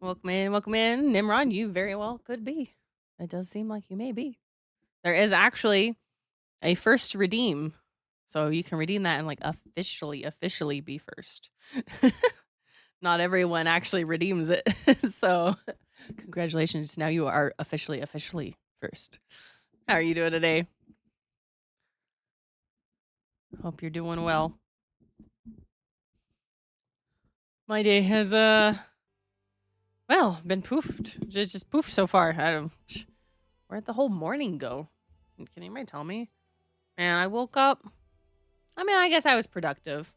Welcome in. Nimrod, you very well could be. It does seem like you may be. There is actually a first redeem. So you can redeem that and like officially be first. Not everyone actually redeems it. So congratulations. Now you are officially first. How are you doing today? Hope you're doing well. My day has well, been poofed. Just poofed so far. I don't where'd the whole morning go? Can anybody tell me? Man, I woke up. I mean, I guess I was productive.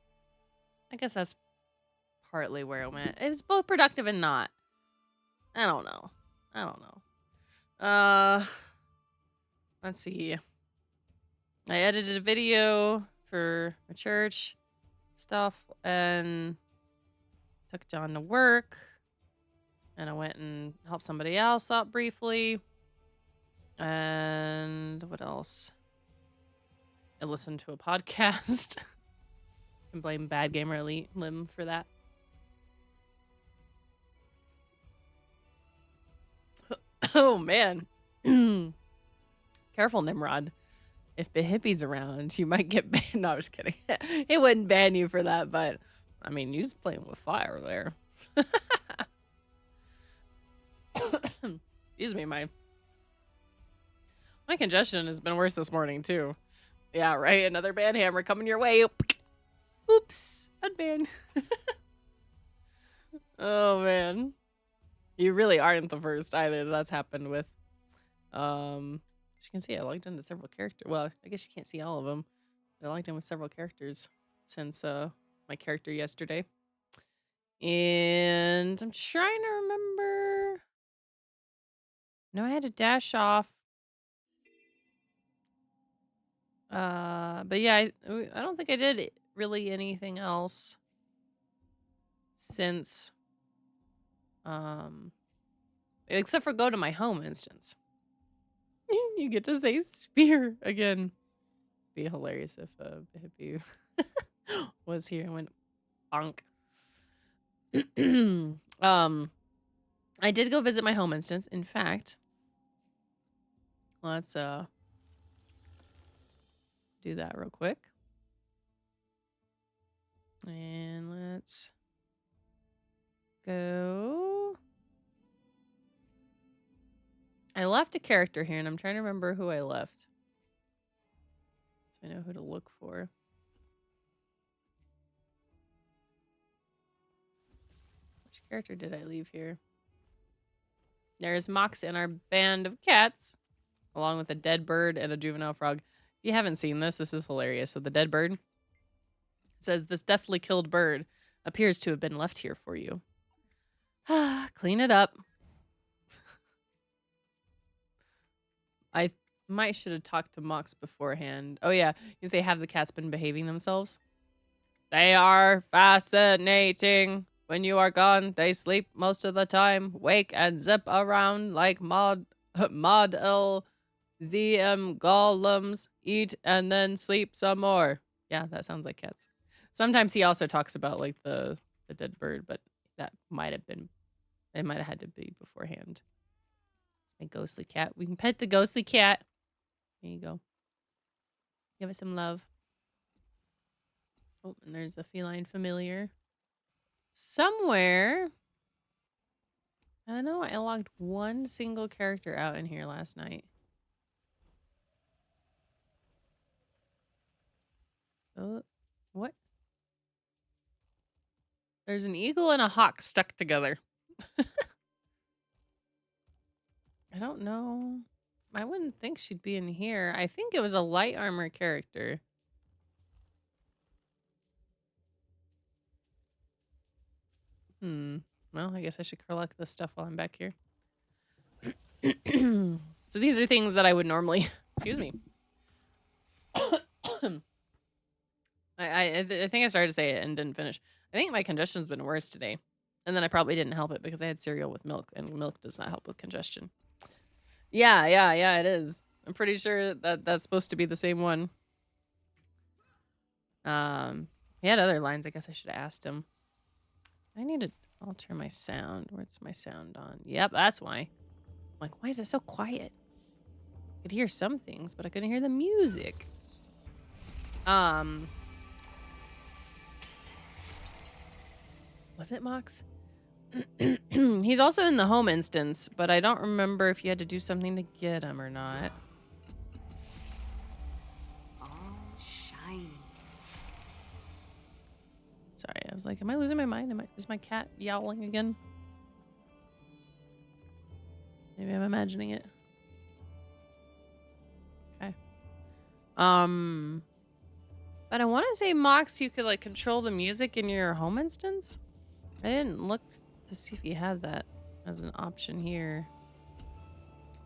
I guess that's partly where it went. It was both productive and not. I don't know. Let's see. I edited a video for my church stuff and took John to work. And I went and helped somebody else out briefly. And what else? I listened to a podcast. And blame Bad Gamer Elite Lim for that. Oh man. Careful, Nimrod. If the hippie's around, you might get banned. No, I'm just kidding. It wouldn't ban you for that, but I mean, you just playing with fire there. Excuse me, my congestion has been worse this morning too. Yeah, right. Another ban hammer coming your way. Oops, unban. Oh man, you really aren't the first either. That's happened with. As you can see, I logged into several characters. Well, I guess you can't see all of them. I logged in with several characters since my character yesterday. And I'm trying to remember. No, I had to dash off. But yeah, I don't think I did really anything else since except for go to my home instance. You get to say spear again. Be hilarious if hippie was here and went bonk. I did go visit my home instance. In fact, let's do that real quick. And let's go. I left a character here and I'm trying to remember who I left. So I know who to look for. Which character did I leave here? There's Mox and our band of cats, along with a dead bird and a juvenile frog. If you haven't seen this, this is hilarious. So the dead bird says, "This deftly killed bird appears to have been left here for you. Clean it up." I might should have talked to Mox beforehand. Oh yeah, you say, have the cats been behaving themselves? They are fascinating. When you are gone, they sleep most of the time, wake and zip around like Mod L ZM golems, eat and then sleep some more. Yeah, that sounds like cats. Sometimes he also talks about like the dead bird, but that might have been, it might have had to be beforehand. It's my ghostly cat. We can pet the ghostly cat. There you go. Give it some love. Oh, and there's a feline familiar. Somewhere. I don't know. I logged one single character out in here last night. Oh, what? There's an eagle and a hawk stuck together. I don't know. I wouldn't think she'd be in here. I think it was a light armor character. Well, I guess I should collect this stuff while I'm back here. So these are things that I would normally... Excuse me. I think I started to say it and didn't finish. I think my congestion's been worse today. And then I probably didn't help it because I had cereal with milk, and milk does not help with congestion. Yeah, it is. I'm pretty sure that that's supposed to be the same one. He had other lines. I guess I should have asked him. I need to I'll turn my sound. Where's my sound on? Yep, that's why. I'm like, why is it so quiet? I could hear some things, but I couldn't hear the music. Was it Mox? He's also in the home instance, but I don't remember if you had to do something to get him or not. All shiny. Sorry, I was like, am I losing my mind? Is my cat yowling again? Maybe I'm imagining it. Okay. But I want to say, Mox, you could like control the music in your home instance. I didn't look to see if you had that as an option here.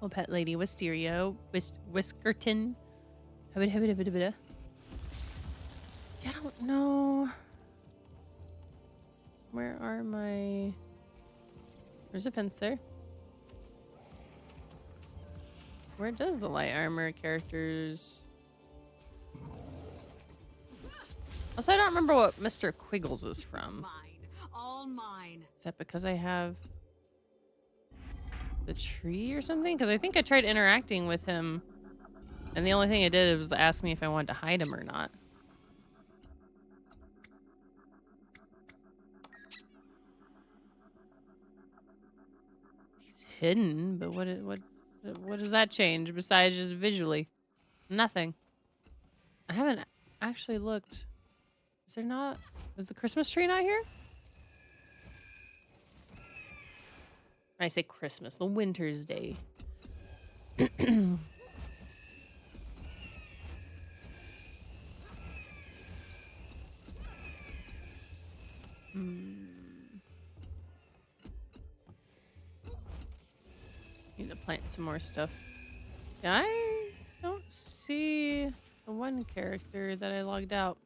Oh, pet lady, Wisteria, Whiskerton. I don't know. Where are my... There's a fence there. Where does the light armor characters... Also, I don't remember what Mr. Quiggles is from. Mine. All mine. Is that because I have the tree or something? Because I think I tried interacting with him, and the only thing it did was ask me if I wanted to hide him or not. He's hidden, but what does that change besides just visually? Nothing. I haven't actually looked. Is there not? Is the Christmas tree not here? I say Christmas, the winter's day. Need to plant some more stuff. Yeah, I don't see the one character that I logged out.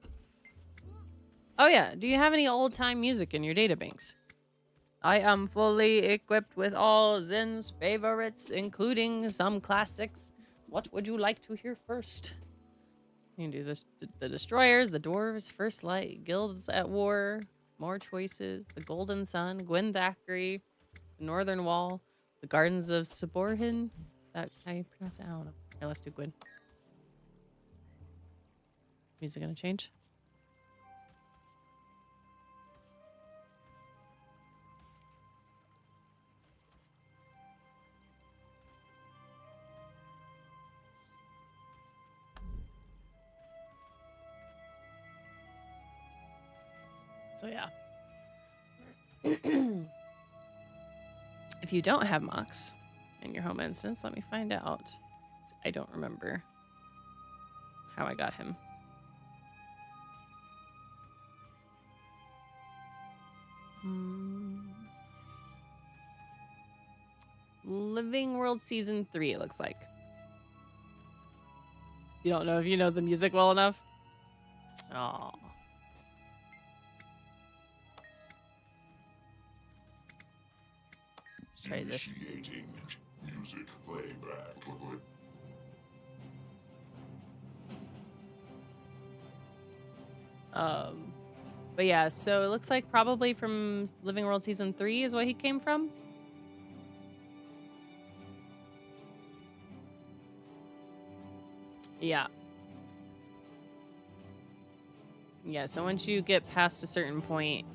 Oh yeah, do you have any old-time music in your databanks? I am fully equipped with all Zen's favorites, including some classics. What would you like to hear first? You can do this: the Destroyers, the Dwarves, First Light, Guilds at War, More Choices, the Golden Sun, Gwen Thackeray, the Northern Wall, the Gardens of Saborhin. Is that how you pronounce it? I don't know. Okay, let's do Gwen. Music gonna change? So yeah. If you don't have Mox in your home instance, let me find out. I don't remember how I got him. Living World Season 3, it looks like. You don't know if you know the music well enough? Oh. Let's try this. Music playback. But yeah, so it looks like probably from Living World Season 3 is what he came from. Yeah. Yeah, so once you get past a certain point...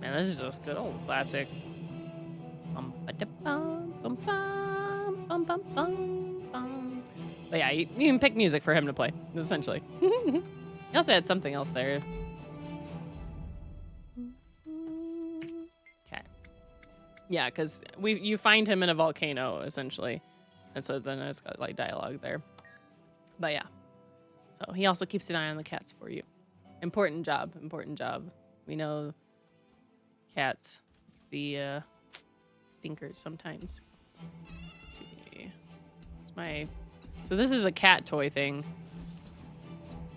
Man, this is just good old classic. But yeah, you can pick music for him to play, essentially. He also had something else there. Okay. Yeah, because you find him in a volcano, essentially. And so then it's got like dialogue there. But yeah. So he also keeps an eye on the cats for you. Important job. Important job. We know cats be stinkers sometimes. Let's see. It's my... So this is a cat toy thing.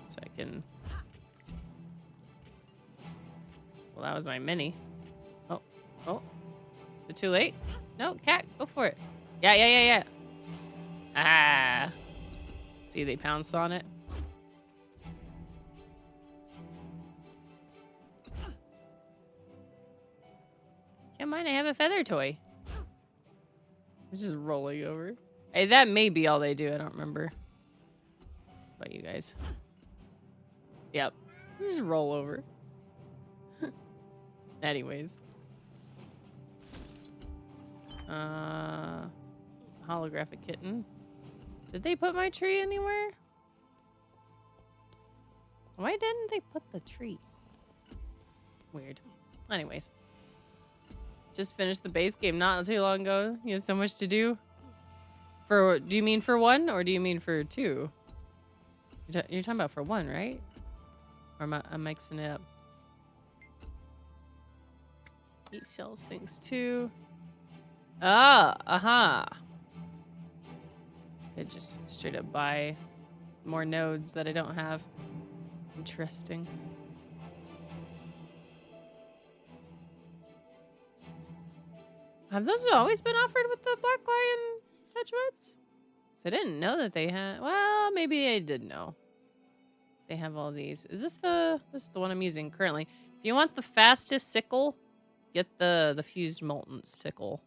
So I can... Well, that was my mini. Oh. Oh. Is it too late? No, cat, go for it. Yeah. Ah. See, they pounced on it. mind. I have a feather toy. It's just rolling over. Hey, that may be all they do. I don't remember. What about you guys? Yep. Just roll over. Anyways. Holographic kitten. Did they put my tree anywhere? Why didn't they put the tree? Weird. Anyways. Just finished the base game not too long ago. You have so much to do. Do you mean for 1 or do you mean for 2? You're talking about for 1, right? Or am I mixing it up? He sells things too. Ah, aha. Could just straight up buy more nodes that I don't have. Interesting. Have those always been offered with the Black Lion statuettes? So I didn't know that they had. Well, maybe I did know. They have all these. Is this the one I'm using currently? If you want the fastest sickle, get the fused molten sickle.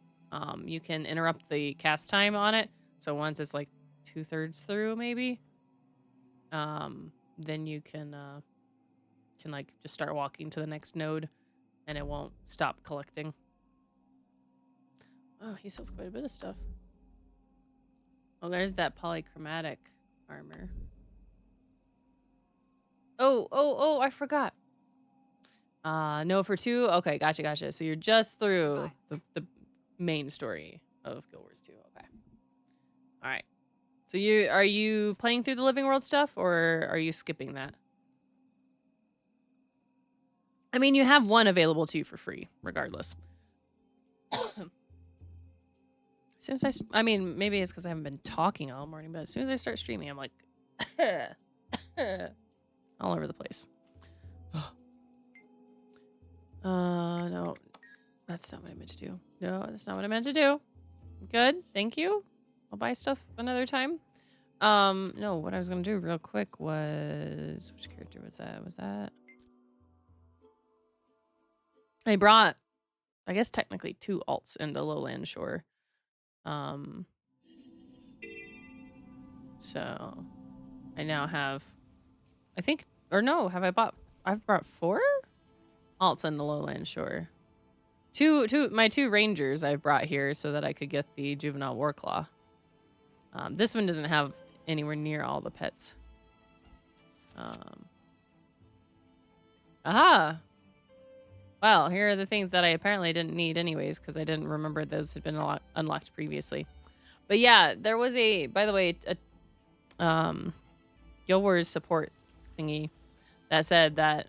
You can interrupt the cast time on it. So once it's like 2/3 through, maybe, then you can like just start walking to the next node, and it won't stop collecting. Oh, he sells quite a bit of stuff. Oh, there's that polychromatic armor. Oh, I forgot. No, for 2. Okay, gotcha. So you're just through the main story of Guild Wars 2. Okay. All right. So are you playing through the Living World stuff, or are you skipping that? I mean, you have 1 available to you for free, regardless. As soon as I mean, maybe it's because I haven't been talking all morning, but as soon as I start streaming, I'm like, all over the place. No, that's not what I meant to do. No, that's not what I meant to do. Good, thank you. I'll buy stuff another time. No, what I was gonna do real quick was, which character was that? I brought, I guess technically 2 alts into Lowland Shore. So I now have, I think, or no, I've brought 4 alts into Lowland Shore. My 2 rangers I've brought here so that I could get the juvenile warclaw. This one doesn't have anywhere near all the pets. Aha! Well, here are the things that I apparently didn't need anyways, because I didn't remember those had been unlocked previously. But yeah, there was by the way, a Guild Wars support thingy that said that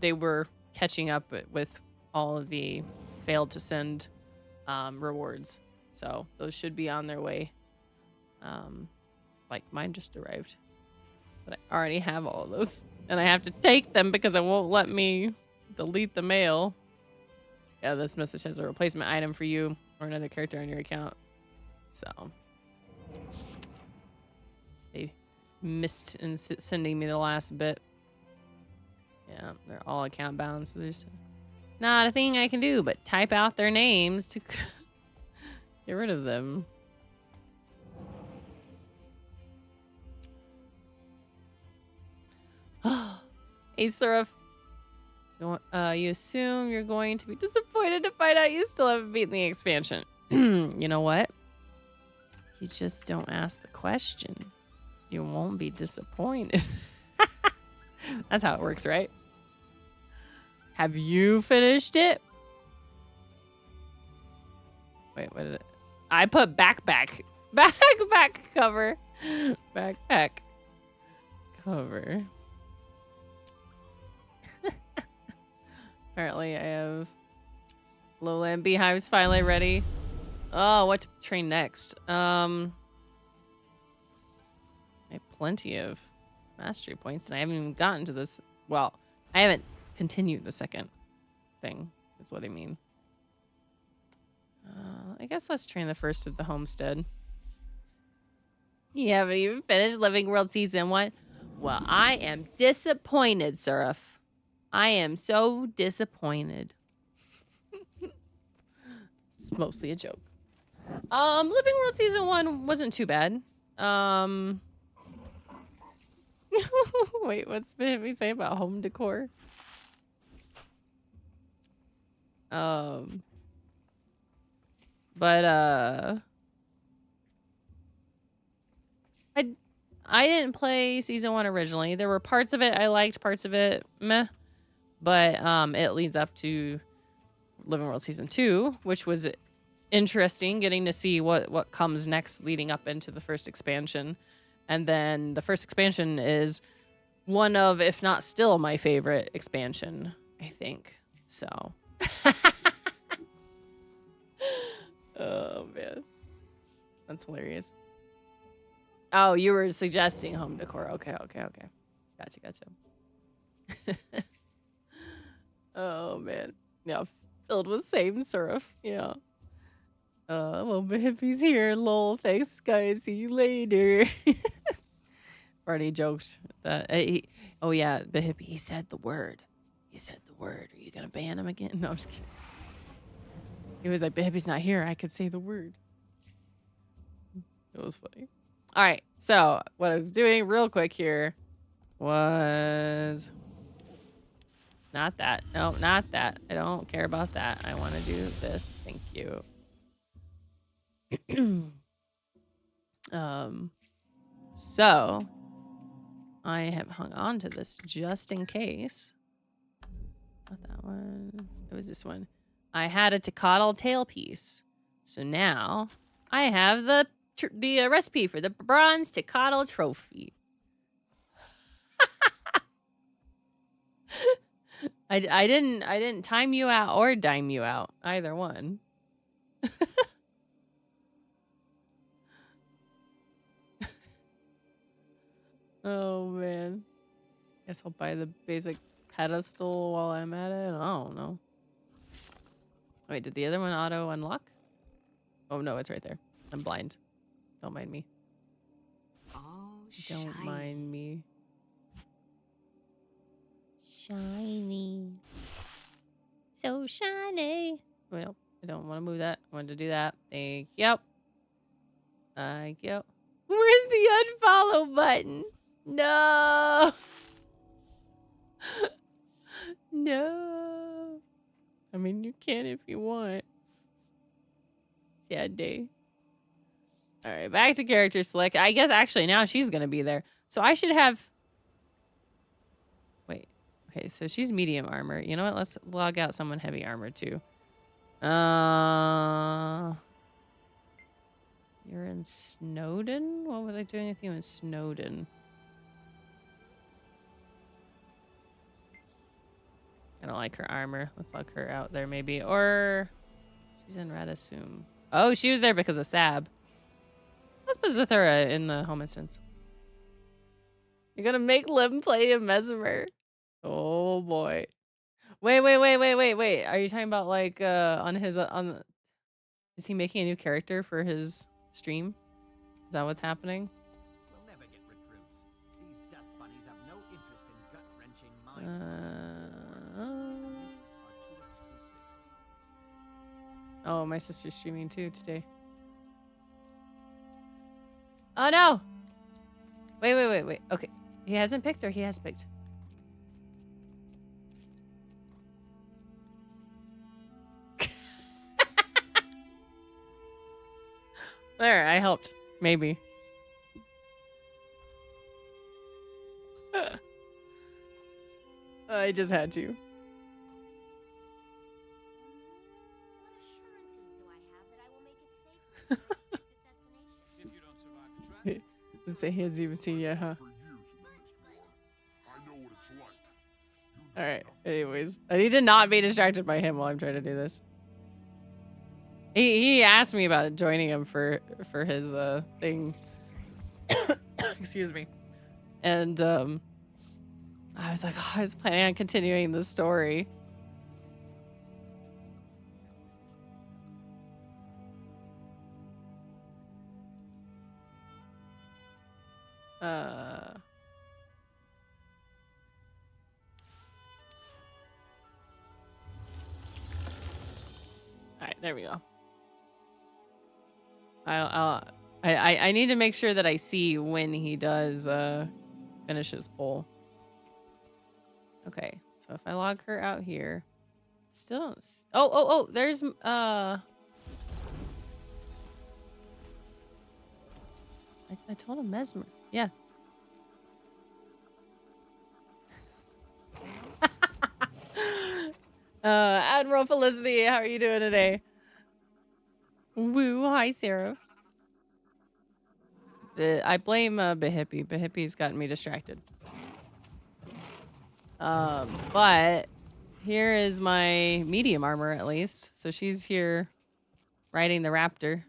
they were catching up with all of the failed to send rewards. So those should be on their way. Like mine just arrived. But I already have all of those. And I have to take them because it won't let me delete the mail. Yeah, this message has a replacement item for you or another character on your account. So they missed in sending me the last bit. Yeah, they're all account bound, so there's not a thing I can do but type out their names to get rid of them. Hey, Surf. You assume you're going to be disappointed to find out you still haven't beaten the expansion. You know what? You just don't ask the question. You won't be disappointed. That's how it works, right? Have you finished it? Wait, what did it? I put backpack cover. Backpack cover. Apparently I have Lowland Beehives finally ready. Oh, what to train next? I have plenty of mastery points, and I haven't even gotten to this. Well, I haven't continued the second thing, is what I mean. I guess let's train the first of the homestead. You haven't even finished Living World Season 1? Well, I am disappointed, Surf. I am so disappointed. It's mostly a joke. Living World Season 1 wasn't too bad. Wait, what's we say about home decor? But I didn't play season 1 originally. There were parts of it I liked, parts of it meh. But it leads up to Living World Season 2, which was interesting, getting to see what comes next leading up into the first expansion. And then the first expansion is one of, if not still, my favorite expansion, I think. So. Oh, man. That's hilarious. Oh, you were suggesting home decor. Okay. Gotcha. Oh, man. Yeah, filled with same surf. Yeah. Well, Hippie's here. Lol. Thanks, guys. See you later. Already joked that. Oh, yeah, the hippie. He said the word. Are you going to ban him again? No, I'm just kidding. He was like, but hippie's not here. I could say the word. It was funny. All right. So what I was doing real quick here was not that. No, not that. I don't care about that. I want to do this. Thank you. So I have hung on to this just in case. Not that one. It was this one. I had a Tecatl tailpiece. So now I have the recipe for the bronze Tecatl trophy. I didn't time you out or dime you out. Either one. Oh man. Guess I'll buy the basic pedestal while I'm at it. I don't know. Wait, did the other one auto unlock? Oh no, it's right there. I'm blind. Don't mind me. Oh, Don't mind me. Shiny. So shiny. Wait, nope. I don't want to move that. I wanted to do that. Thank you. Thank you. Where's the unfollow button? No. No. I mean, you can if you want. Sad day. All right, back to character select. I guess actually now she's going to be there. So I should have... Wait. Okay, so she's medium armor. You know what? Let's log out someone heavy armor too. You're in Snowden? What was I doing with you in Snowden? I don't like her armor. Let's log her out there maybe. Or she's in Radisum. Oh, she was there because of Sab. Let's put Zathura in the home instance. You're gonna make Lim play a Mesmer. Oh boy. Wait. Are you talking about like on his is he making a new character for his stream? Is that what's happening? We'll never get recruits. These dust bunnies have no interest in gut-wrenching mind. Oh, my sister's streaming too today. Oh no! Wait. Okay. He hasn't picked or he has picked? There, I helped. Maybe. I just had to. Say he hasn't even seen yet, huh? Alright, anyways. I need to not be distracted by him while I'm trying to do this. He asked me about joining him for his thing. Excuse me. And I was like, oh, I was planning on continuing the story. Alright, there we go. I need to make sure that I see when he does finish his pull. Okay, so if I log her out here, still don't. Oh, there's I told him Mesmer. Yeah. Admiral Felicity, how are you doing today? Woo, hi, Seraph. I blame Behippie. Behippie's gotten me distracted. But here is my medium armor, at least. So she's here riding the raptor.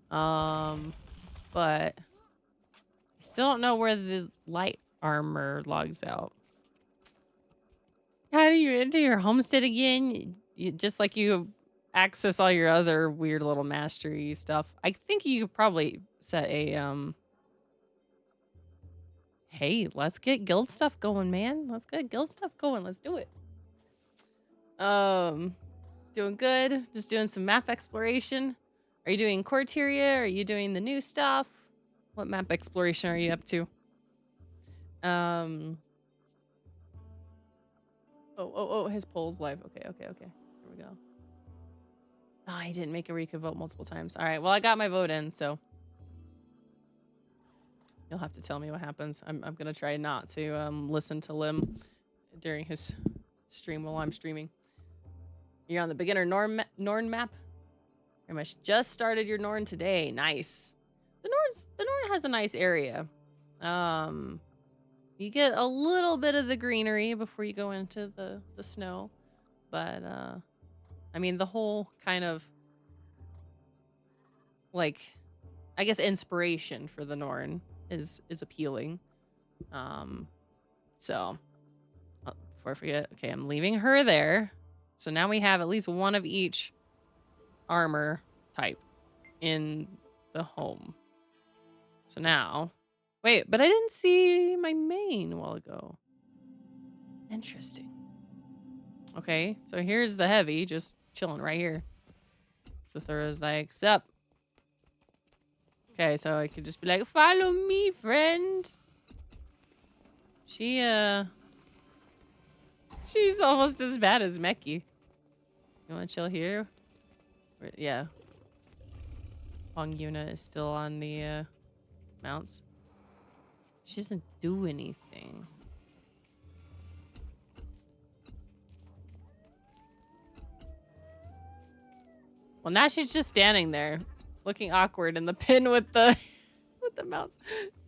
But I still don't know where the light armor logs out. How do you enter your homestead again? Just like you access all your other weird little mastery stuff. I think you could probably set a hey, let's get guild stuff going, man. Let's get guild stuff going. Let's do it. Doing good. Just doing some map exploration. Are you doing Corteria? Are you doing the new stuff? What map exploration are you up to? Oh, his poll's live. Okay. Here we go. Oh, he didn't make a Rika vote multiple times. All right, well, I got my vote in, so you'll have to tell me what happens. I'm gonna try not to listen to Lim during his stream while I'm streaming. You're on the beginner Norn map. Very much just started your Norn today. Nice. The Norn has a nice area. You get a little bit of the greenery before you go into the snow, but I mean the whole kind of like I guess inspiration for the Norn is appealing. So before I forget, okay, I'm leaving her there. So now we have at least one of each armor type in the home. So now, wait, but I didn't see my main a while ago. Interesting. Okay, so here's the heavy, just chilling right here. So Thura's like, sup? Okay, so I could just be like, follow me, friend. She's almost as bad as Meki. You want to chill here? Yeah. Hong Yuna is still on the mounts. She doesn't do anything. Well, now she's just standing there, looking awkward in the pin with the with the mouse.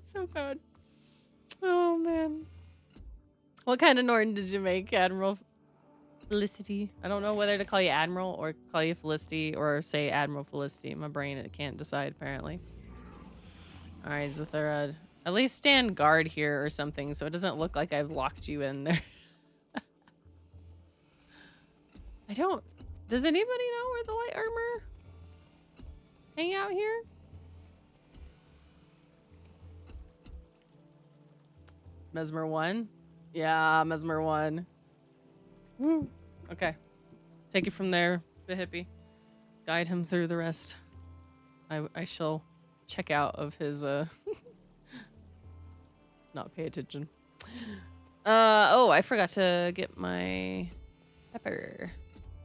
So bad. Oh man. What kind of Norton did you make, Admiral Felicity? I don't know whether to call you Admiral or call you Felicity or say Admiral Felicity. My brain it can't decide apparently. All right, Zathura. At least stand guard here or something so it doesn't look like I've locked you in there. Does anybody know where the light armor hang out here? Mesmer 1? Yeah, Mesmer 1. Woo. Okay. Take it from there, the hippie. Guide him through the rest. I shall check out of his not pay attention. Oh, I forgot to get my pepper.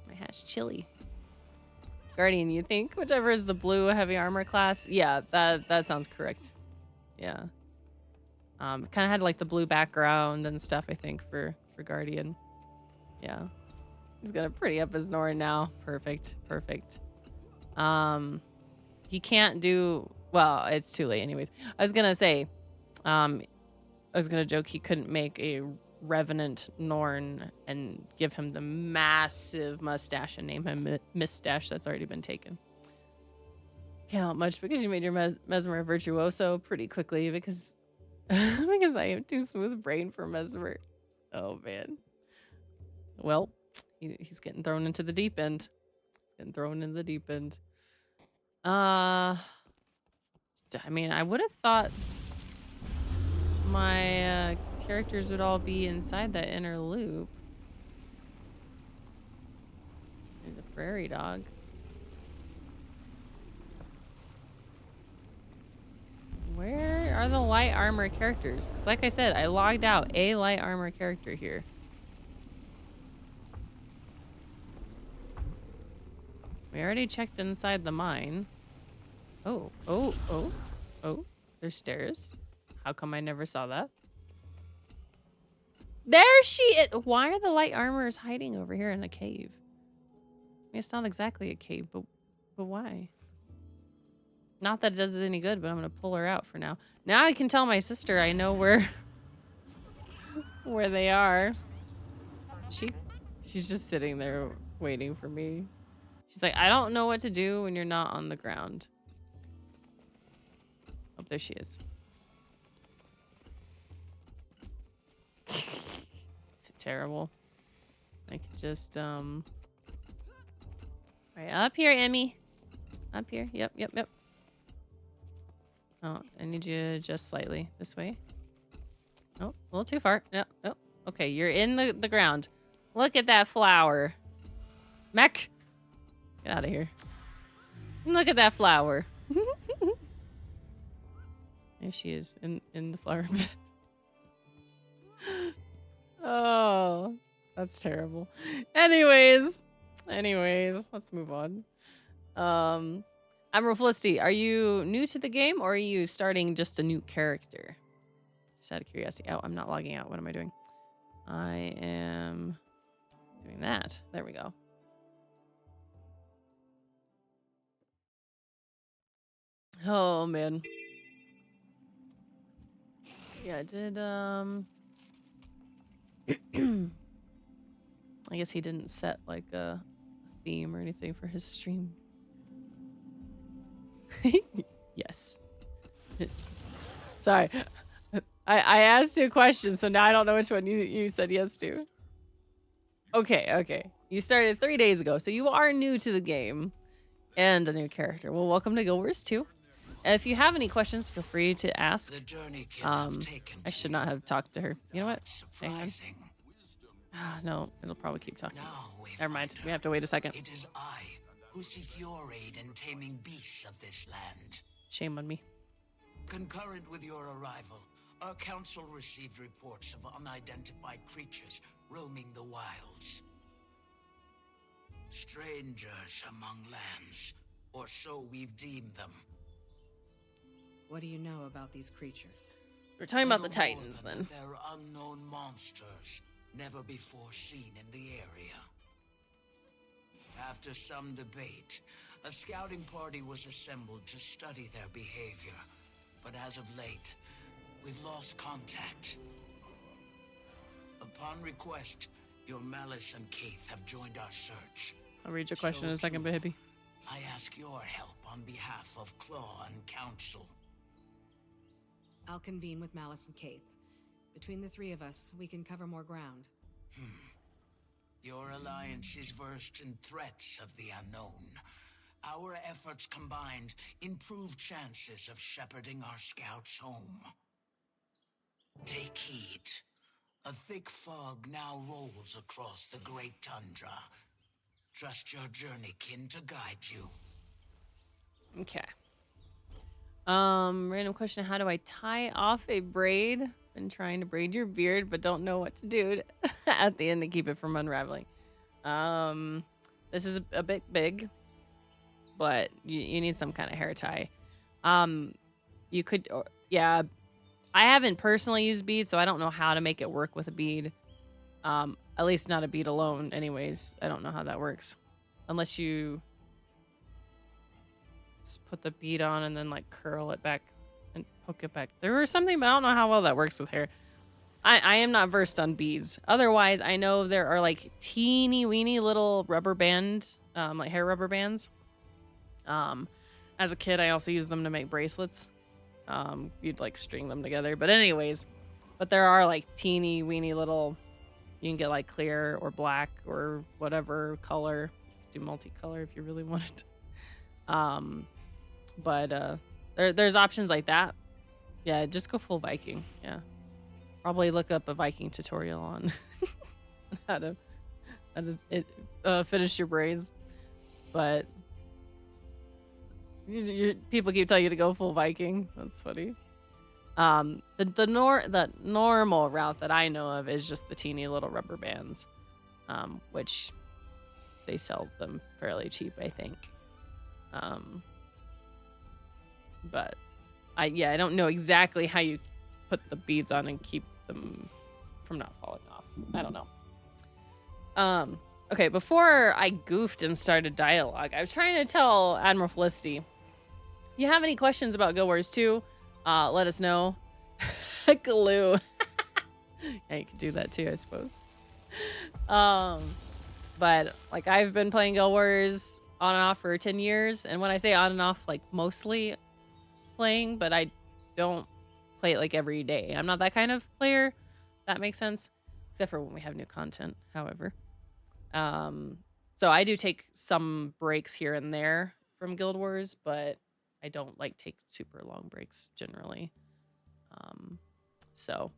My hash chili. Guardian, you think? Whichever is the blue heavy armor class. Yeah, that sounds correct. Yeah. Kind of had like the blue background and stuff, I think, for Guardian. Yeah. He's gonna pretty up his Norn now. Perfect. He can't do well, it's too late anyways. I was gonna say, I was gonna joke he couldn't make a Revenant Norn and give him the massive mustache and name him Mistache. That's already been taken. Can't help much because you made your Mesmer Virtuoso pretty quickly because because I have too smooth a brain for Mesmer. Oh man. Well, he's getting thrown into the deep end. I mean, I would have thought my characters would all be inside that inner loop. There's a prairie dog. Where are the light armor characters? Because like I said, I logged out a light armor character here. We already checked inside the mine. Oh, oh, oh, oh. There's stairs. How come I never saw that? There she is. Why are the light armors hiding over here in a cave? I mean, it's not exactly a cave, but why? Not that it does it any good, but I'm gonna pull her out for now. Now I can tell my sister I know where where they are. She's just sitting there waiting for me. She's like, I don't know what to do when you're not on the ground. Oh, there she is. Is it terrible? I could just All right, up here, Emmy. Up here. Yep, yep, yep. Oh, I need you to adjust slightly this way. Oh, a little too far. No, no. Okay, you're in the ground. Look at that flower. Mech. Get out of here. Look at that flower. There she is in the flower bed. Oh, that's terrible. Anyways, let's move on. I'm Felicity. Are you new to the game or are you starting just a new character? Just out of curiosity. Oh, I'm not logging out. What am I doing? I am doing that. There we go. Oh, man. Yeah, I did, I guess he didn't set, like, a theme or anything for his stream. Yes. Sorry. I asked you a question, so now I don't know which one you said yes to. Okay. You started 3 days ago, so you are new to the game. And a new character. Well, welcome to Guild Wars 2. If you have any questions, feel free to ask. I should not have talked to her. You know what? Hang on. No, it'll probably keep talking. Never mind. We have to wait a second. It is I who seek your aid in taming beasts of this land. Shame on me. Concurrent with your arrival, our council received reports of unidentified creatures roaming the wilds. Strangers among lands, or so we've deemed them. What do you know about these creatures? We're talking about the Titans, then. They're unknown monsters, never before seen in the area. After some debate, a scouting party was assembled to study their behavior. But as of late, we've lost contact. Upon request, your Malice and Keith have joined our search. I'll read your question in a second, baby. I ask your help on behalf of Claw and Council. I'll convene with Malice and Keith. Between the three of us, we can cover more ground. Your alliance is versed in threats of the unknown. Our efforts combined improve chances of shepherding our scouts home. Take heed. A thick fog now rolls across the great tundra. Trust your journeykin to guide you. Okay. Random question. How do I tie off a braid? Been trying to braid your beard, but don't know what to do at the end to keep it from unraveling. This is a bit big, but you need some kind of hair tie. You could, yeah. I haven't personally used beads, so I don't know how to make it work with a bead. At least not a bead alone, anyways. I don't know how that works. Unless you just put the bead on and then, like, curl it back and hook it back through or something, but I don't know how well that works with hair. I am not versed on beads. Otherwise, I know there are, like, teeny weeny little rubber band, like hair rubber bands. As a kid, I also used them to make bracelets. You'd, like, string them together. But anyways, there are, like, teeny weeny little... You can get, like, clear or black or whatever color. Do multicolor if you really want it. There's options like that. Yeah, just go full Viking. Yeah. Probably look up a Viking tutorial on how to finish your braids. But people keep telling you to go full Viking. That's funny. The normal route that I know of is just the teeny little rubber bands, which they sell them fairly cheap, I think. But I don't know exactly how you put the beads on and keep them from not falling off. I don't know. Okay, before I goofed and started dialogue, I was trying to tell Admiral Felicity, if you have any questions about Guild Wars 2, let us know. Glue. Yeah, you could do that too, I suppose. But like I've been playing Guild Wars on and off for 10 years, and when I say on and off, like mostly playing, but I don't play it like every day. I'm not that kind of player. If that makes sense, except for when we have new content, however. So I do take some breaks here and there from Guild Wars, but I don't like take super long breaks generally. So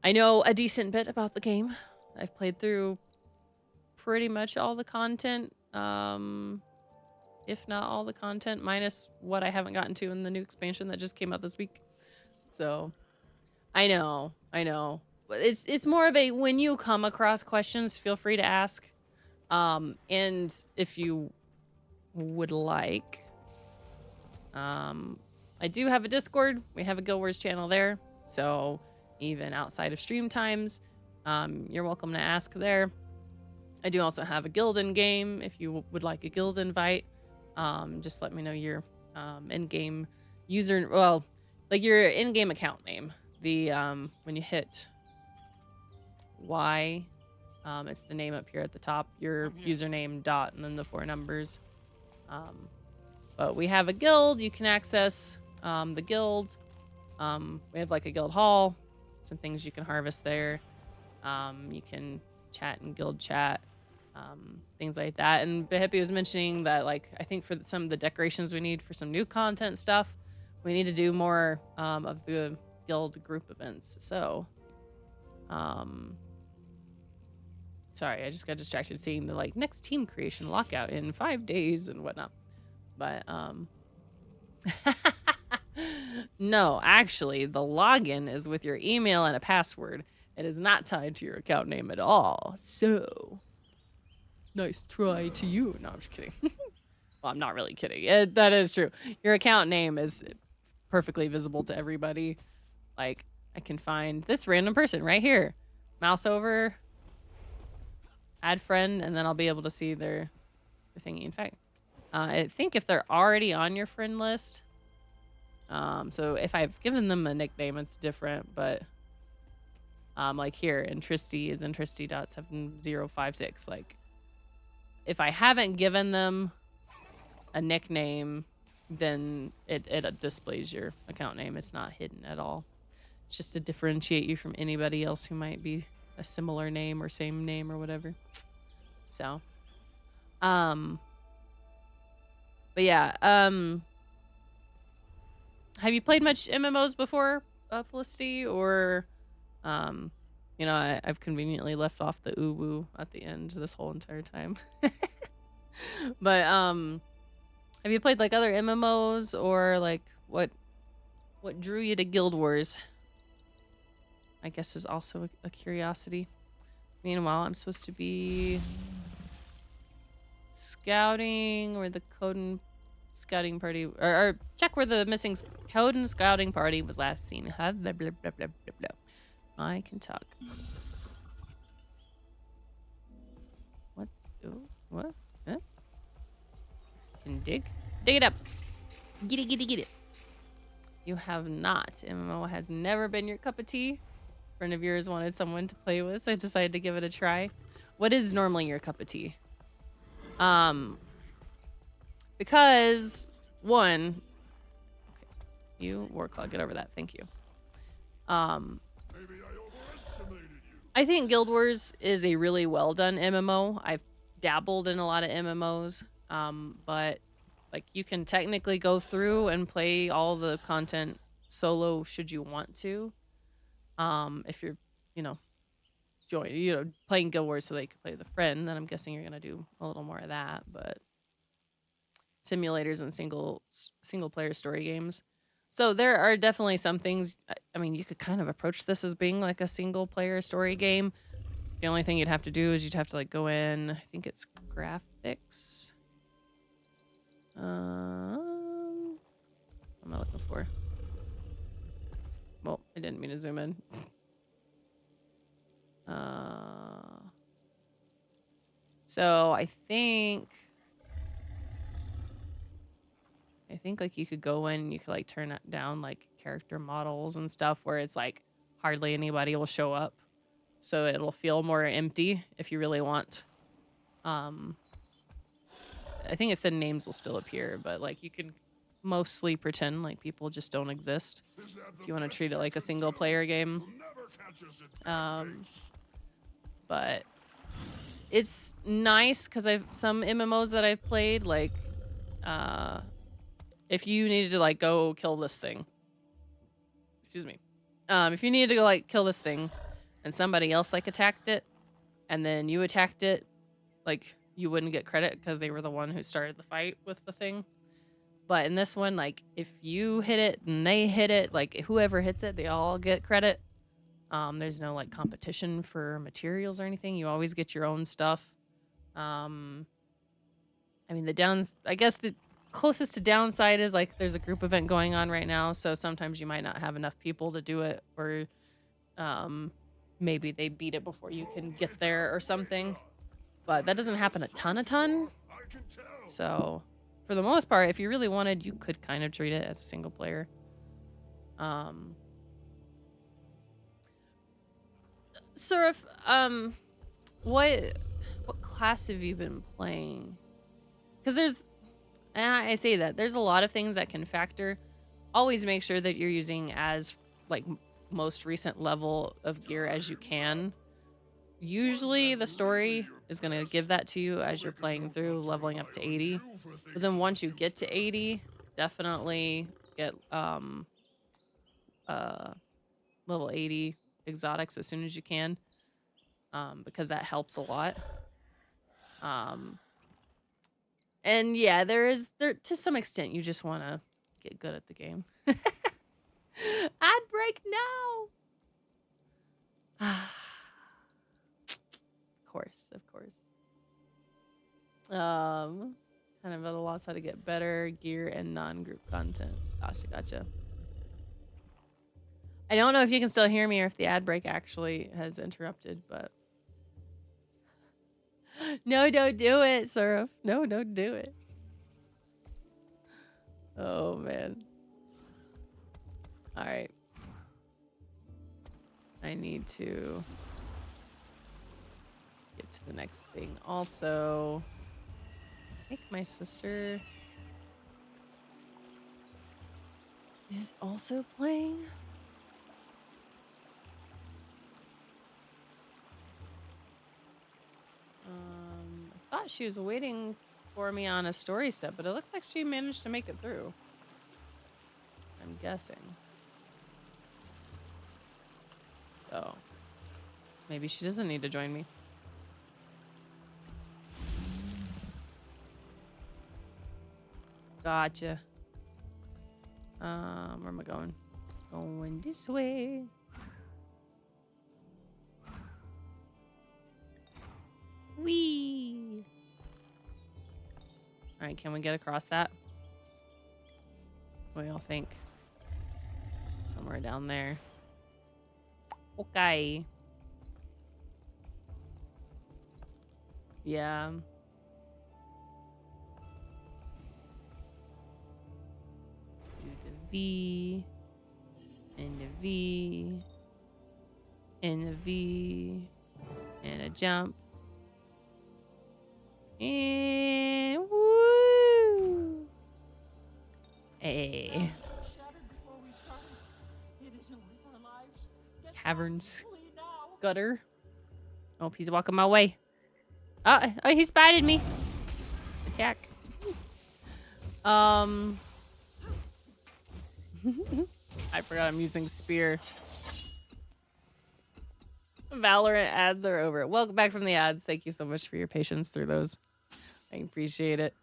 I know a decent bit about the game. I've played through pretty much all the content, if not all the content, minus what I haven't gotten to in the new expansion that just came out this week. So I know. It's more of a, when you come across questions, feel free to ask. And if you would like, I do have a Discord. We have a Guild Wars channel there. So even outside of stream times, you're welcome to ask there. I do also have a guild in game. If you would like a guild invite, just let me know your in-game user, well, like your in-game account name. The when you hit Y, it's the name up here at the top, your username dot and then the 4 numbers. But we have a guild. You can access the guild. We have like a guild hall, some things you can harvest there. You can chat in guild chat, things like that. And Behippie was mentioning that, like, I think for some of the decorations we need for some new content stuff, we need to do more of the guild group events. So, sorry, I just got distracted seeing the like next team creation lockout in 5 days and whatnot. But no, actually, the login is with your email and a password. It is not tied to your account name at all. So, nice try to you. No, I'm just kidding. Well, I'm not really kidding. That is true. Your account name is perfectly visible to everybody. Like, I can find this random person right here. Mouse over, add friend, and then I'll be able to see their thingy. In fact, I think if they're already on your friend list, so if I've given them a nickname, it's different, but like here, Intristy is Intristy.7056. Like, if I haven't given them a nickname, then it displays your account name. It's not hidden at all. It's just to differentiate you from anybody else who might be a similar name or same name or whatever. So, but yeah, have you played much MMOs before, Felicity? Or, you know, I've conveniently left off the woo at the end this whole entire time. But, have you played like other MMOs, or like what drew you to Guild Wars? I guess is also a curiosity. Meanwhile, I'm supposed to be scouting where the Coden scouting party, or check where the missing Coden scouting party was last seen. Blah, blah, blah, blah, blah, blah. I can talk. What's, oh, what? Huh? Can dig it up. Get it. You have not. MMO has never been your cup of tea. A friend of yours wanted someone to play with, so I decided to give it a try. What is normally your cup of tea? Because one, okay, you Warclaw, get over that. Thank you. Maybe I overestimated you. I think Guild Wars is a really well done MMO. I've dabbled in a lot of MMOs, but like you can technically go through and play all the content solo should you want to. If you're, playing Guild Wars so they can play with a friend, then I'm guessing you're gonna do a little more of that. But simulators and single player story games, So there are definitely some things. I mean, you could kind of approach this as being like a single player story game. The only thing you'd have to do is you'd have to like go in. I think it's graphics. What am I looking for? Well, I didn't mean to zoom in. So I think like you could go in and you could like turn it down like character models and stuff where it's like hardly anybody will show up. So it'll feel more empty if you really want. I think it said names will still appear, but like you can mostly pretend like people just don't exist if you want to treat it like a single player game. But it's nice because I've some MMOs that I've played, like if you needed to like go kill this thing, excuse me, if you needed to go like kill this thing and somebody else like attacked it and then you attacked it, like you wouldn't get credit because they were the one who started the fight with the thing. But in this one, like if you hit it and they hit it, like whoever hits it, they all get credit. There's no like competition for materials or anything. You always get your own stuff. I mean, I guess the closest to downside is like there's a group event going on right now, so sometimes you might not have enough people to do it, or maybe they beat it before you can get there or something. But that doesn't happen a ton. So for the most part, if you really wanted, you could kind of treat it as a single player. Surf, what class have you been playing? Because I say that there's a lot of things that can factor. Always make sure that you're using as like most recent level of gear as you can. Usually the story is going to give that to you as you're playing through, leveling up to 80. But then once you get to 80, definitely get level 80 exotics as soon as you can, because that helps a lot. And yeah, there to some extent you just want to get good at the game. Ad break now. Of course. Kind of at a loss how to get better gear and non-group content. Gotcha. I don't know if you can still hear me or if the ad break actually has interrupted, but no, don't do it, Surf. No, don't do it. Oh man. All right. I need to get to the next thing. Also, I think my sister is also playing. I thought she was waiting for me on a story step, but it looks like she managed to make it through. I'm guessing. So, maybe she doesn't need to join me. Gotcha. Where am I going? Going this way. Whee! Alright, can we get across that? What do y'all think? Somewhere down there. Okay. Yeah. Do the V. And the V. And the V. And a jump. And woo! Hey. Caverns. Gutter. Oh, he's walking my way. Oh, he spotted me. Attack. I forgot I'm using spear. Valorant ads are over. Welcome back from the ads. Thank you so much for your patience through those. I appreciate it.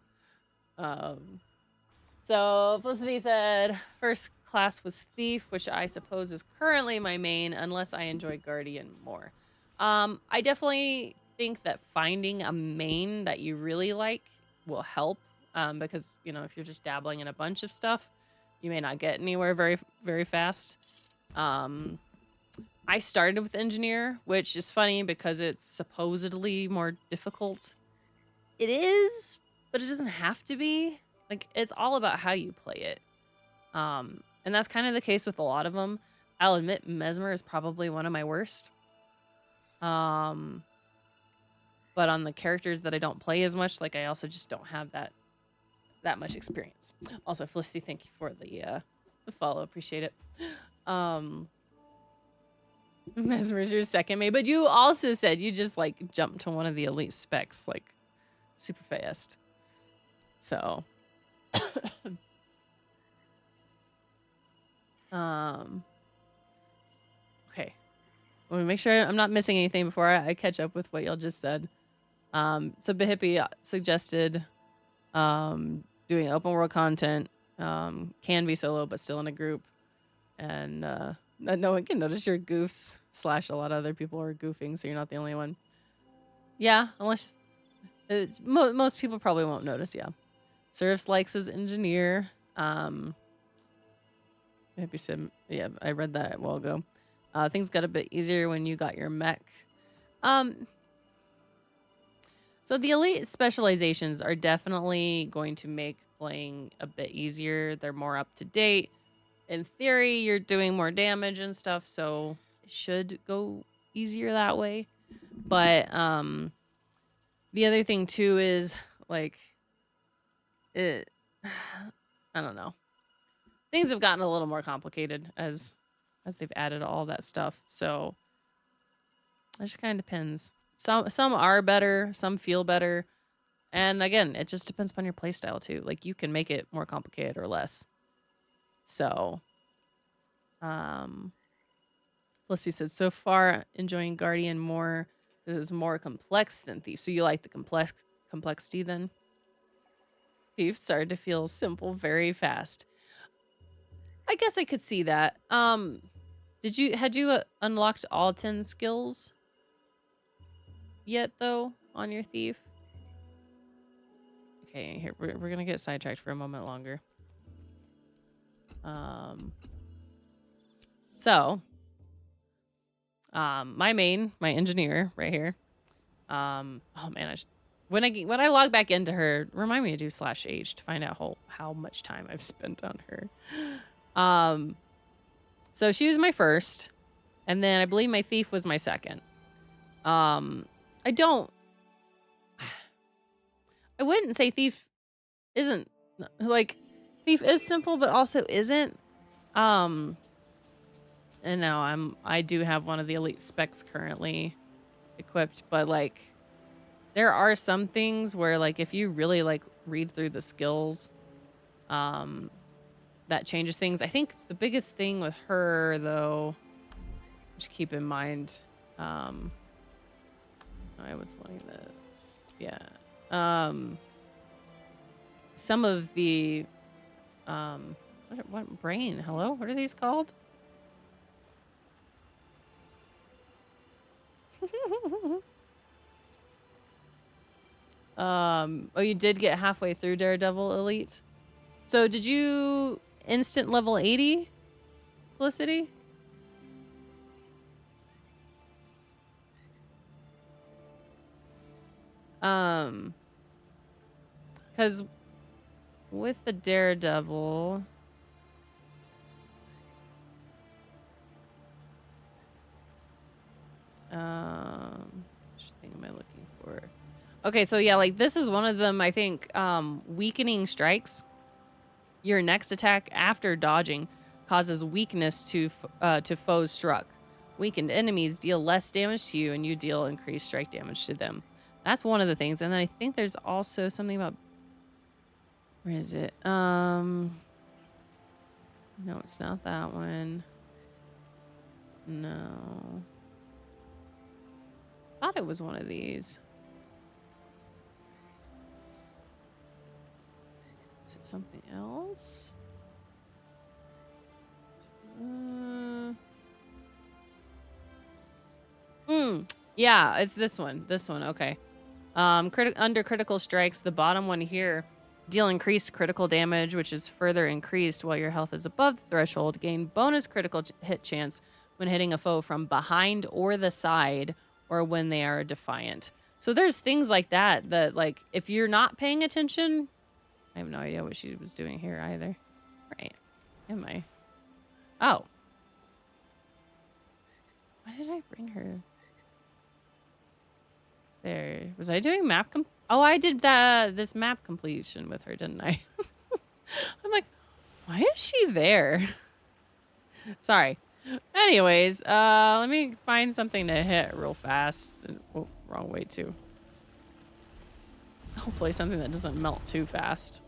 So Felicity said, first class was Thief, which I suppose is currently my main, unless I enjoy Guardian more. I definitely think that finding a main that you really like will help, because, you know, if you're just dabbling in a bunch of stuff, you may not get anywhere very, very fast. I started with Engineer, which is funny because it's supposedly more difficult. It is, but it doesn't have to be. Like, it's all about how you play it. And that's kind of the case with a lot of them. I'll admit Mesmer is probably one of my worst. But on the characters that I don't play as much, like, I also just don't have that much experience. Also, Felicity, thank you for the follow. Appreciate it. Mesmer's your second mate, but you also said you just like jumped to one of the elite specs like super fast. So okay. Let me make sure I'm not missing anything before I catch up with what y'all just said. So Behippie suggested doing open world content. Can be solo, but still in a group. And no one can notice your goofs / a lot of other people are goofing, so you're not the only one. Yeah, unless most people probably won't notice. Yeah, Serfs likes his Engineer. Maybe some. Yeah, I read that a while ago. Things got a bit easier when you got your mech. So the elite specializations are definitely going to make playing a bit easier. They're more up to date. In theory, you're doing more damage and stuff, so it should go easier that way. But the other thing too is like it I don't know. Things have gotten a little more complicated as they've added all that stuff. So it just kind of depends. Some are better, some feel better. And again, it just depends upon your playstyle too. Like you can make it more complicated or less. So Felicity said, so far enjoying Guardian more. This is more complex than Thief. So you like the complexity then? Thief started to feel simple very fast. I guess I could see that. Had you unlocked all 10 skills yet though on your Thief? Okay, here we're gonna get sidetracked for a moment longer. My main, my Engineer right here. Oh man, when I log back into her, remind me to do /H to find out how much time I've spent on her. So she was my first, and then I believe my Thief was my second. I wouldn't say Thief isn't like Thief is simple, but also isn't. And now I do have one of the elite specs currently equipped, but like there are some things where like if you really like read through the skills, that changes things. I think the biggest thing with her though, just keep in mind, I was wanting this. Yeah. Some of the what brain? Hello? What are these called? Oh, you did get halfway through Daredevil Elite. So did you instant level 80, Felicity? Because with the Daredevil, which thing am I looking for? Okay, so yeah, like this is one of them, I think. Weakening strikes. Your next attack after dodging causes weakness to foes struck. Weakened enemies deal less damage to you, and you deal increased strike damage to them. That's one of the things. And then I think there's also something about... Where is it? No, it's not that one. No. I thought it was one of these. Is it something else? Yeah, it's this one. This one, okay. Under critical strikes, the bottom one here, deal increased critical damage, which is further increased while your health is above the threshold. Gain bonus critical hit chance when hitting a foe from behind or the side, or when they are defiant. So there's things like that that, like, if you're not paying attention, I have no idea what she was doing here either. Right. Am I? Oh. Why did I bring her? There. Was I doing map Oh, I did this map completion with her, didn't I? I'm like, why is she there? Sorry. Anyways, let me find something to hit real fast. Oh, wrong way too. Hopefully something that doesn't melt too fast.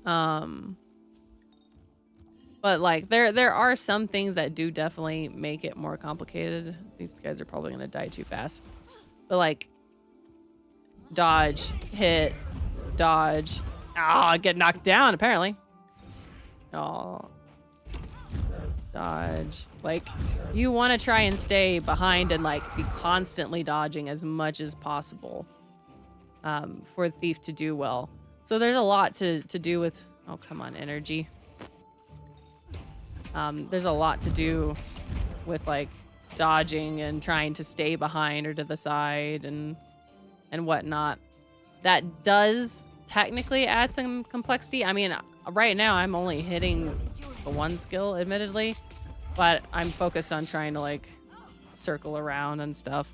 But like there are some things that do definitely make it more complicated. These guys are probably gonna die too fast. But like dodge, hit, dodge. Ah, get knocked down apparently. Oh. Dodge. Like, you want to try and stay behind and like be constantly dodging as much as possible for Thief to do well. So there's a lot to do with, oh come on, energy. There's a lot to do with like dodging and trying to stay behind or to the side and whatnot. That does technically add some complexity. I mean, right now I'm only hitting the one skill, admittedly, but I'm focused on trying to like circle around and stuff.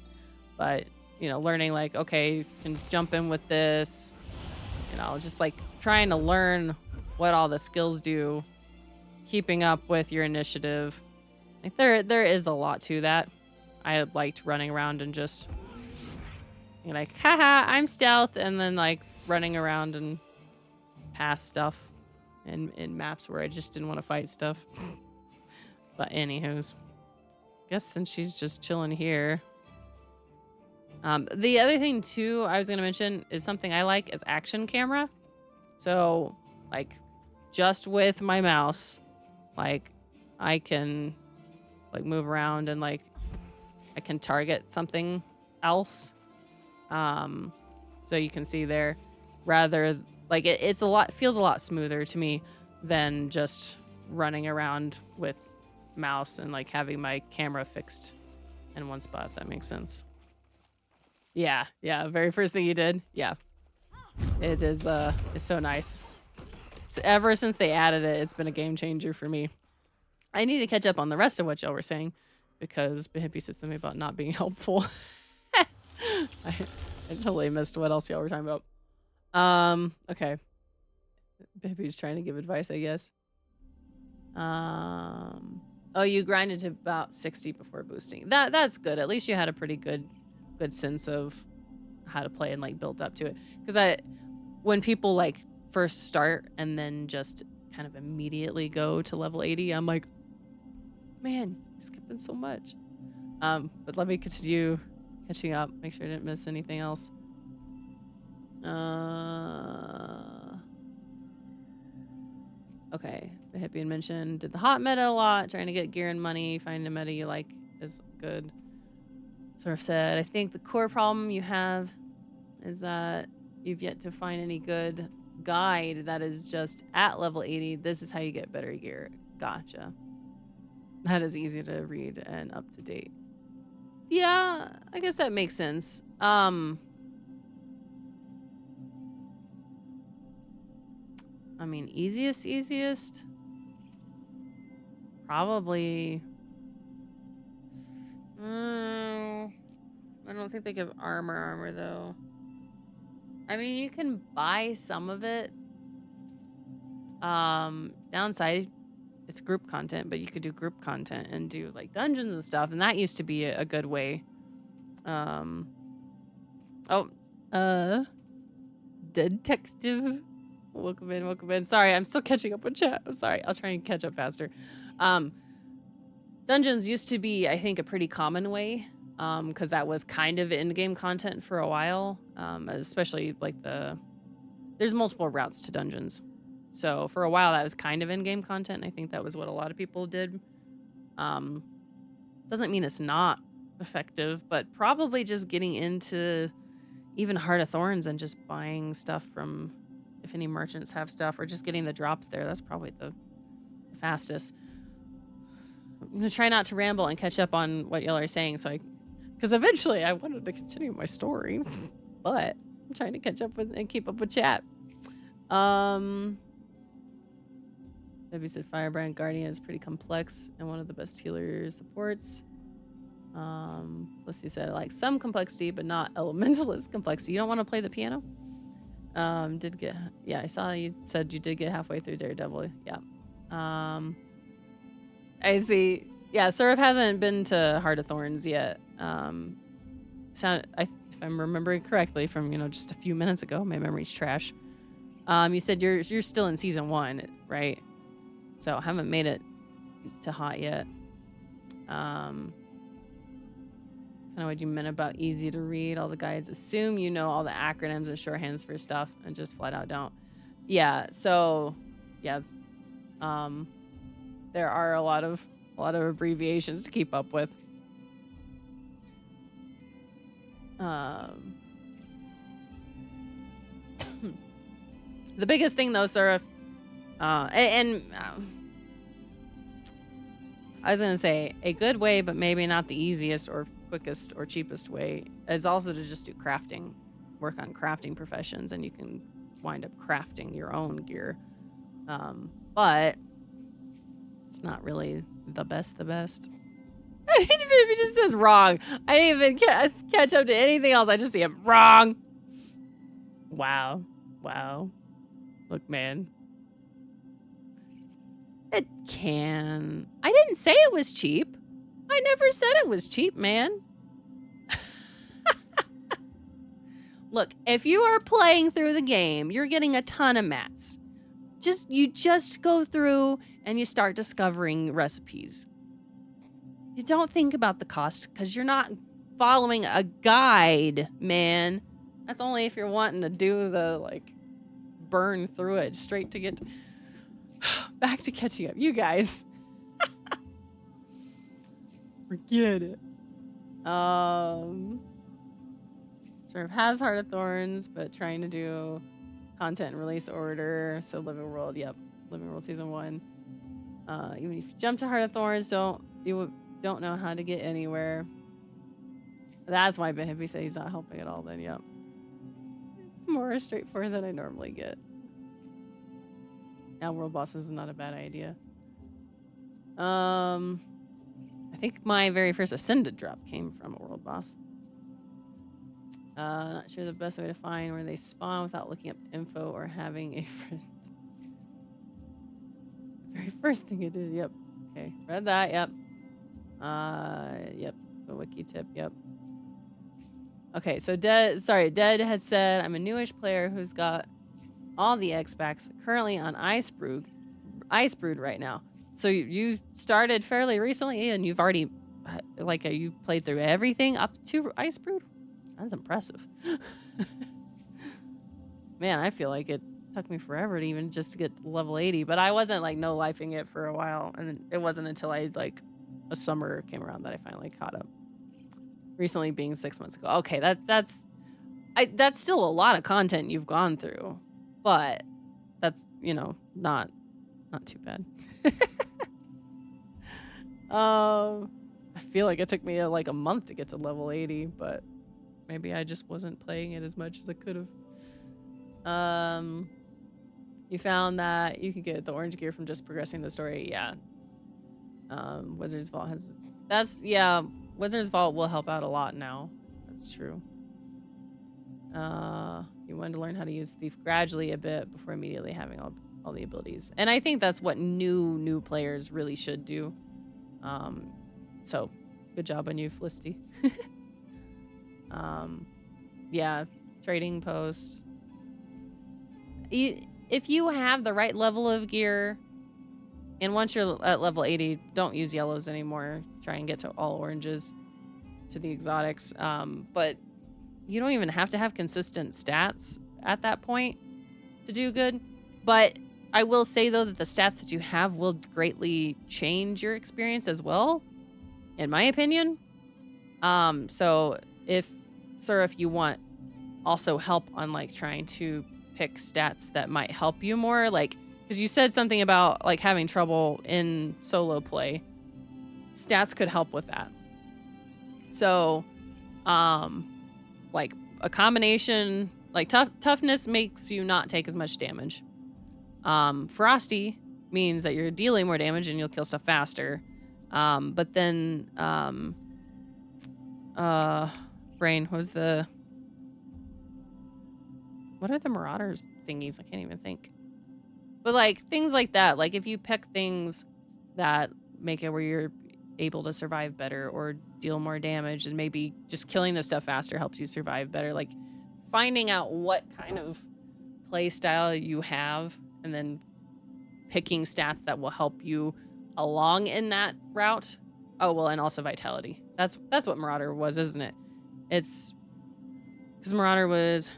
But, you know, learning like, okay, can jump in with this, you know, just like trying to learn what all the skills do, keeping up with your initiative. Like there is a lot to that. I liked running around and just, you know, like, haha, I'm stealth, and then like running around and past stuff in maps where I just didn't want to fight stuff. But anywho's, guess since she's just chilling here. The other thing too I was gonna mention is something I like is action camera. So like just with my mouse, like I can like move around and like I can target something else. So you can see there, rather like it's a lot, feels a lot smoother to me than just running around with mouse and like having my camera fixed in one spot, if that makes sense. Yeah, very first thing you did. Yeah. It is it's so nice. So ever since they added it, it's been a game changer for me. I need to catch up on the rest of what y'all were saying because Hippie said something about not being helpful. I totally missed what else y'all were talking about. Okay. Hippie's trying to give advice, I guess. Oh, you grinded to about 60 before boosting. That's good. At least you had a pretty good sense of how to play and like build up to it. Because when people like first start and then just kind of immediately go to level 80, I'm like, man, you're skipping so much. But let me continue catching up. Make sure I didn't miss anything else. Okay, the Hippie mentioned did the hot meta a lot, trying to get gear and money. Finding a meta you like is good. Sort of said, I think the core problem you have is that you've yet to find any good guide that is just at level 80. This is how you get better gear. Gotcha. That is easy to read and up to date. Yeah, I guess that makes sense. I mean, easiest? Probably. I don't think they give armor though. I mean, you can buy some of it. Downside, it's group content, but you could do group content and do like dungeons and stuff, and that used to be a good way. Detective. Welcome in. Sorry, I'm still catching up with chat. I'm sorry. I'll try and catch up faster. Dungeons used to be, I think, a pretty common way, because that was kind of in-game content for a while, especially like the there's multiple routes to dungeons. So for a while that was kind of in-game content. I think that was what a lot of people did. Doesn't mean it's not effective, but probably just getting into even Heart of Thorns and just buying stuff from, if any merchants have stuff, or just getting the drops there. That's probably the fastest. I'm gonna try not to ramble and catch up on what y'all are saying, because eventually I wanted to continue my story, but I'm trying to catch up with and keep up with chat. Debbie said Firebrand Guardian is pretty complex and one of the best healer supports. Felicity said I like some complexity, but not elementalist complexity. You don't want to play the piano? I saw you said you did get halfway through Daredevil. Yeah. I see. Yeah, Surf hasn't been to Heart of Thorns yet. If I'm remembering correctly from, just a few minutes ago, my memory's trash. You said you're still in season 1, right? So I haven't made it to hot yet. Kind of what you meant about easy to read. All the guides assume you know all the acronyms and shorthands for stuff and just flat out don't. Yeah, so yeah. There are a lot of abbreviations to keep up with. The biggest thing though, Surf, I was gonna say a good way, but maybe not the easiest or quickest or cheapest way, is also to just do crafting, work on crafting professions, and you can wind up crafting your own gear. But it's not really the best. It just says wrong. I didn't even catch up to anything else. I just see it wrong. Wow. Look, man. It can. I didn't say it was cheap. I never said it was cheap, man. Look, if you are playing through the game, you're getting a ton of mats. You just go through and you start discovering recipes. You don't think about the cost because you're not following a guide, man. That's only if you're wanting to do the, burn through it straight to get back to catching up. You guys. Forget it. Sort of has Heart of Thorns, but trying to do content and release order. So Living World, yep. Living World Season 1. Even if you jump to Heart of Thorns, you don't know how to get anywhere. That's why Behippie said he's not helping at all then, yep. It's more straightforward than I normally get. Now world bosses is not a bad idea. I think my very first Ascended drop came from a world boss. Not sure the best way to find where they spawn without looking up info or having a friend. Very first thing I did, yep. Okay, read that, yep. Yep, the wiki tip, yep. Okay, so Dead had said, I'm a newish player who's got all the X-Packs currently on Ice Brood right now. So you started fairly recently and you've already, you played through everything up to Ice Brood? That's impressive. Man, I feel like it took me forever to even just to get to level 80, but I wasn't no-lifing it for a while, and it wasn't until a summer came around that I finally caught up. Recently being 6 months ago. Okay, that's still a lot of content you've gone through, but that's, not too bad. I feel like it took me a month to get to level 80, but maybe I just wasn't playing it as much as I could have. You found that you could get the orange gear from just progressing the story. Yeah. Wizard's Vault Wizard's Vault will help out a lot now. That's true. You wanted to learn how to use Thief gradually a bit before immediately having all the abilities. And I think that's what new players really should do. So good job on you, Felicity. Yeah, trading posts. If you have the right level of gear, and once you're at level 80, don't use yellows anymore. Try and get to all oranges, to the exotics. But you don't even have to have consistent stats at that point. to do good. But I will say, though, that the stats that you have will greatly change your experience as well, in my opinion. So if you want also help on like trying to pick stats that might help you more, like, because you said something about like having trouble in solo play, stats could help with that. So, like a combination, like toughness makes you not take as much damage. Frosty means that you're dealing more damage and you'll kill stuff faster. But then, Brain, what are the Marauders thingies? I can't even think. But like things like that, like if you pick things that make it where you're able to survive better or deal more damage, and maybe just killing the stuff faster helps you survive better. Like finding out what kind of play style you have and then picking stats that will help you along in that route. Oh, well, and also vitality. That's what Marauder was, isn't it? It's because Marauder was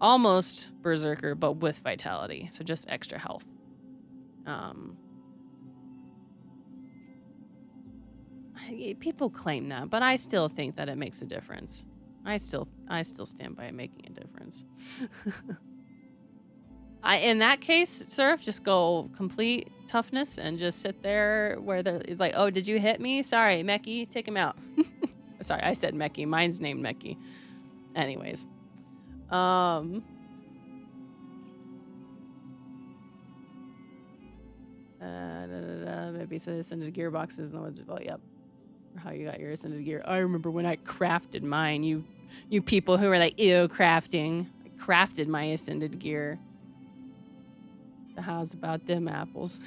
almost Berserker, but with vitality. So just extra health. People claim that, but I still think that it makes a difference. I still stand by it making a difference. In that case, Surf, just go complete toughness and just sit there where they're like, oh, did you hit me? Sorry, Meki, take him out. Sorry, I said Meki. Mine's named Meki. Anyways. Maybe so ascended gearboxes and the ones about, yep. How you got your ascended gear. I remember when I crafted mine. You people who were like, ew, crafting. I crafted my ascended gear. So how's about them apples?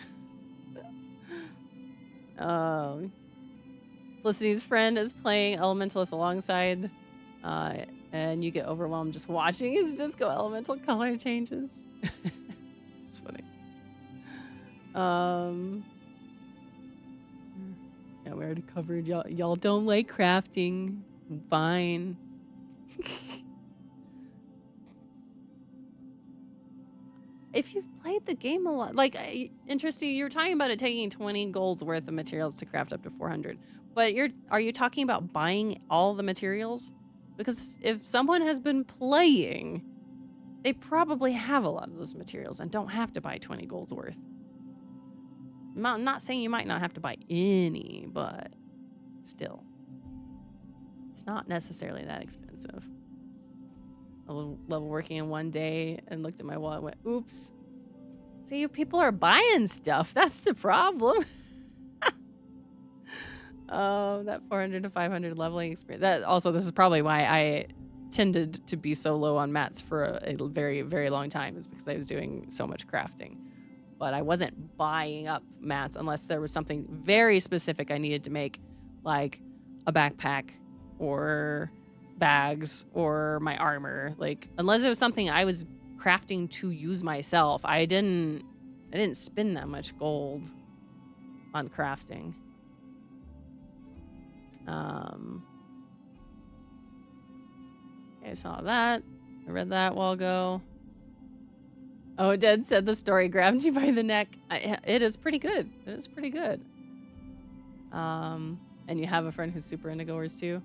Felicity's friend is playing Elementalist alongside, and you get overwhelmed just watching his disco elemental color changes. It's funny. Yeah, we already covered y'all don't like crafting. Fine. If you've played the game a lot, like, interesting, you were talking about it taking 20 golds worth of materials to craft up to 400. But are you talking about buying all the materials? Because if someone has been playing, they probably have a lot of those materials and don't have to buy 20 golds worth. I'm not saying you might not have to buy any, but still. It's not necessarily that expensive. I was level working in one day and looked at my wallet and went, oops. See, people are buying stuff. That's the problem. That 400 to 500 leveling experience. This is probably why I tended to be so low on mats for a very, very long time, is because I was doing so much crafting. But I wasn't buying up mats unless there was something very specific I needed to make, like a backpack or bags or my armor. Like, unless it was something I was crafting to use myself, I didn't spend that much gold on crafting. Okay, I saw that. I read that a while ago. Oh, Dead said the story grabbed you by the neck. It is pretty good. It is pretty good. And you have a friend who's super into goers too.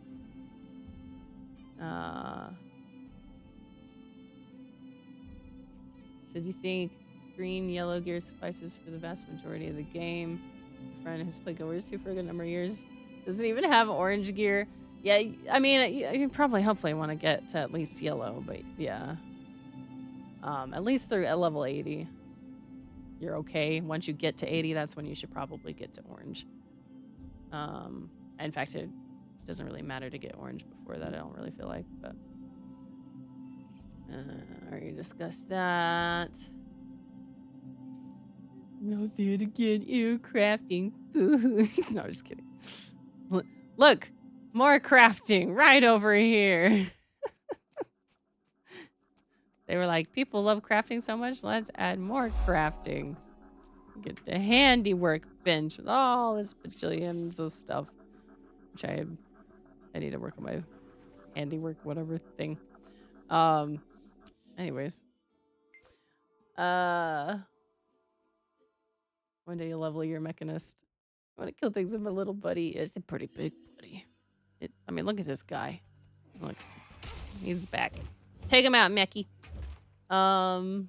So do you think green, yellow gear suffices for the vast majority of the game? A friend who's played goers too for a good number of years doesn't even have orange gear. Yeah, I mean, you probably hopefully want to get to at least yellow, but yeah. At least through at level 80, you're okay. Once you get to 80, that's when you should probably get to orange. In fact, it doesn't really matter to get orange before that, I don't really feel like, but already discussed that. No, say it again. Ew, crafting. No, just kidding. Look, more crafting right over here. They were like, people love crafting so much, let's add more crafting. Get the handiwork bench with all this bajillions of stuff. Which I need to work on my handiwork, whatever thing. Anyways. One day you'll level your mechanist. I want to kill things with my little buddy. It's a pretty big buddy. I mean, look at this guy. Look, he's back. Take him out, Mechie. No,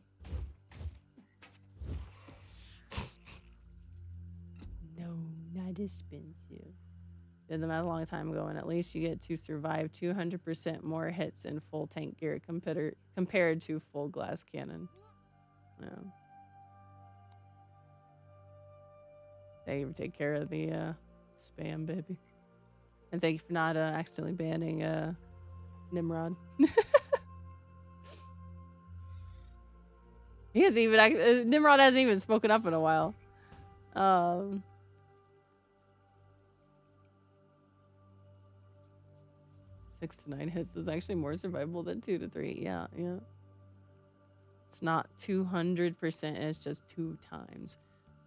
not expensive. Did them a long time ago, and at least you get to survive 200% more hits in full tank gear compared to full glass cannon. Yeah. Thank you for taking care of the spam, baby. And thank you for not accidentally banning Nimrod. He hasn't even Nimrod hasn't even spoken up in a while. 6 to 9 hits is actually more survivable than 2 to 3. Yeah, yeah. It's not 200%, it's just 2 times.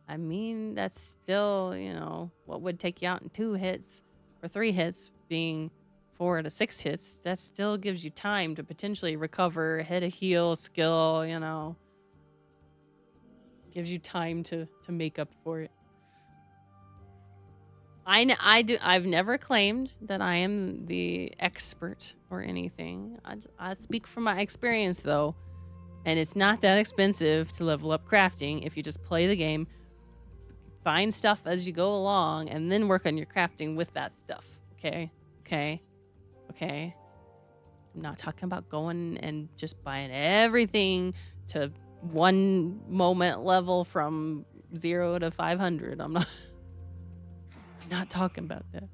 I mean, that's still, you know, what would take you out in 2 hits or 3 hits being 4 to 6 hits. That still gives you time to potentially recover, hit a heal, skill, you know. Gives you time to make up for it. I've never claimed that I am the expert or anything. I speak from my experience though. And it's not that expensive to level up crafting if you just play the game, find stuff as you go along, and then work on your crafting with that stuff. Okay? Okay? Okay? I'm not talking about going and just buying everything to 1 moment level from 0 to 500. I'm not talking about that.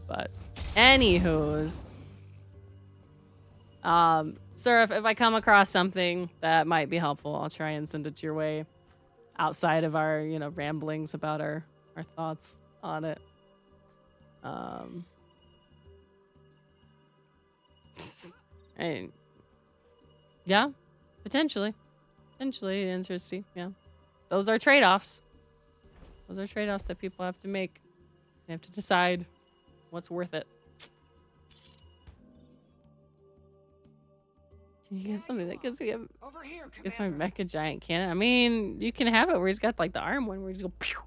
But anywho's, sir, if I come across something that might be helpful, I'll try and send it your way outside of our, you know, ramblings about our thoughts on it. And yeah, potentially interesting. Yeah, those are trade-offs. Those are trade-offs that people have to make. They have to decide what's worth it. Can you get something that gives me Over here, gives my mecha giant cannon? I mean, you can have it where he's got like the arm one where you go pew.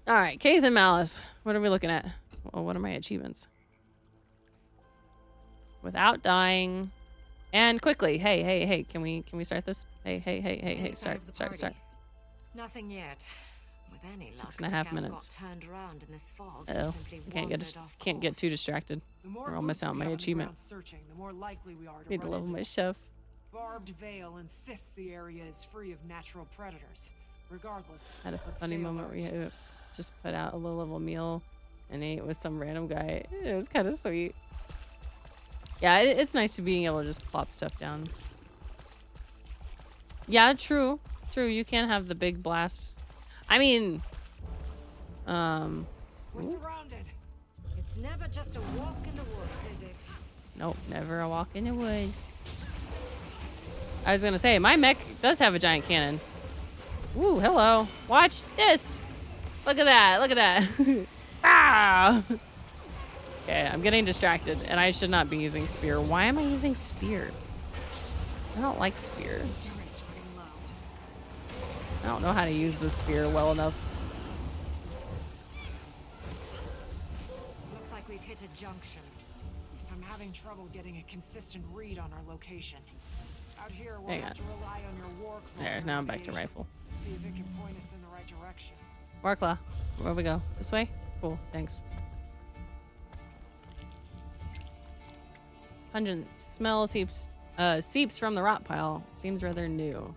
All right, Kaith and Malice. What are we looking at? Well, what are my achievements? Without dying and quickly. Hey, can we start this? Hey, start. Nothing yet. With any luck, 6.5 minutes. got turned around in this fog. Uh-oh. Can't get too distracted. Or I'll miss out on my achievement. Searching, the more likely we are to Need to run level into my chef. Barbed Veil insists the area is free of natural predators. Regardless, Had a let's funny stay moment where alert. you just put out a low level meal and ate with some random guy. It was kind of sweet. Yeah, it's nice to being able to just plop stuff down. Yeah, true. You can't have the big blast. I mean, We're surrounded. It's never just a walk in the woods, is it? nope, never a walk in the woods. I was gonna say, my mech does have a giant cannon. Ooh, hello. Watch this. Look at that. Ah! Okay, I'm getting distracted, and I should not be using spear. Why am I using spear? I don't like spear. Turret's running low. I don't know how to use the spear well enough. Looks like we've hit a junction. I'm having trouble getting a consistent read on our location. Out here, we'll Hang have on. to rely on your war claw. There, for now I'm back to navigation. rifle. See if it can point us in the right direction. Warclaw, where we go? This way? Cool, thanks. Pungent smell seeps from the rot pile. Seems rather new.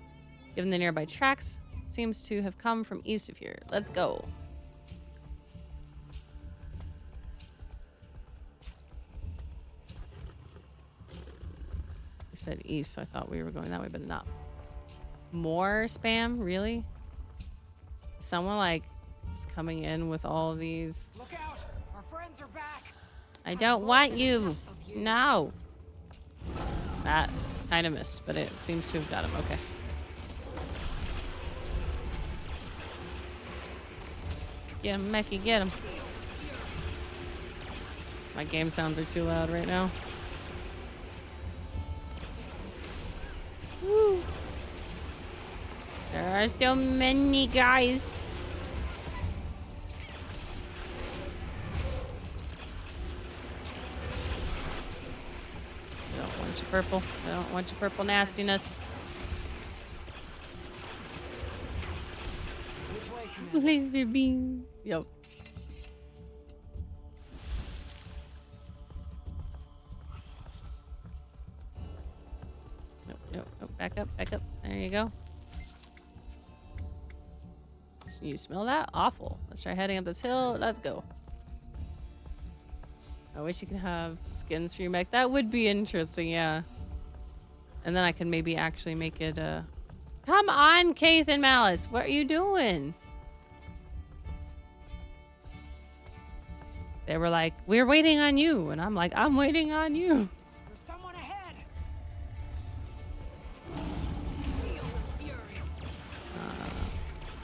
Given the nearby tracks, seems to have come from east of here. Let's go. We said east, so I thought we were going that way, but not. More spam? Really? Someone like just coming in with all of these. Look out! Our friends are back. I don't want you. No. That kind of missed, but it seems to have got him. Okay. Get him, Mechie, get him. My game sounds are too loud right now. There are so many guys. I don't want your purple. I don't want your purple nastiness. Which way, Commander? Laser beam. Yep. Nope, nope, nope. Back up, back up. There you go. So you smell that? Awful. Let's try heading up this hill. Let's go. I wish you could have skins for your mech. That would be interesting, yeah. And then I can maybe actually make it, Come on, Keith and Malice. What are you doing? They were like, we're waiting on you. And I'm like, I'm waiting on you. There's someone ahead.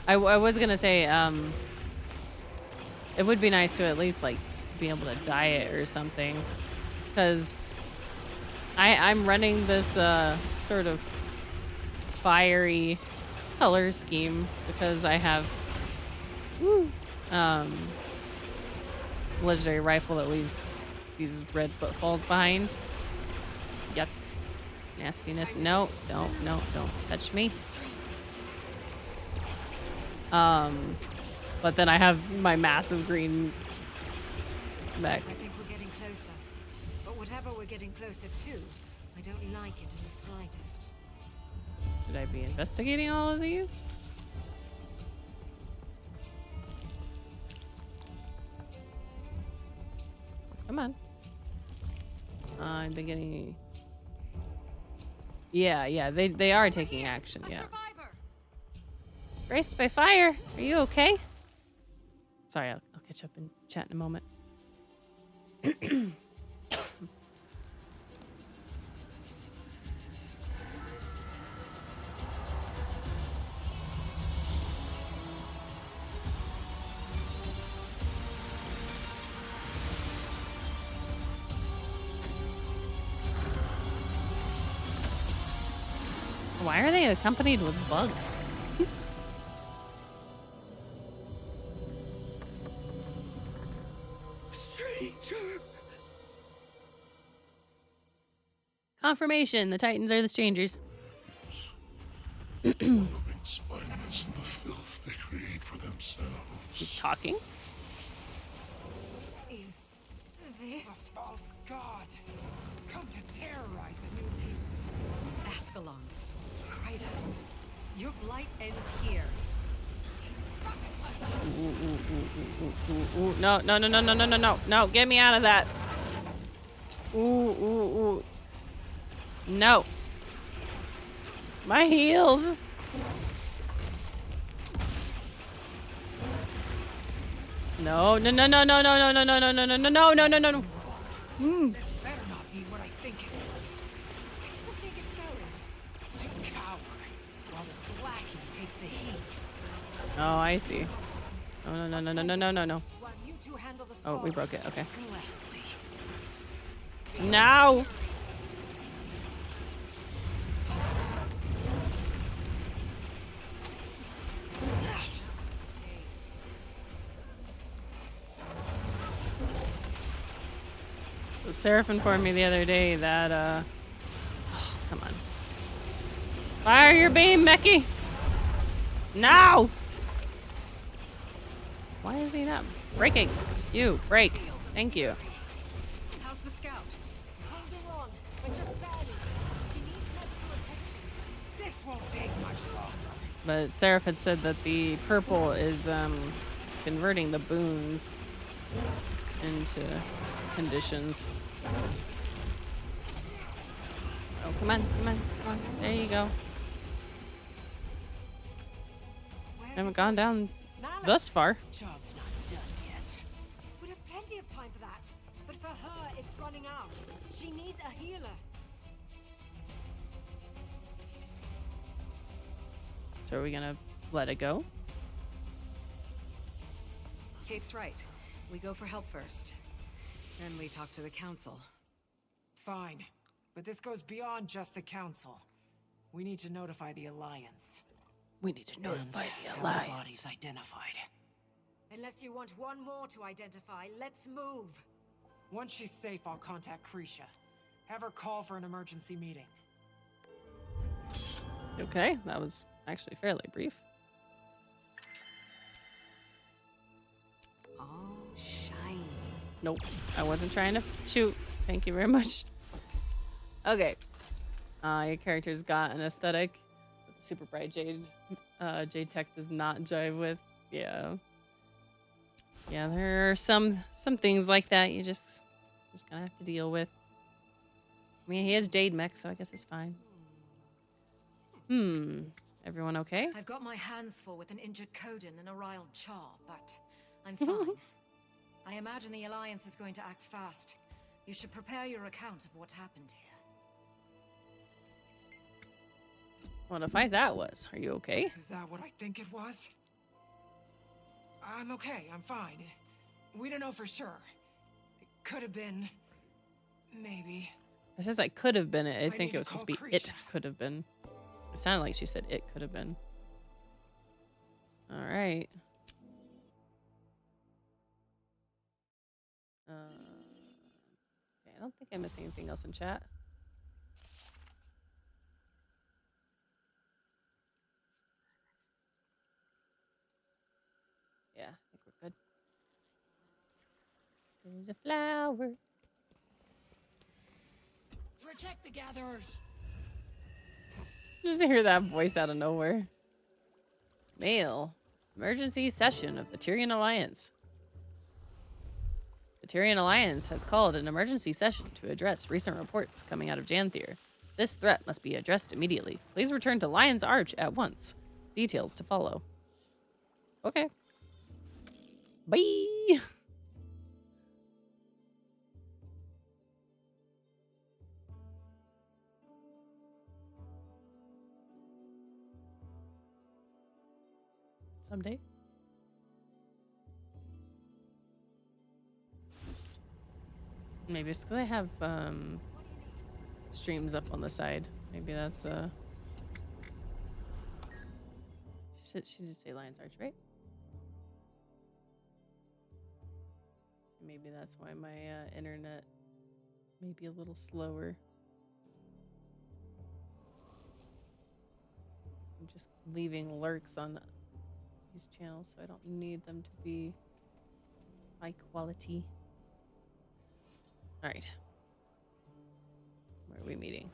I was gonna say, it would be nice to at least like be able to dye it or something, because I'm running this sort of fiery color scheme because I have legendary rifle that leaves these red footfalls behind. Yuck, nastiness. No, don't touch me. But then I have my massive green mech. I think we're getting closer. But whatever we're getting closer to, I don't like it in the slightest. Should I be investigating all of these? Come on. I'm beginning. Yeah, they are taking action, yeah. Graced by fire. Are you okay? Sorry, I'll catch up and chat in a moment. Why are they accompanied with bugs? Confirmation, the Titans are the strangers. Living spineless in the filth they create for themselves. He's talking? Is A this... false god. Come to terrorize a new people. Ascalon, Kryda, your blight ends here. Ooh, no, get me out of that. Ooh. No. My heels. No. This better not be what I think it is. Where does it think it's going? To cower, while its lacking takes the heat. Oh, I see. No. While you two handle the Oh, we spawn. broke it. Okay. Gladly. Now. So Seraph informed me the other day that, oh, come on. Fire your beam, Mechie! Now! Why is he not breaking? You, break. Thank you. How's the scout? Holding on, but just barely. She needs medical attention. This won't take much longer. But Seraph had said that the purple is, converting the boons into conditions. Oh, come on. There you go. Where Haven't gone down Malice. thus far. Job's not done yet. We'd have plenty of time for that. But for her, it's running out. She needs a healer. So are we gonna let it go? Kate's right. We go for help first. Then we talk to the council. Fine. But this goes beyond just the council. We need to notify the Alliance. We need to And notify the have Alliance. bodies identified. Unless you want one more to identify, let's move. Once she's safe, I'll contact Krisha. Have her call for an emergency meeting. Okay, that was actually fairly brief. Oh, shiny. Nope, I wasn't trying to shoot. Thank you very much. Okay. Your character's got an aesthetic that the super bright jade tech does not jive with. Yeah. Yeah, there are some things like that you just gonna have to deal with. I mean, he has jade mech, so I guess it's fine. Everyone okay? I've got my hands full with an injured Coden and a riled Char, but I'm fine. I imagine the Alliance is going to act fast. You should prepare your account of what happened here. What a fight that was. Are you okay? Is that what I think it was? I'm okay, I'm fine. We don't know for sure. It could have been... maybe. It says like could have been it. I I think need it was to supposed to call be it Krisha. could have been. It sounded like she said it could have been. All right. Okay, I don't think I missed anything else in chat. Yeah, I think we're good. There's a flower. Protect the gatherers. Just to hear that voice out of nowhere. Mail. Emergency session of the Tyrian Alliance. The Tyrian Alliance has called an emergency session to address recent reports coming out of Janthir. This threat must be addressed immediately. Please return to Lion's Arch at once. Details to follow. Okay. Bye. Someday. Maybe it's because I have streams up on the side. Maybe that's she did say Lion's Arch, right? Maybe that's why my internet may be a little slower. I'm just leaving lurks on these channels, so I don't need them to be high quality. All right. Where are we meeting?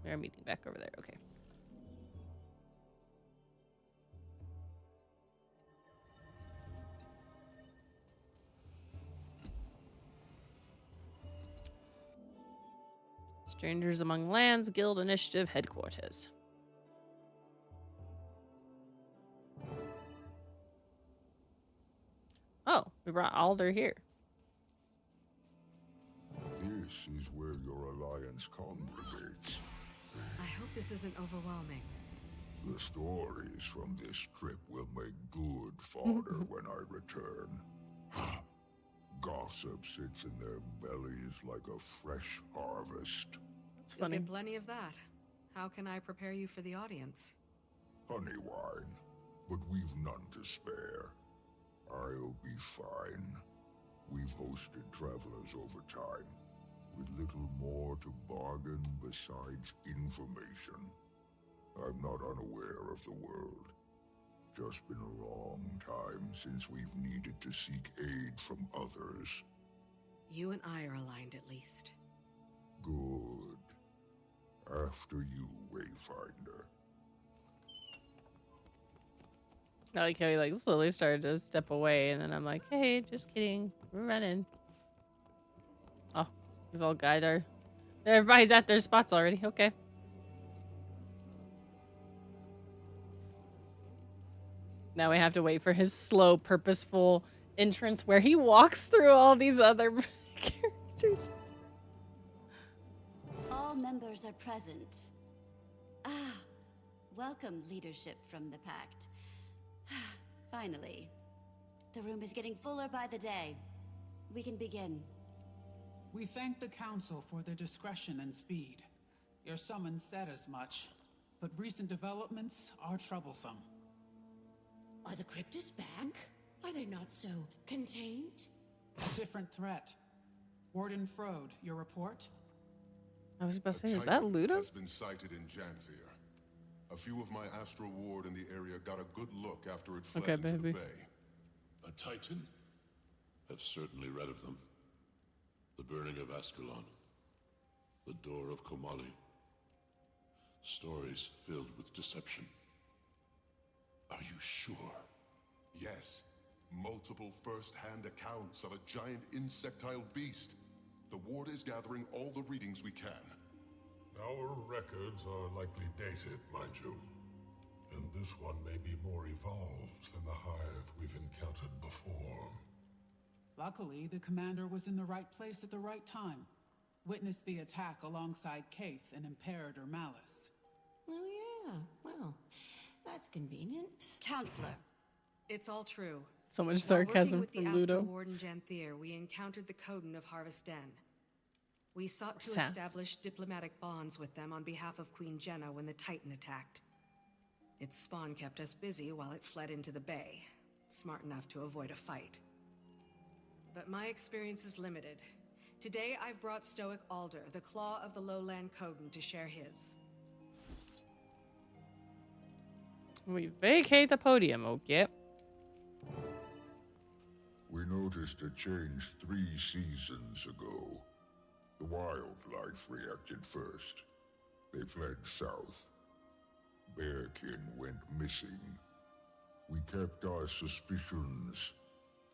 We're meeting back over there. Okay. Strangers Among Lands Guild Initiative Headquarters. Oh, we brought Alder here. This is where your alliance congregates. I hope this isn't overwhelming. The stories from this trip will make good fodder when I return. Gossip sits in their bellies like a fresh harvest. That's You'll funny. get plenty of that. How can I prepare you for the audience? Honey wine, but we've none to spare. I'll be fine. We've hosted travelers over time, with little more to bargain besides information. I'm not unaware of the world. Just been a long time since we've needed to seek aid from others. You and I are aligned at least. Good. After you, Wayfinder. I like how he like slowly started to step away, and then I'm like, hey, just kidding. We're running. Oh, we've all got our... Everybody's at their spots already. Okay. Now we have to wait for his slow, purposeful entrance where he walks through all these other characters. All members are present. Ah, welcome leadership from the Pact. Finally. The room is getting fuller by the day. We can begin. We thank the Council for their discretion and speed. Your summons said as much. but recent developments are troublesome. Are the cryptids back? Are they not so contained? Different threat. Warden Frode, your report? I was about to say, A is that Titan Ludo? has been sighted in Janthir. A few of my Astral Ward in the area got a good look after it fled into the bay. A Titan? I've certainly read of them. The burning of Ascalon. The door of Komali. Stories filled with deception. Are you sure? Yes. Multiple first-hand accounts of a giant insectile beast. The Ward is gathering all the readings we can. Our records are likely dated, mind you. And this one may be more evolved than the hive we've encountered before. Luckily, the commander was in the right place at the right time. Witnessed the attack alongside Kaith and impaired her malice. Oh yeah, well, that's convenient. Counselor. It's all true. So much While sarcasm working from with the Ludo. Astral Ward in Janthir, we encountered the Coden of Harvest Den. We sought to Sass. establish diplomatic bonds with them on behalf of Queen Jenna when the Titan attacked. Its spawn kept us busy while it fled into the bay, smart enough to avoid a fight. But my experience is limited. Today I've brought Stoic Alder, the Claw of the Lowland Coden, to share his. We vacate the podium, okay? We noticed a change 3 seasons ago. The wildlife reacted first. They fled south. Bearkin went missing. We kept our suspicions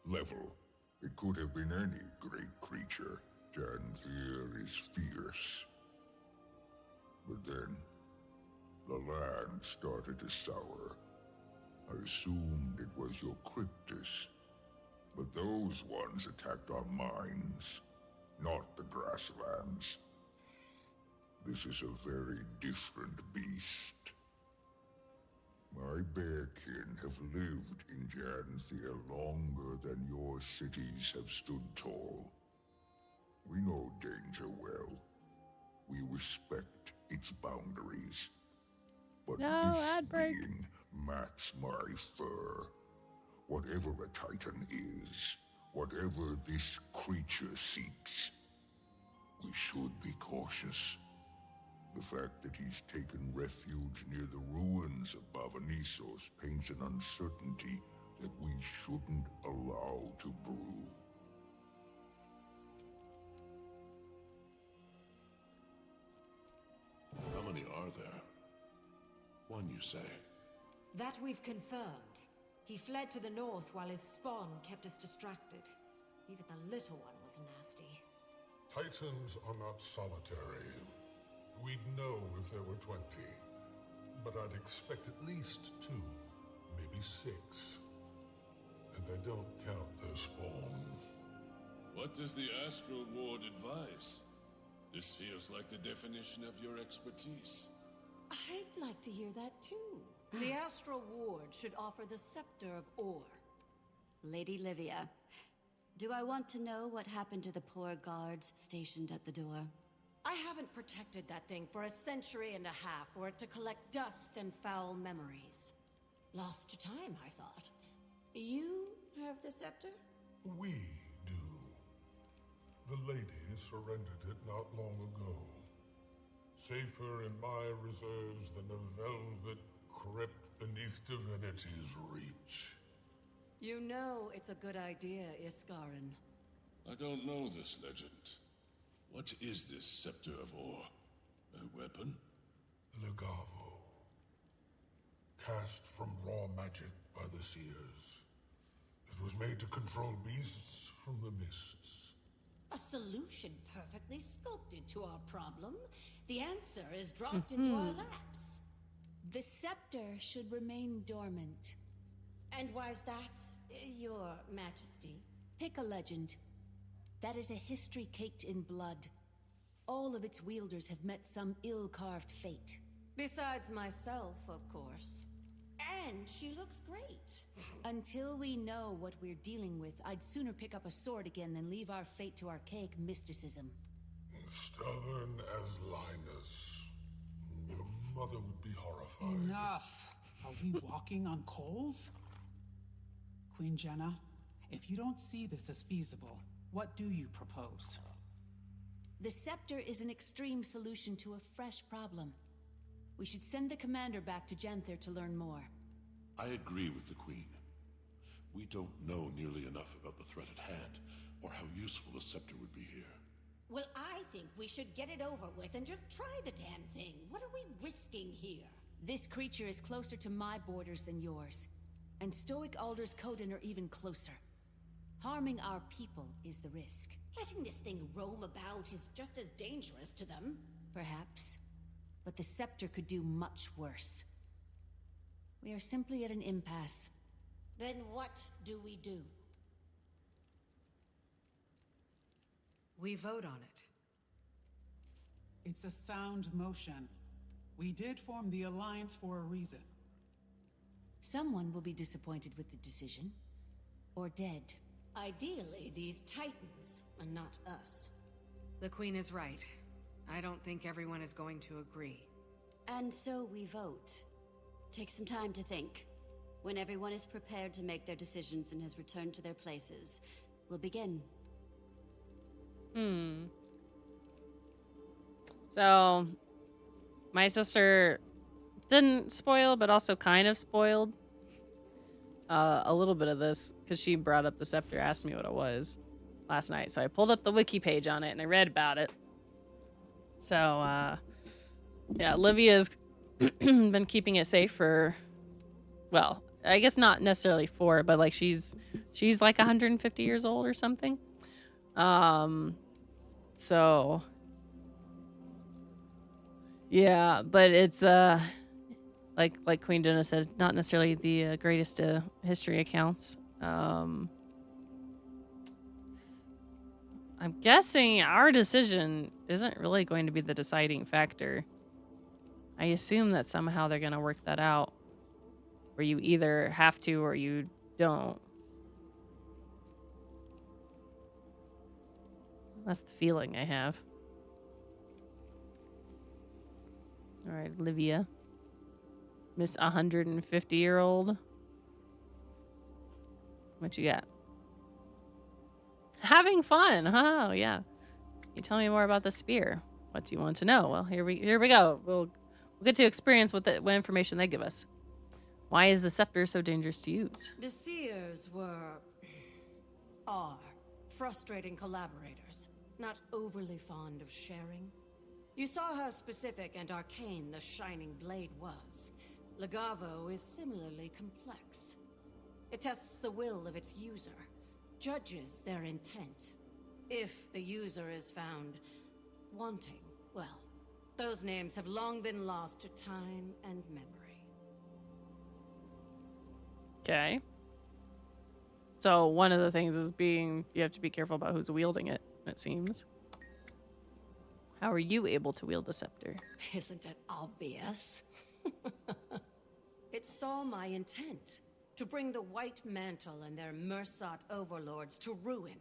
level. It could have been any great creature. Janthir is fierce. But then, the land started to sour. I assumed it was your cryptis. But those ones attacked our mines, not the grasslands. This is a very different beast. My bearkin have lived in Janthir longer than your cities have stood tall. We know danger well. We respect its boundaries. But No, this ad break. being mats my fur. Whatever a Titan is, whatever this creature seeks, we should be cautious. The fact that he's taken refuge near the ruins of Bavanisos paints an uncertainty that we shouldn't allow to brew. How many are there? One, you say? That we've confirmed. He fled to the north while his spawn kept us distracted. Even the little one was nasty. Titans are not solitary. We'd know if there were 20. But I'd expect at least 2, maybe 6. And I don't count their spawn. What does the Astral Ward advise? This feels like the definition of your expertise. I'd like to hear that too. The Astral Ward should offer the Scepter of Ore. Lady Livia, do I want to know what happened to the poor guards stationed at the door? I haven't protected that thing for a century and a half for it to collect dust and foul memories. Lost to time, I thought. You have the scepter? We do. The lady surrendered it not long ago. Safer in my reserves than a velvet crypt beneath divinity's reach. You know it's a good idea, Iskarin. I don't know this legend. What is this Scepter of Ore? A weapon? Legavo. Cast from raw magic by the seers. It was made to control beasts from the mists. A solution perfectly sculpted to our problem. The answer is dropped into our laps. The scepter should remain dormant. And why's that, Your Majesty? Pick a legend. That is a history caked in blood. All of its wielders have met some ill-carved fate. Besides myself, of course. And she looks great. Until we know what we're dealing with, I'd sooner pick up a sword again than leave our fate to archaic mysticism. Stubborn as Linus. Your mother would be horrified. Enough. Are we walking on coals? Queen Jenna, if you don't see this as feasible, what do you propose? The scepter is an extreme solution to a fresh problem. We should send the commander back to Janthir to learn more. I agree with the Queen. We don't know nearly enough about the threat at hand, or how useful the scepter would be here. Well, I think we should get it over with and just try the damn thing. What are we risking here? This creature is closer to my borders than yours. And Stoic Alder's Coden are even closer. Harming our people is the risk. Letting this thing roam about is just as dangerous to them. Perhaps. But the scepter could do much worse. We are simply at an impasse. Then what do we do? We vote on it. It's a sound motion. We did form the Alliance for a reason. Someone will be disappointed with the decision. Or dead. Ideally, these Titans, and not us. The Queen is right. I don't think everyone is going to agree. And so we vote. Take some time to think. When everyone is prepared to make their decisions and has returned to their places, we'll begin. So, my sister didn't spoil, but also kind of spoiled a little bit of this because she brought up the scepter, asked me what it was last night. So I pulled up the wiki page on it and I read about it. So, yeah, Olivia's been keeping it safe for, well, I guess not necessarily for, but like she's like 150 years old or something. So yeah, but it's like Queen Jenna said, not necessarily the greatest history accounts. I'm guessing our decision isn't really going to be the deciding factor. I assume that somehow they're going to work that out, where you either have to or you don't. That's the feeling I have. All right, Olivia. Miss 150-year-old. What you got? Having fun. Oh, yeah. You tell me more about the spear. What do you want to know? Well, here we go. We'll get to experience what information they give us. Why is the scepter so dangerous to use? The Seers are frustrating collaborators, not overly fond of sharing. You saw how specific and arcane the Shining Blade was. Legavo is similarly complex. It tests the will of its user, judges their intent. If the user is found wanting, well, those names have long been lost to time and memory. Okay. So one of the things is you have to be careful about who's wielding it, it seems. How are you able to wield the scepter? Isn't it obvious? It saw my intent to bring the White Mantle and their Mursat overlords to ruin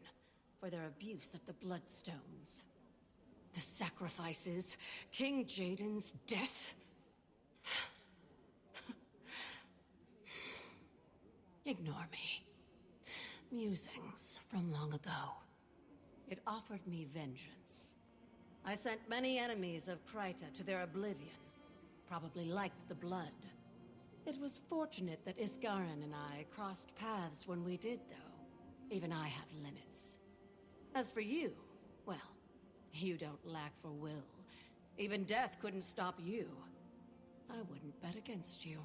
for their abuse of the Bloodstones. The sacrifices, King Jaden's death. Ignore me. Musings from long ago. It offered me vengeance. I sent many enemies of Kryta to their oblivion. Probably liked the blood. It was fortunate that Isgarin and I crossed paths when we did, though. Even I have limits. As for you, well, you don't lack for will. Even death couldn't stop you. I wouldn't bet against you.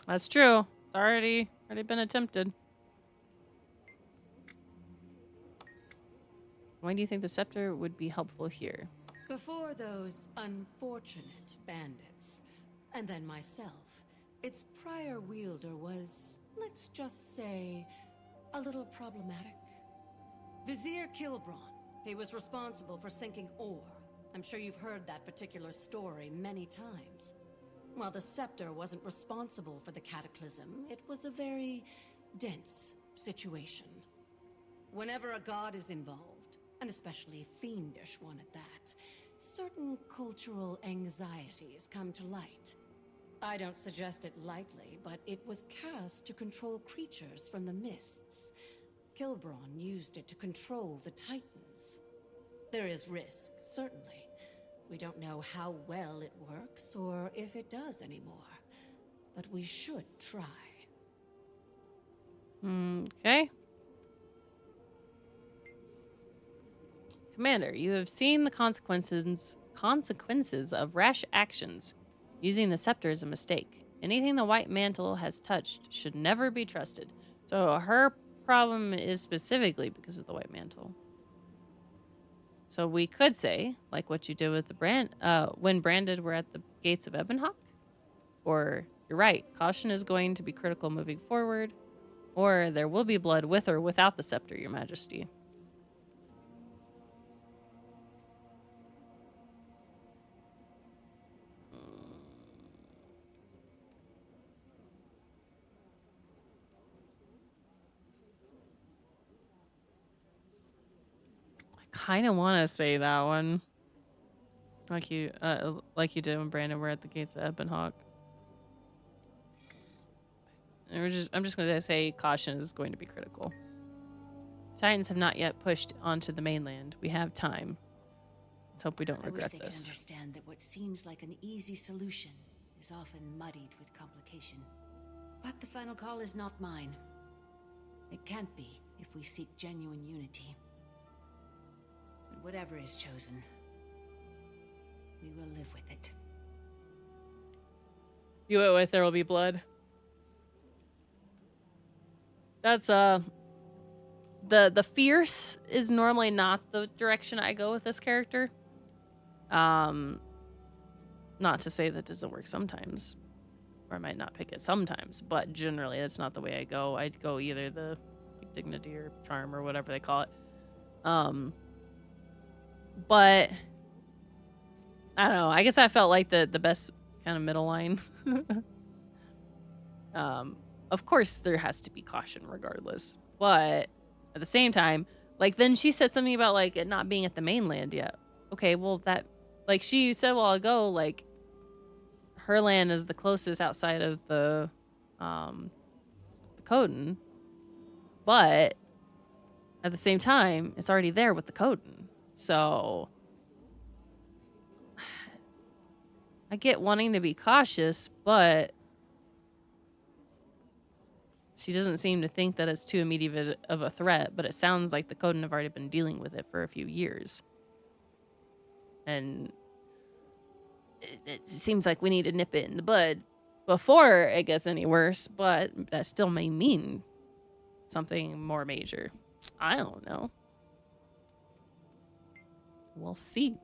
That's true. It's already been attempted. Why do you think the scepter would be helpful here? Before those unfortunate bandits, and then myself, its prior wielder was, let's just say, a little problematic. Vizier Kilbron. He was responsible for sinking ore. I'm sure you've heard that particular story many times. While the scepter wasn't responsible for the cataclysm, it was a very dense situation. Whenever a god is involved, and especially a fiendish one at that, certain cultural anxieties come to light. I don't suggest it lightly, but it was cast to control creatures from the mists. Kilbron used it to control the Titans. There is risk, certainly. We don't know how well it works or if it does anymore, but we should try. Okay. Commander, you have seen the consequences of rash actions. Using the scepter is a mistake. Anything the White Mantle has touched should never be trusted. So her problem is specifically because of the White Mantle. So we could say, like what you did with the when branded were at the gates of Ebonhawk. Or, you're right, caution is going to be critical moving forward. Or, there will be blood with or without the scepter, Your Majesty. Kind of want to say that one, like you did when Brandon were at the gates of Ebonhawk. I'm just gonna say caution is going to be critical. Titans have not yet pushed onto the mainland. We have time. Let's hope we don't regret this. I wish they could understand that what seems like an easy solution is often muddied with complication. But the final call is not mine. It can't be if we seek genuine unity. But whatever is chosen, we will live with it. You went with there will be blood. That's the fierce is normally not the direction I go with this character. Not to say that doesn't work sometimes, or I might not pick it sometimes, but generally that's not the way I go. I'd go either the dignity or charm or whatever they call it. But I don't know. I guess I felt like the best kind of middle line. Of course there has to be caution regardless, but at the same time, like then she said something about like it not being at the mainland yet. Okay, well that, like she said a while ago, like her land is the closest outside of the Coden, but at the same time, it's already there with the Coden. So I get wanting to be cautious, but she doesn't seem to think that it's too immediate of a threat, but it sounds like the Coden have already been dealing with it for a few years. And it seems like we need to nip it in the bud before it gets any worse, but that still may mean something more major. I don't know. We'll see.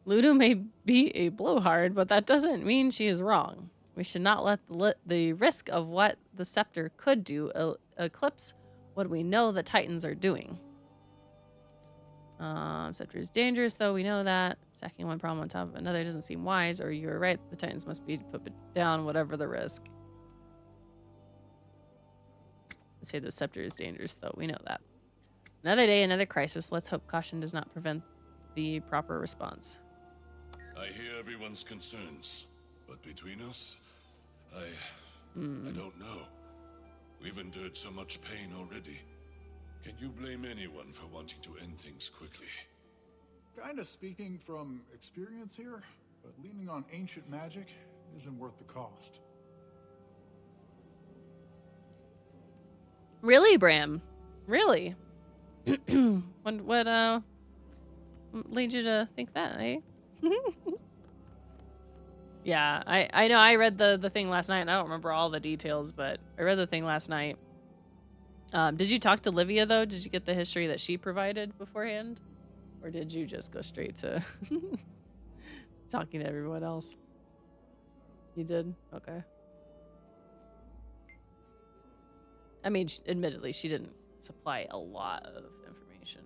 Ludo may be a blowhard, but that doesn't mean she is wrong. We should not let the risk of what the scepter could do eclipse what we know the Titans are doing. Scepter is dangerous, though. We know that. Stacking one problem on top of another doesn't seem wise, or you're right. The Titans must be put down, whatever the risk. I say the scepter is dangerous, though. We know that. Another day, another crisis. Let's hope caution does not prevent the proper response. I hear everyone's concerns, but between us, I don't know. We've endured so much pain already. Can you blame anyone for wanting to end things quickly? Kinda speaking from experience here, but leaning on ancient magic isn't worth the cost. Really, Bram? Really? What leads you to think that, eh? Yeah, I know I read the thing last night, and I don't remember all the details, but I read the thing last night. Did you talk to Livia, though? Did you get the history that she provided beforehand? Or did you just go straight to talking to everyone else? You did? Okay. I mean, admittedly, she didn't supply a lot of information.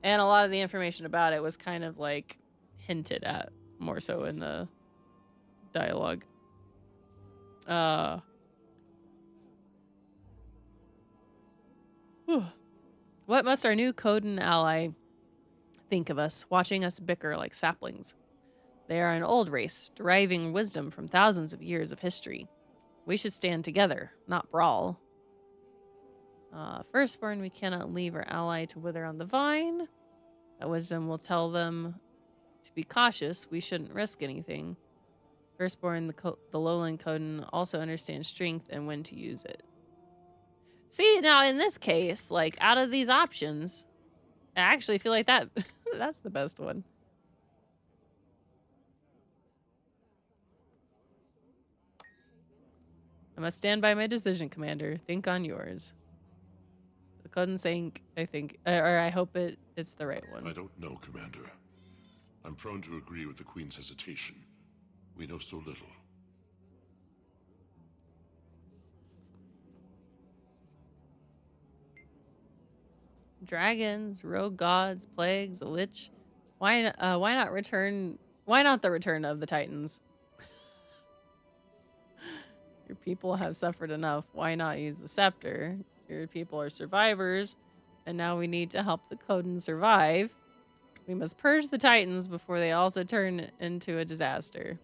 And a lot of the information about it was kind of like hinted at more so in the dialogue. What must our new Coden ally Think of us, watching us bicker like saplings. They are an old race, deriving wisdom from thousands of years of history. We should stand together, not brawl. Firstborn, we cannot leave our ally to wither on the vine. That wisdom will tell them to be cautious. We shouldn't risk anything. Firstborn, the lowland Coden, also understands strength and when to use it. See, now in this case, like, out of these options, I actually feel like that's the best one. I must stand by my decision, Commander. Think on yours. The Coden saying, I think, or I hope it's the right one. I don't know, Commander. I'm prone to agree with the Queen's hesitation. We know so little. Dragons, rogue gods, plagues, a lich. Why not return? Why not the return of the Titans? Your people have suffered enough. Why not use the scepter? Your people are survivors, and now we need to help the Coden survive. We must purge the Titans before they also turn into a disaster.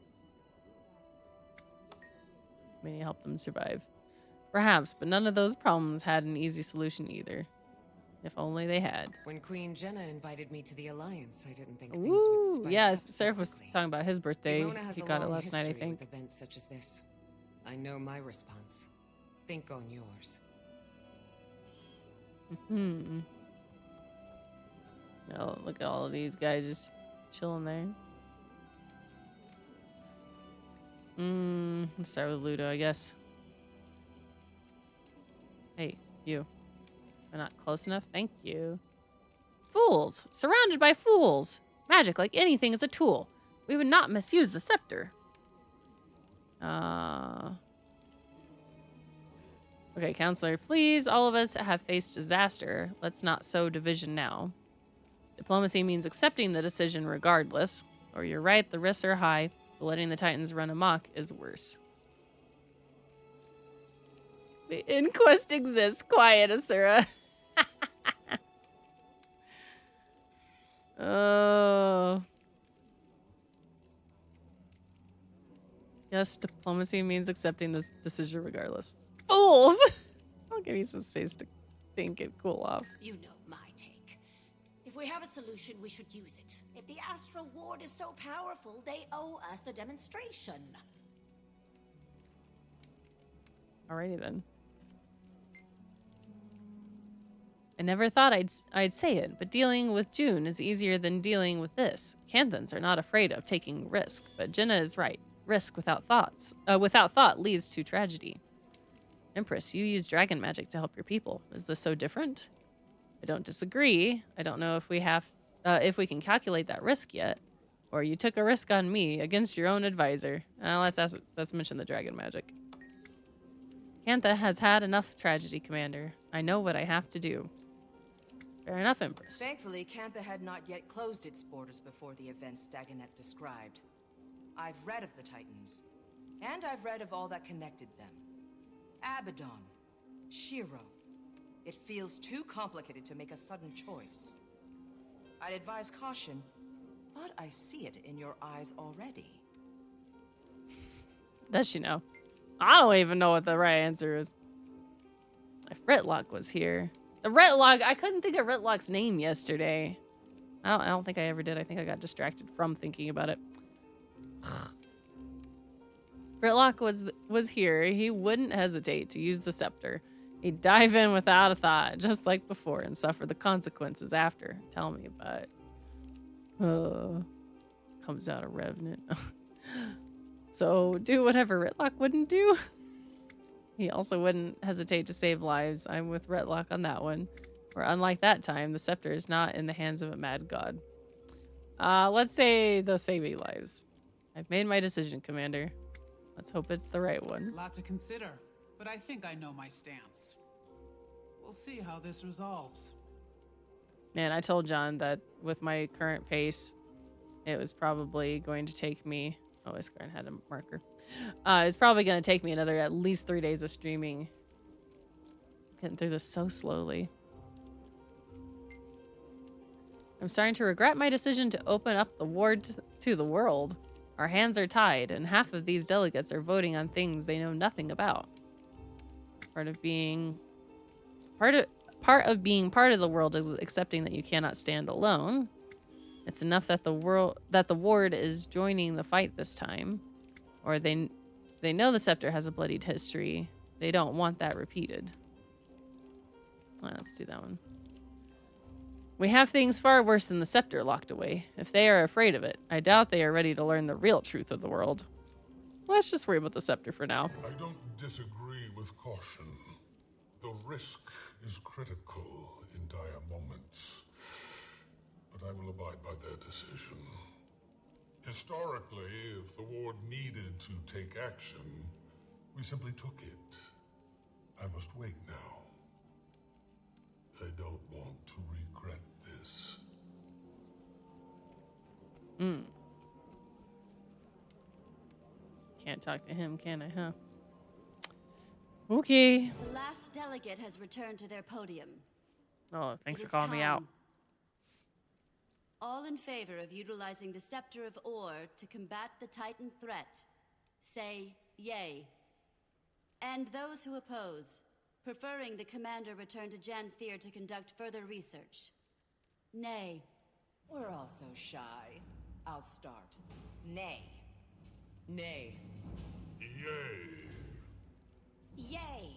We need to help them survive. Perhaps, but none of those problems had an easy solution either. If only they had. When Queen Jenna invited me to the Alliance, I didn't think things would spice yes, up so Seraph was talking about his birthday. Ilona has He a got it long last night, I history think. with events such as this. I know my response. Think on yours. Oh, look at all of these guys just chilling there. Let's start with Ludo, I guess. Hey, you. Am I not close enough? Thank you. Fools! Surrounded by fools! Magic, like anything, is a tool. We would not misuse the scepter. Okay, counselor, please. All of us have faced disaster. Let's not sow division now. Diplomacy means accepting the decision regardless. Or you're right, the risks are high, but letting the Titans run amok is worse. The inquest exists. Quiet, Asura. Oh. Yes, diplomacy means accepting this decision regardless. Fools! I'll give you some space to think and cool off. You know my take. If we have a solution, we should use it. If the Astral Ward is so powerful, they owe us a demonstration. Alrighty then. I never thought I'd say it, but dealing with June is easier than dealing with this. Canthans are not afraid of taking risk, but Jenna is right. Risk without thought leads to tragedy. Empress, you use dragon magic to help your people. Is this so different? I don't disagree. I don't know if we can calculate that risk yet, or you took a risk on me against your own advisor. Let's mention the dragon magic. Cantha has had enough tragedy, Commander. I know what I have to do. Fair enough, Empress. Thankfully, Cantha had not yet closed its borders before the events Dagonet described. I've read of the Titans, and I've read of all that connected them. Abaddon, Shiro. It feels too complicated to make a sudden choice. I'd advise caution, but I see it in your eyes already. Does she know? I don't even know what the right answer is. If Ritlock was here. The Ritlock, I couldn't think of Ritlock's name yesterday. I don't think I ever did. I think I got distracted from thinking about it. Ritlock was here. He wouldn't hesitate to use the scepter. He'd dive in without a thought, just like before, and suffer the consequences after. Tell me about it. Comes out a Revenant. So do whatever Ritlock wouldn't do. He also wouldn't hesitate to save lives. I'm with Ritlock on that one. Where unlike that time, the scepter is not in the hands of a mad god. Let's say the saving lives. I've made my decision, Commander. Let's hope it's the right one. A lot to consider, but I think I know my stance. We'll see how this resolves. Man, I told John that with my current pace, it was probably going to take me... Oh, Iskaran had a marker. It's probably going to take me another at least 3 days of streaming. Getting through this so slowly. I'm starting to regret my decision to open up the ward to the world. Our hands are tied, and half of these delegates are voting on things they know nothing about. Part of being part of the world is accepting that you cannot stand alone. It's enough that the ward is joining the fight this time, or they know the scepter has a bloodied history. They don't want that repeated. Well, let's do that one. We have things far worse than the scepter locked away. If they are afraid of it, I doubt they are ready to learn the real truth of the world. Let's just worry about the scepter for now. I don't disagree with caution. The risk is critical in dire moments, but I will abide by their decision. Historically, if the ward needed to take action, we simply took it. I must wait now. I don't want to regret this. Can't talk to him, can I, huh? Okay. The last delegate has returned to their podium. Oh, thanks for calling me out. All in favor of utilizing the Scepter of Ore to combat the Titan threat, say yay. And those who oppose, preferring the commander return to Janthir to conduct further research, nay. We're all so shy. I'll start. Nay. Nay. Yay. Yay!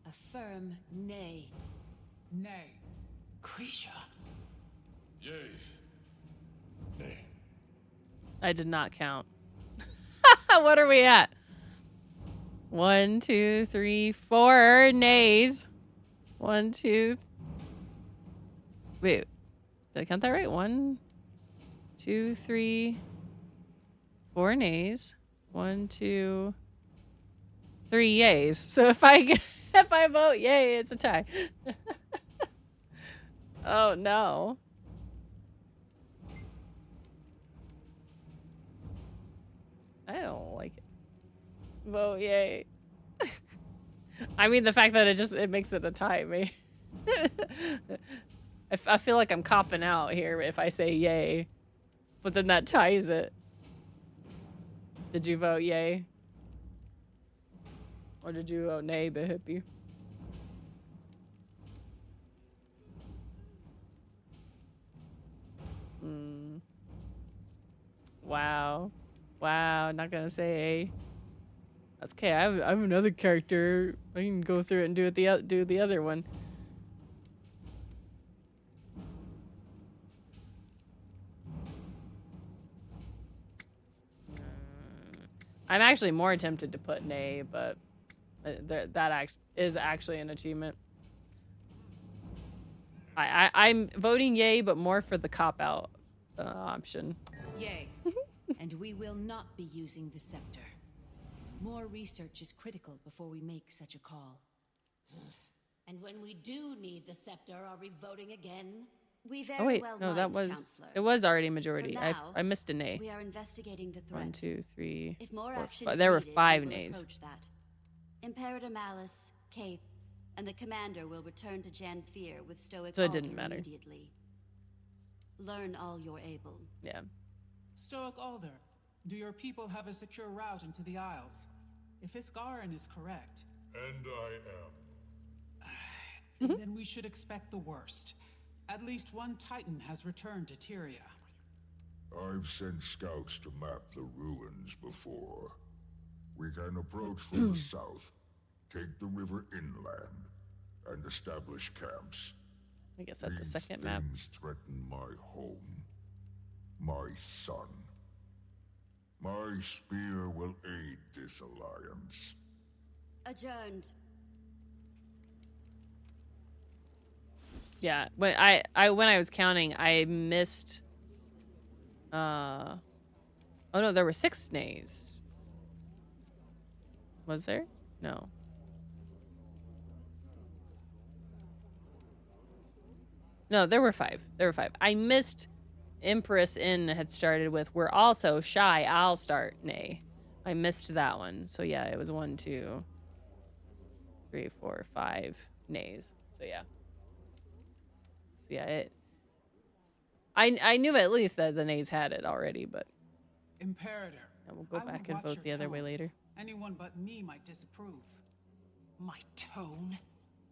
A firm nay. Nay. Krisha. Yay. Nay. I did not count. What are we at? 1, 2, 3, 4 nays. 1, 2. Wait, did I count that right? 1, 2, 3, 4 nays. 1, 2, 3 yays. So if I vote yay, it's a tie. Oh no. I don't like it. Vote yay. I mean, the fact that it makes it a tie, me. I feel like I'm copping out here if I say yay, but then that ties it. Did you vote yay? Or did you vote nay, the hippie? Wow. Wow, not gonna say A. That's okay. I have another character. I can go through it and do the other one. I'm actually more tempted to put nay, but that is actually an achievement. I'm voting yay, but more for the cop-out option. Yay. And we will not be using the scepter. More research is critical before we make such a call. And when we do need the scepter, are we voting again? We very Oh wait, well no, might, that was Counselor. it was already majority. For now, I missed a nay. We are investigating the threat. 1, 2, 3, If more 4, action 5. is There were needed, 5 we will nays. approach that. Imperator Malice, Kaith, and the commander will return to Janthir with Stoic So it didn't Alder matter. immediately. Learn all you're able. Yeah. Stoic Alder, do your people have a secure route into the Isles? If Iskarin is correct, And I am. then we should expect the worst. At least one Titan has returned to Tyria. I've sent scouts to map the ruins before. We can approach from the south, take the river inland, and establish camps. I guess that's the These second map. things threaten my home, my son. My spear will aid this alliance. Adjourned. Yeah, when I was counting, I missed. Oh no, there were 6 nays. Was there? No. No, there were 5. There were 5. I missed. Empress Inn had started with "We're also shy. I'll start." Nay, I missed that one. So yeah, it was 1, 2, 3, 4, 5 nays. So yeah. Yeah, I knew at least that the Nays had it already, but Imperator. yeah, we'll go I would back and watch vote your the other way tone. later. Anyone but me might disapprove. My tone?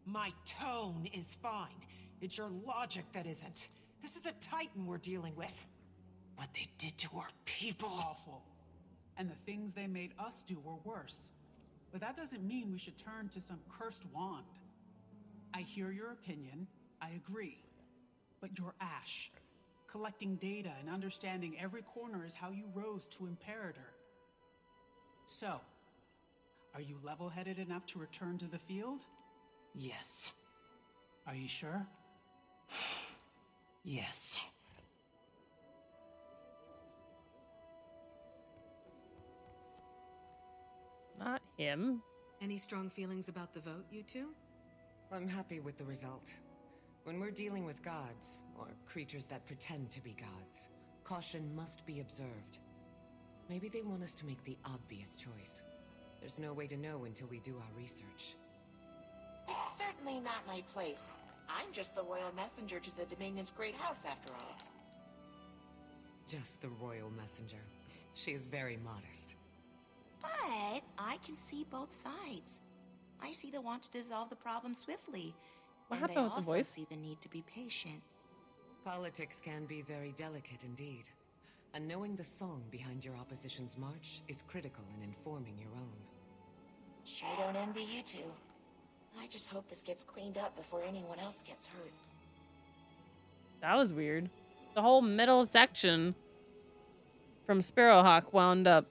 My tone is fine. It's your logic that isn't. This is a Titan we're dealing with. What they did to our people. Awful. And the things they made us do were worse. But that doesn't mean we should turn to some cursed wand. I hear your opinion. I agree. But you're Ash. Collecting data and understanding every corner is how you rose to Imperator. So, are you level-headed enough to return to the field? Yes. Are you sure? Yes. Not him. Any strong feelings about the vote, you two? I'm happy with the result. When we're dealing with gods, or creatures that pretend to be gods, caution must be observed. Maybe they want us to make the obvious choice. There's no way to know until we do our research. It's certainly not my place. I'm just the royal messenger to the Dominion's great house, after all. Just the royal messenger. She is very modest. But I can see both sides. I see the want to dissolve the problem swiftly. What and happened I with the also voice? see the need to be patient. Politics can be very delicate indeed. And knowing the song behind your opposition's march is critical in informing your own. Sure don't envy you two. I just hope this gets cleaned up before anyone else gets hurt. That was weird. The whole middle section from Sparrowhawk wound up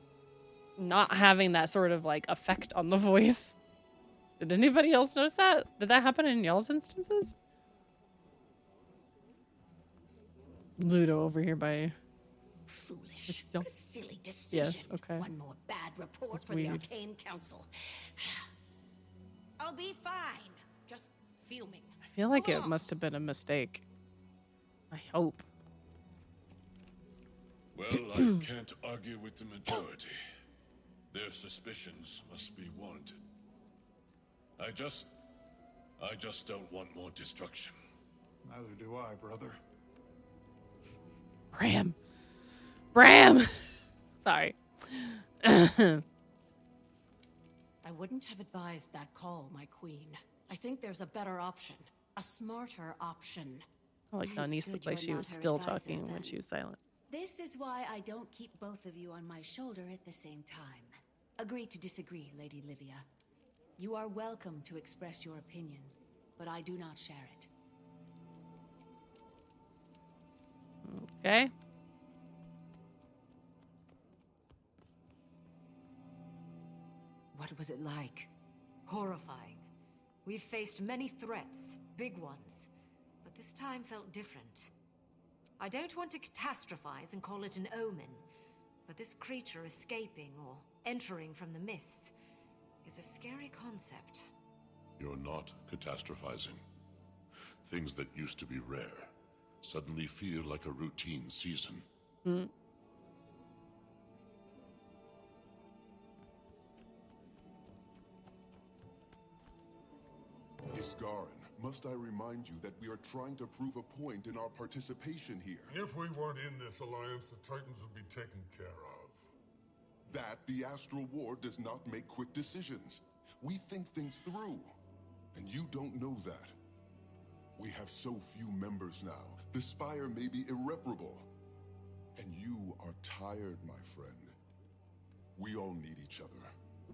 not having that sort of like effect on the voice. Did anybody else notice that? Did that happen in y'all's instances? Ludo over here by Foolish. so... What a silly decision. Yes, okay. One more bad report That's for the weird. Arcane Council. I'll be fine. Just fuming. I feel like it must have been a mistake. I hope. Well, I can't argue with the majority. Their suspicions must be warranted. I just don't want more destruction. Neither do I, brother. Bram. Bram! Sorry. I wouldn't have advised that call, my queen. I think there's a better option. A smarter option. I like how Anise looked like she was still talking when she was silent. This is why I don't keep both of you on my shoulder at the same time. Agree to disagree, Lady Livia. You are welcome to express your opinion, but I do not share it. Okay. What was it like? Horrifying. We've faced many threats, big ones, but this time felt different. I don't want to catastrophize and call it an omen, but this creature escaping or entering from the mists is a scary concept. You're not catastrophizing. Things that used to be rare suddenly feel like a routine season. Isgarin, must I remind you that we are trying to prove a point in our participation here? If we weren't in this alliance, the Titans would be taken care of. That the Astral Ward does not make quick decisions. We think things through, and you don't know that. We have so few members now. The Spire may be irreparable. And you are tired, my friend. We all need each other.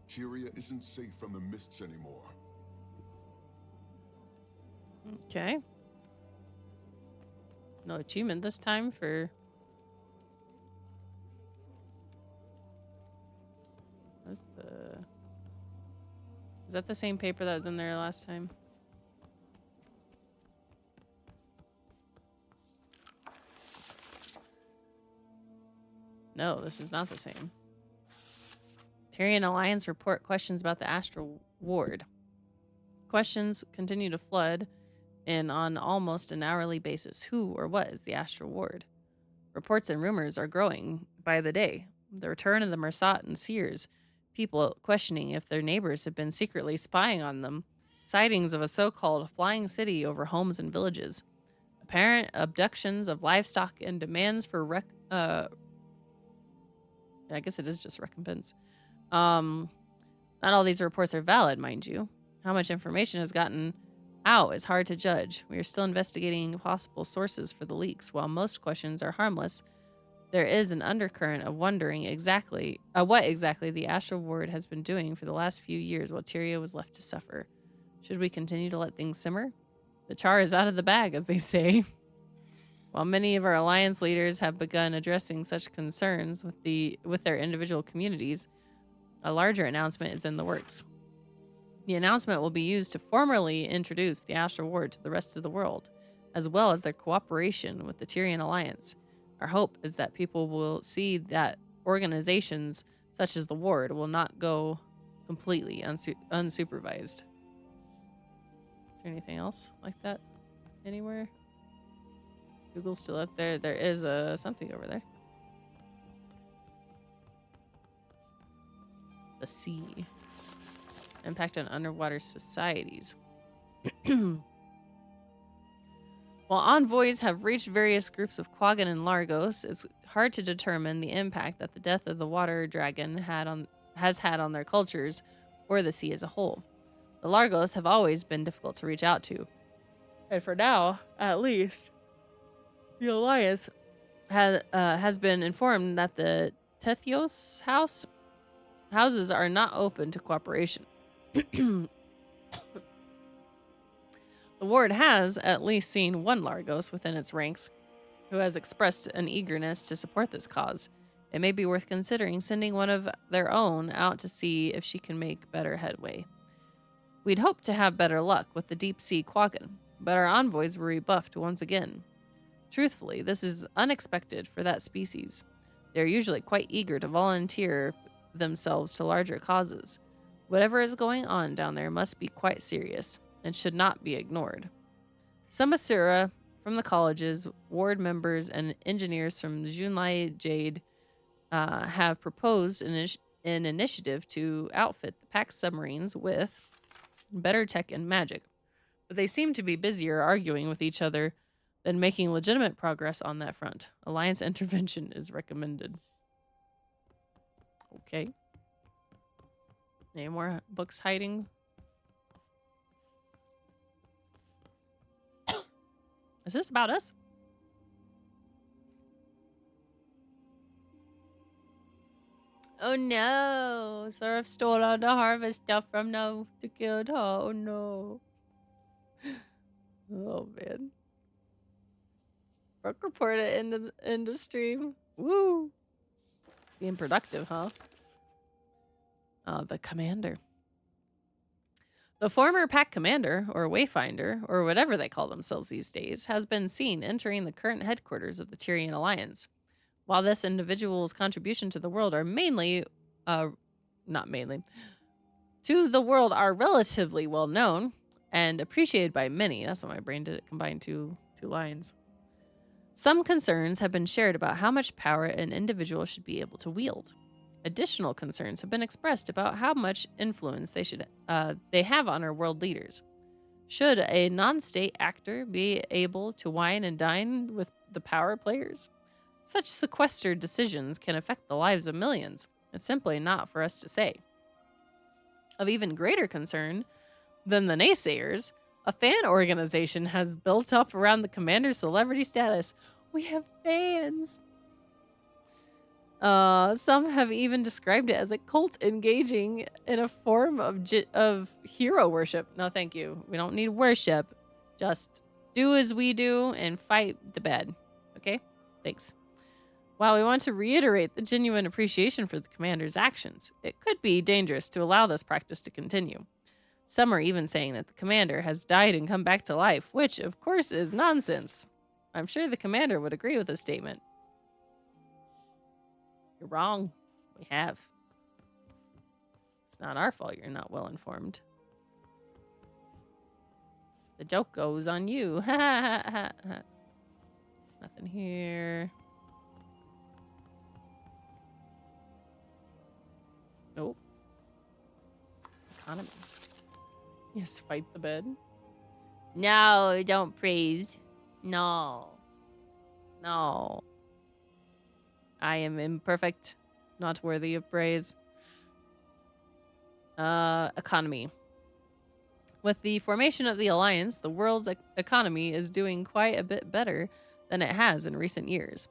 Tyria isn't safe from the mists anymore. Okay. No achievement this time for... What's the... Is that the same paper that was in there last time? No, this is not the same. Tyrian Alliance report questions about the Astral Ward. Questions continue to flood in on almost an hourly basis. Who or what is the Astral Ward? Reports and rumors are growing by the day. The return of the Mersat and Seers. People questioning if their neighbors have been secretly spying on them. Sightings of a so-called flying city over homes and villages. A apparent abductions of livestock, and demands for I guess it is just recompense. Not all these reports are valid, mind you. How much information has gotten out is hard to judge. We are still investigating possible sources for the leaks. While most questions are harmless, there is an undercurrent of wondering what exactly the Astral Ward has been doing for the last few years while Tyria was left to suffer. Should we continue to let things simmer? The char is out of the bag, as they say. While many of our alliance leaders have begun addressing such concerns with their individual communities, a larger announcement is in the works. The announcement will be used to formally introduce the Astral Ward to the rest of the world, as well as their cooperation with the Tyrian Alliance. Our hope is that people will see that organizations such as the Ward will not go completely unsupervised. Is there anything else like that anywhere? Google's still up there. There is something over there. The sea. Impact on underwater societies. While envoys have reached various groups of Quaggan and Largos, it's hard to determine the impact that the death of the water dragon has had on their cultures or the sea as a whole. The Largos have always been difficult to reach out to. And for now, at least, the Alliance has been informed that the Tethios houses are not open to cooperation. The Ward has at least seen one Largos within its ranks who has expressed an eagerness to support this cause. It may be worth considering sending one of their own out to see if she can make better headway. We'd hoped to have better luck with the deep sea Quaggan, but our envoys were rebuffed once again. Truthfully, this is unexpected for that species. They are usually quite eager to volunteer themselves to larger causes. Whatever is going on down there must be quite serious and should not be ignored. Some Asura from the colleges, ward members, and engineers from Junlai Jade have proposed an initiative to outfit the Pax submarines with better tech and magic, but they seem to be busier arguing with each other than making legitimate progress on that front. Alliance intervention is recommended. Okay. Any more books hiding? Is this about us? Oh no! Seraph stole all the harvest stuff from the guild hall. Oh no. Oh man. Brooke reported end of stream. Woo! Being productive, huh? The commander. The former pack commander, or wayfinder, or whatever they call themselves these days, has been seen entering the current headquarters of the Tyrian Alliance. While this individual's contribution to the world are to the world are relatively well known and appreciated by many. That's what my brain did. It combined two lines. Some concerns have been shared about how much power an individual should be able to wield. Additional concerns have been expressed about how much influence they have on our world leaders. Should a non-state actor be able to wine and dine with the power players? Such sequestered decisions can affect the lives of millions. It's simply not for us to say. Of even greater concern than the naysayers, a fan organization has built up around the commander's celebrity status. We have fans. Some have even described it as a cult engaging in a form of hero worship. No, thank you. We don't need worship. Just do as we do and fight the bad. Okay? Thanks. While we want to reiterate the genuine appreciation for the commander's actions, it could be dangerous to allow this practice to continue. Some are even saying that the commander has died and come back to life, which, of course, is nonsense. I'm sure the commander would agree with this statement. You're wrong. We have. It's not our fault you're not well informed. The joke goes on you. Ha ha ha ha. Nothing here. Nope. Economy. Yes, fight the bed. No, don't praise. No. No. I am imperfect, not worthy of praise. Economy. With the formation of the Alliance, the world's economy is doing quite a bit better than it has in recent years.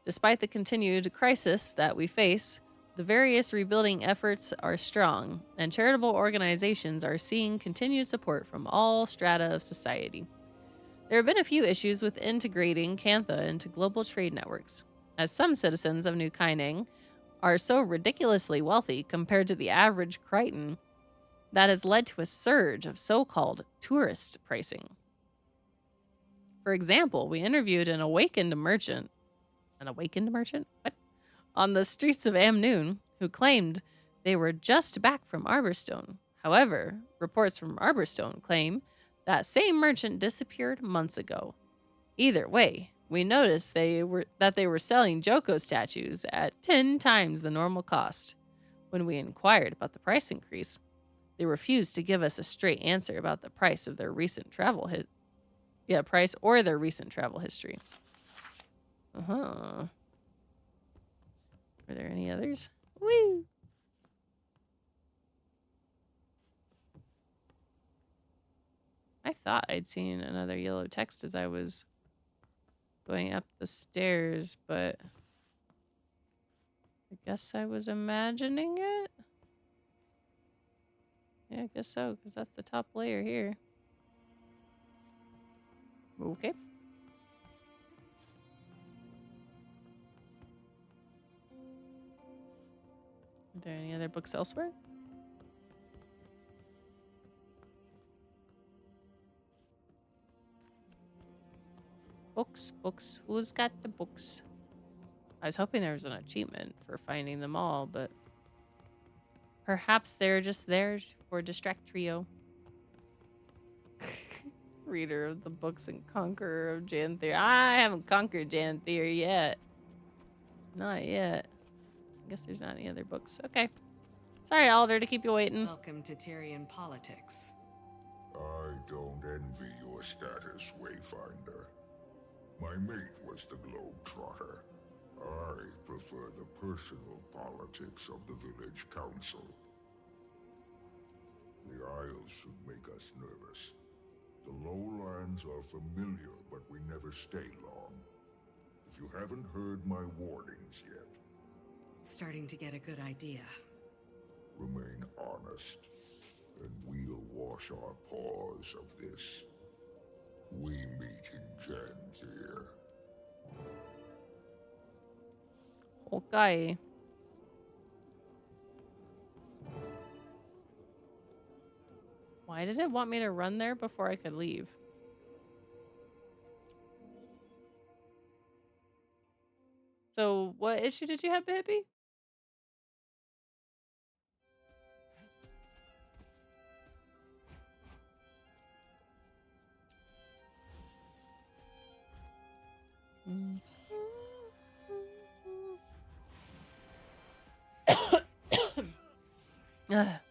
Despite the continued crisis that we face, the various rebuilding efforts are strong, and charitable organizations are seeing continued support from all strata of society. There have been a few issues with integrating Cantha into global trade networks, as some citizens of New Kaineng are so ridiculously wealthy compared to the average Crichton that has led to a surge of so-called tourist pricing. For example, we interviewed an awakened merchant. An awakened merchant? What? On the streets of Amnoon, who claimed they were just back from Arborstone. However, reports from Arborstone claim that same merchant disappeared months ago. Either way, we noticed they were selling Joko statues at 10 times the normal cost. When we inquired about the price increase, they refused to give us a straight answer about the price of their recent travel price or their recent travel history. Are there any others? Woo! I thought I'd seen another yellow text as I was going up the stairs, but I guess I was imagining it. Yeah, I guess so, because that's the top layer here. Okay. Are there any other books elsewhere? Books, books. Who's got the books? I was hoping there was an achievement for finding them all, but perhaps they're just there for Distract Trio. Reader of the books and conqueror of Janthir. I haven't conquered Janthir yet. Not yet. I guess there's not any other books. Okay. Sorry, Alder, to keep you waiting. Welcome to Tyrian politics. I don't envy your status, Wayfinder. My mate was the Globetrotter. I prefer the personal politics of the village council. The Isles should make us nervous. The lowlands are familiar, but we never stay long. If you haven't heard my warnings yet... Starting to get a good idea. Remain honest, and we'll wash our paws of this. We meet in Janthir. Okay. Why did it want me to run there before I could leave? So, what issue did you have, baby?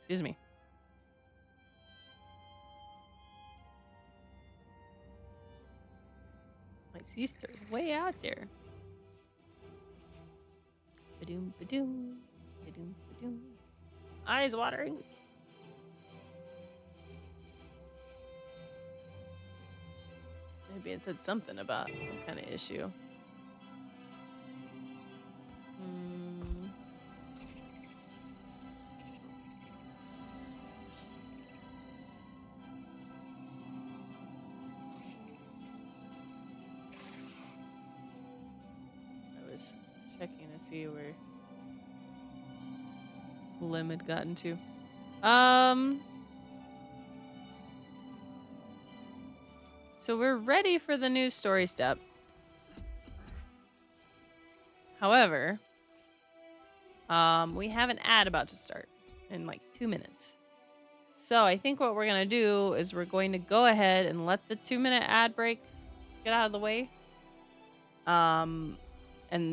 Excuse me. My sister's way out there. Ba-doom, ba-doom, ba-doom, ba-doom. Eyes watering. Maybe it said something about some kind of issue. I was checking to see where Lim had gotten to. So we're ready for the new story step. However, we have an ad about to start in like 2 minutes. So I think what we're going to do is we're going to go ahead and let the 2-minute ad break get out of the way. And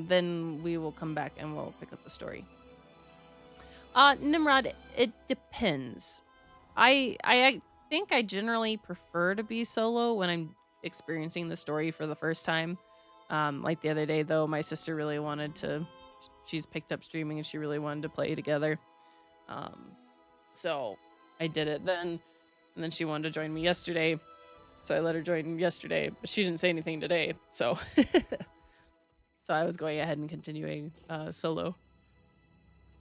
then we will come back and we'll pick up the story. Nimrod, it depends. I think I generally prefer to be solo when I'm experiencing the story for the first time. Like the other day, though, my sister really wanted to. She's picked up streaming and she really wanted to play together. So I did it then, and then she wanted to join me yesterday. So I let her join yesterday, but she didn't say anything today. So, so I was going ahead and continuing solo.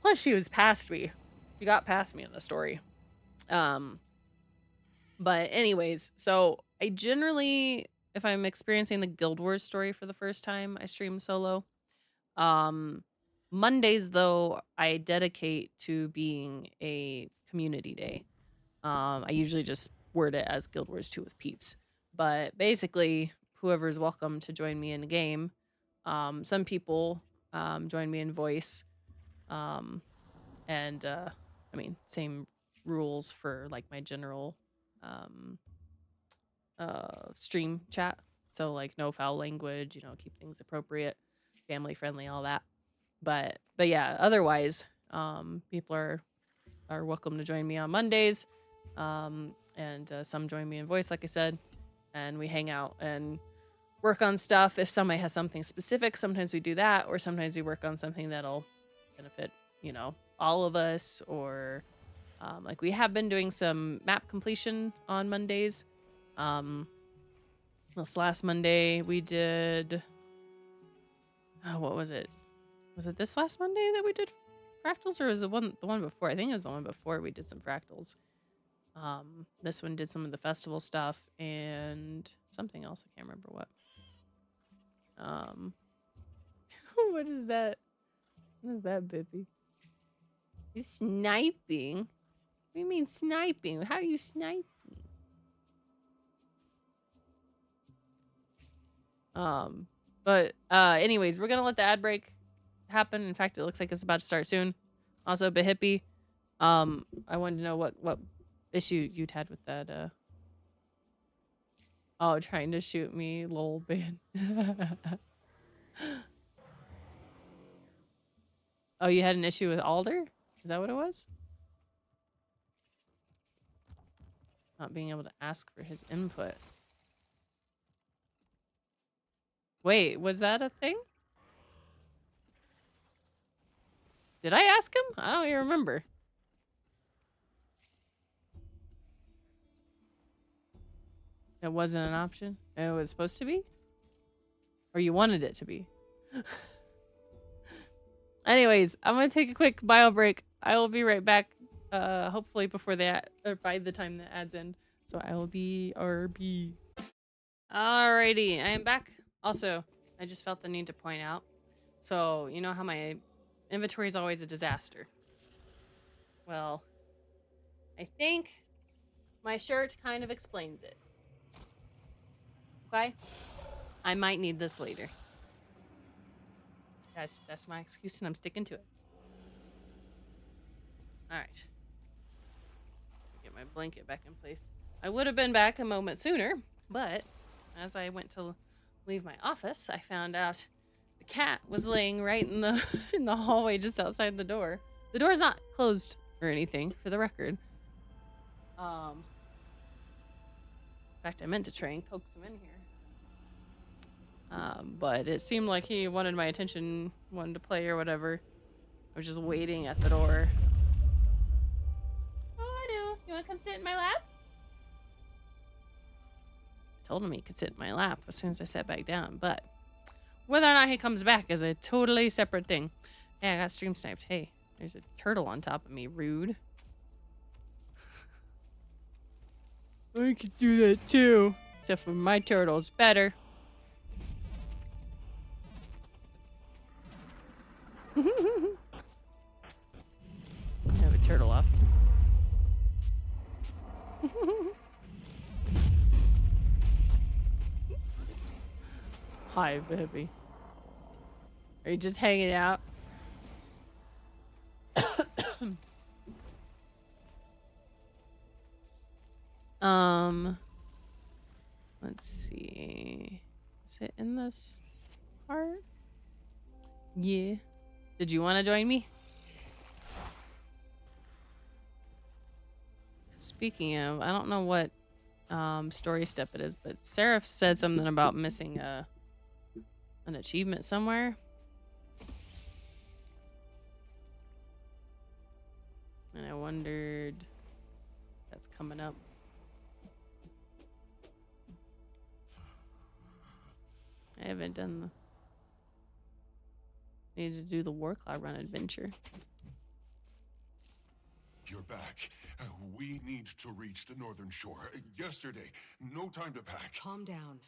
Plus, she was past me. She got past me in the story. But anyways, so I generally, if I'm experiencing the Guild Wars story for the first time, I stream solo. Mondays, though, I dedicate to being a community day. I usually just word it as Guild Wars 2 with peeps. But basically, whoever's welcome to join me in the game. Some people join me in voice. And I mean, same rules for like my general stream chat. So like no foul language, keep things appropriate, family friendly, all that. But yeah, otherwise, people are welcome to join me on Mondays. And some join me in voice, like I said, and we hang out and work on stuff. If somebody has something specific, sometimes we do that, or sometimes we work on something that'll benefit, all of us, or like we have been doing some map completion on Mondays. This last Monday we did, what was it? Was it this last Monday that we did fractals, or was it the one before? I think it was the one before we did some fractals. This one did some of the festival stuff and something else. I can't remember what. What is that? What is that, Bippy? You sniping? What do you mean sniping? How are you sniping? But anyways, we're gonna let the ad break happen. In fact, it looks like it's about to start soon. Also, Behippie, I wanted to know what issue you'd had with that. Oh, trying to shoot me, lol, ban. Oh, you had an issue with Alder? Is that what it was? Not being able to ask for his input. Wait, was that a thing? Did I ask him? I don't even remember. It wasn't an option? It was supposed to be? Or you wanted it to be? Anyways, I'm gonna take a quick bio break. I will be right back. Hopefully before the ad, or by the time the ads end. So I will be RB. Alrighty, I am back. Also, I just felt the need to point out. So you know how my inventory is always a disaster. Well, I think my shirt kind of explains it. Okay? I might need this later. That's my excuse, and I'm sticking to it. Alright. Get my blanket back in place. I would have been back a moment sooner, but as I went to leave my office, I found out the cat was laying right in the in the hallway just outside the door. The door's not closed or anything, for the record. In fact, I meant to try and coax him in here. But it seemed like he wanted my attention, wanted to play or whatever. I was just waiting at the door. Oh, I do. You want to come sit in my lap? I told him he could sit in my lap as soon as I sat back down, but whether or not he comes back is a totally separate thing. Hey, I got stream sniped. Hey, there's a turtle on top of me. Rude. I could do that too. Except for my turtle's better. I have a turtle off. Hi, baby. Are you just hanging out? Let's see. Is it in this part? Yeah. Did you want to join me? Speaking of, I don't know what story step it is, but Seraph said something about missing an achievement somewhere. And I wondered if that's coming up. I haven't done the... Need to do the War Cloud Run adventure. You're back. We need to reach the northern shore. Yesterday. No time to pack. Calm down.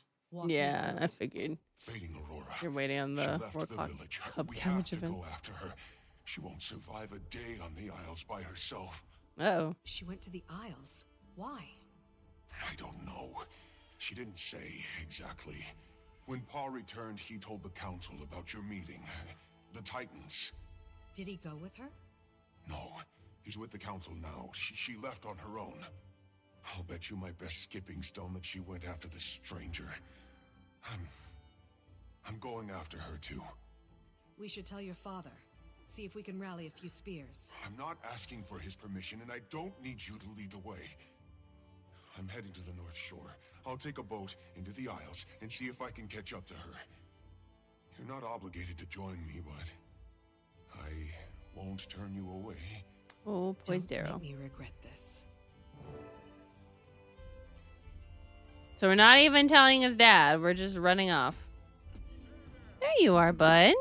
Yeah, I figured. Fading Aurora. You're waiting on the War Cloud Hub Cabbage event. Go after her. She won't survive a day on the Isles by herself. Uh-oh. She went to the Isles. Why? I don't know. She didn't say exactly. When Pa returned, he told the Council about your meeting. The Titans. Did he go with her? No. He's with the Council now. She left on her own. I'll bet you my best skipping stone that she went after this stranger. I'm going after her too. We should tell your father. See if we can rally a few spears. I'm not asking for his permission, and I don't need you to lead the way. I'm heading to the North Shore. I'll take a boat into the Isles and see if I can catch up to her. You're not obligated to join me, but I won't turn you away. Oh, poised arrow. Don't make me regret this. So we're not even telling his dad. We're just running off. There you are, bud.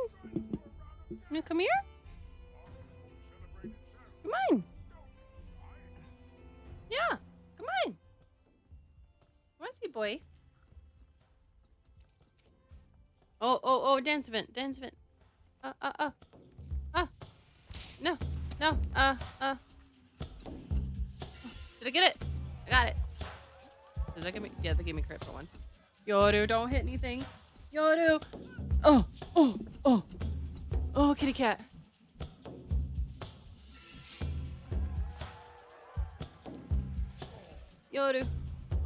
You come here? Come on. Yeah, come on. Come on, sweet boy. Oh, dance event, dance event. No, Did I get it? I got it. Does that give me? Yeah, they gave me credit for one. Yoru, don't hit anything. Yoru. Oh, kitty cat. Yoru,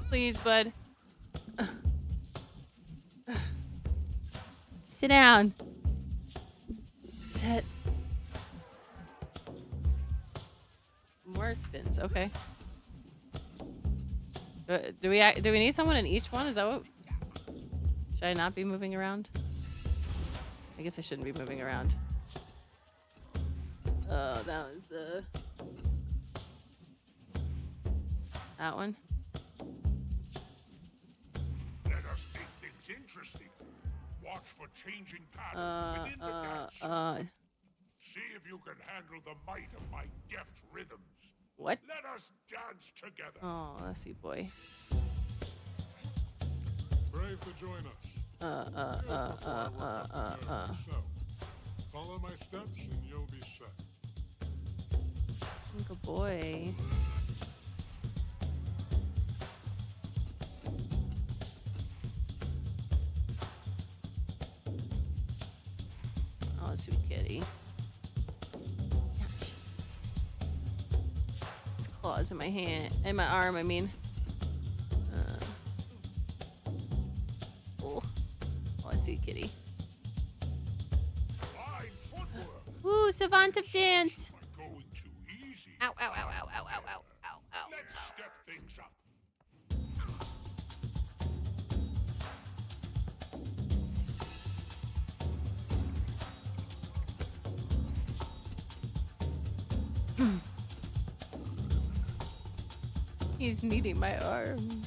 please, bud. Sit down. Sit. More spins. Okay. Do we need someone in each one? Is that what? Should I not be moving around? I guess I shouldn't be moving around. Oh, that was the... That one? Let us make things interesting. Watch for changing patterns within the dance. See if you can handle the might of my deft rhythms. What? Let us dance together. Oh, that's sweet boy. Brave to join us. Follow my steps and you'll be set. Good boy. Oh, sweet kitty. Ouch. His claws in my hand, in my arm, I mean. Oh, I see kitty. Ooh, savant of dance. Ow, ow, ow, ow, ow, ow, ow, ow, ow. Let's step things up. He's kneading my arm.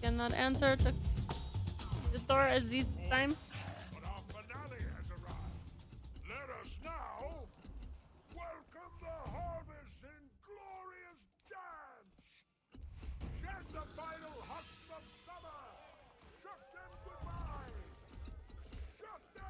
Cannot answer to the door as this time. But our finale has arrived. Let us now welcome the harvest in glorious dance. Shed the final husks of summer. Shook them goodbye. Shook them.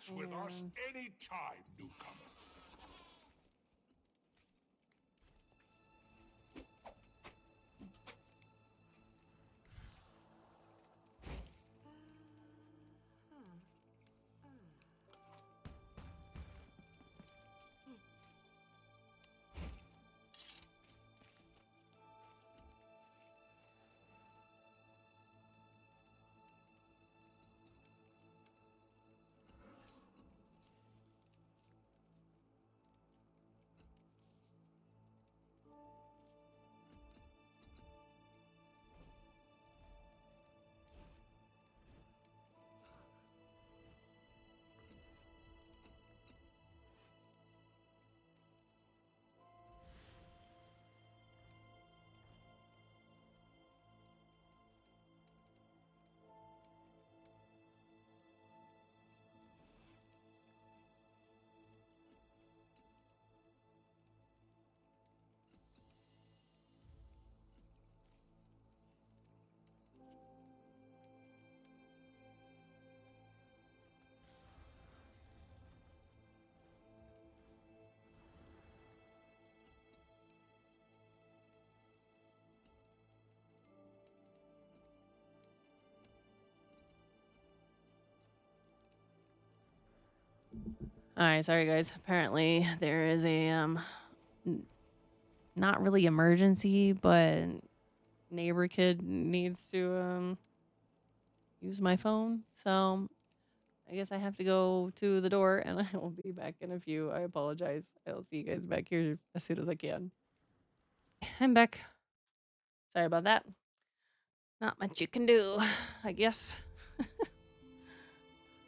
Dance with us anytime, newcomer. All right, sorry guys. Apparently there is a not really emergency, but neighbor kid needs to use my phone. So I guess I have to go to the door and I will be back in a few. I apologize. I'll see you guys back here as soon as I can. I'm back. Sorry about that. Not much you can do, I guess.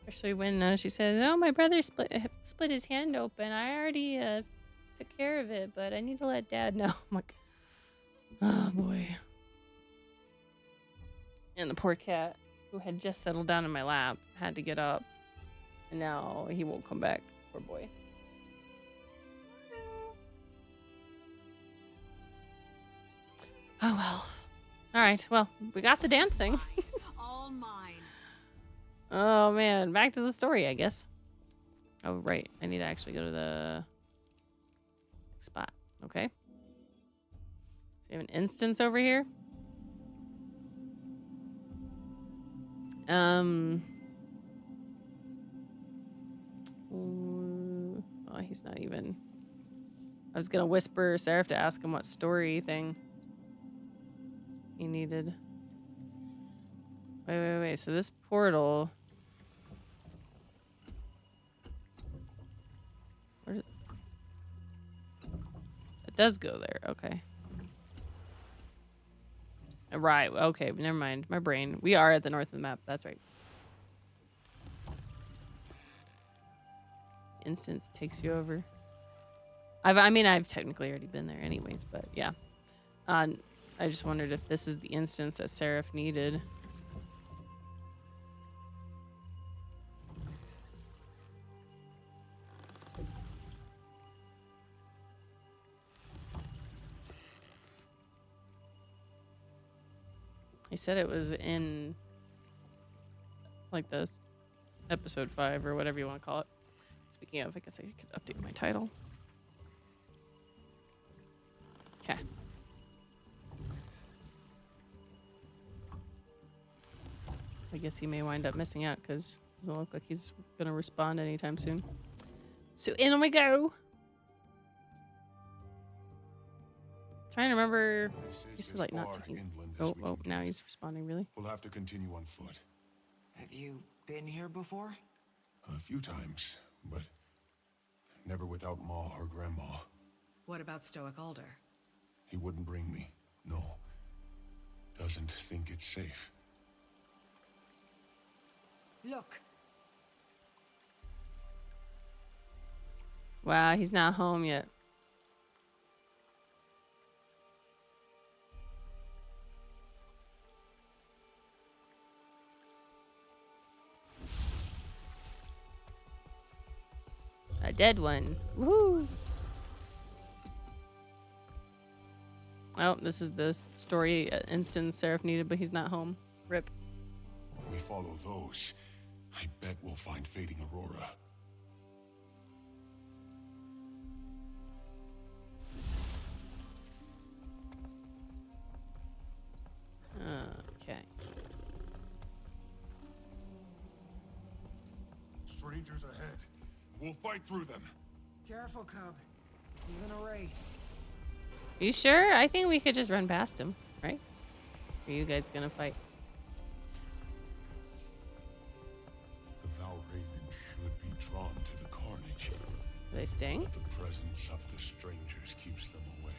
Especially when she says, "Oh, my brother split his hand open. I already took care of it, but I need to let Dad know." I'm like, oh boy. And the poor cat, who had just settled down in my lap, had to get up, and now he won't come back. Poor boy. Oh well. All right. Well, we got the dance thing. All mine. Oh man, back to the story, I guess. Oh right, I need to actually go to the spot. Okay. So we have an instance over here. Oh, he's not even. I was gonna whisper Seraph to ask him what story thing he needed. Wait. So this portal. Where it does go there. Okay. Right. Okay. Never mind. My brain. We are at the north of the map. That's right. Instance takes you over. I've technically already been there anyways, but yeah. I just wondered if this is the instance that Seraph needed. He said it was in like this episode 5 or whatever you want to call it. Speaking of, I guess I could update my title. Okay. I guess he may wind up missing out because it doesn't look like he's going to respond anytime soon. So in we go. Trying to remember. He said like not taking. Oh, now he's responding. Really? We'll have to continue on foot. Have you been here before? A few times, but never without Ma or Grandma. What about Stoic Alder? He wouldn't bring me. No. Doesn't think it's safe. Look. Wow, he's not home yet. A dead one. Woohoo! Oh, this is the story instance Seraph needed, but he's not home. Rip. We follow those. I bet we'll find fading Aurora. strangers ahead. We'll fight through them. Careful, Cub. This isn't a race. You sure? I think we could just run past him, right? Or are you guys gonna fight? The Valraven should be drawn to the carnage. Are they staying? But the presence of the strangers keeps them away.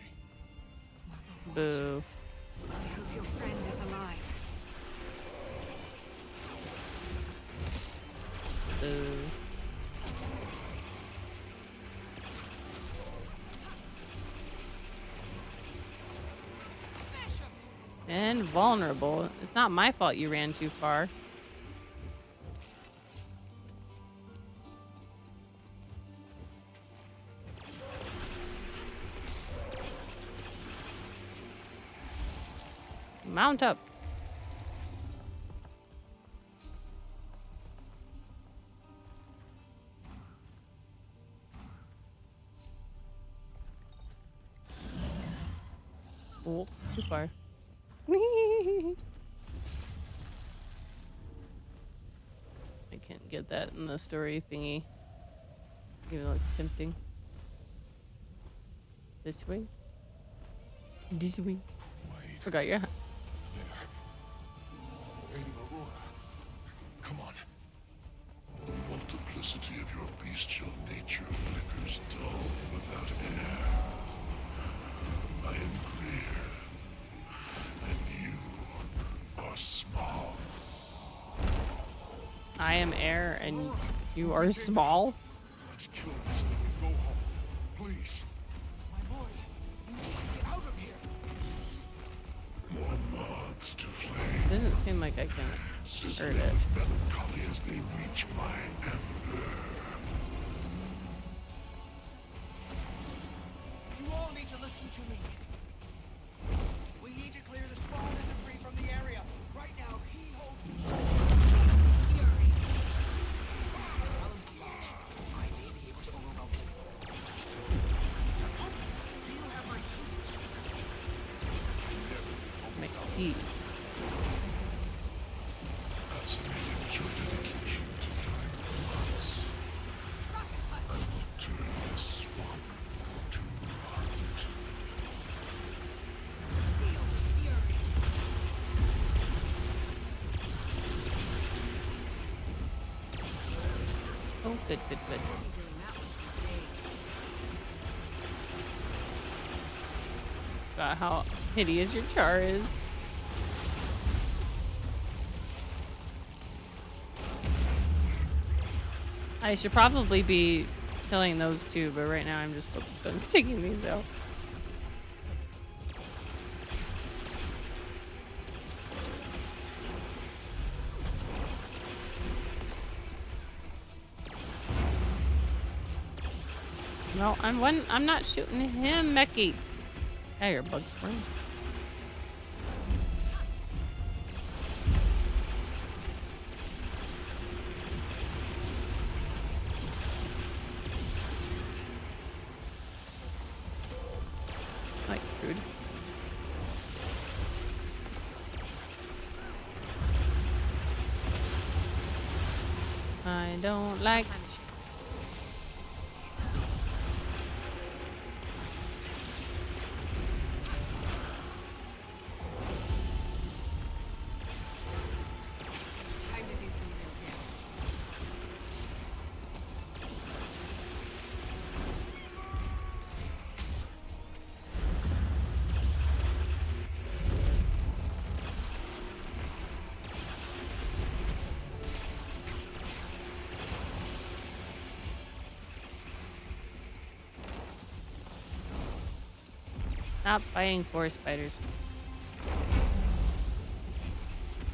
Boo. I hope your friend is alive. Boo. And vulnerable. It's not my fault you ran too far. Mount up. Oh, too far. I can't get that in the story thingy. Even though it's tempting. This way? This way? Forgot your... Fading Aurora. Come on. The multiplicity of your bestial nature flickers dull without air. I am clear, and you are small. I am air and you are small? Let's kill this thing and go home. Please. My boy, you need to get out of here. More moths to flame. Doesn't seem like I can hurt Sizzling it. with melancholy as they reach my ember. You all need to listen to me. We need to clear the spawn and debris from the area. Right now, he holds control. Fury. I may be able to overwhelm him. Do you have my seeds? My seeds. Fascinated at your dedication to dying once. I will turn this swamp to rot. Oh, good, good, good. God, how hideous your char is. I should probably be killing those two, but right now I'm just focused on taking these out. No, I'm not shooting him, Mecky. Yeah, you're a bug spring. Like food. I don't like. Time to do some real damage. Stop fighting forest spiders.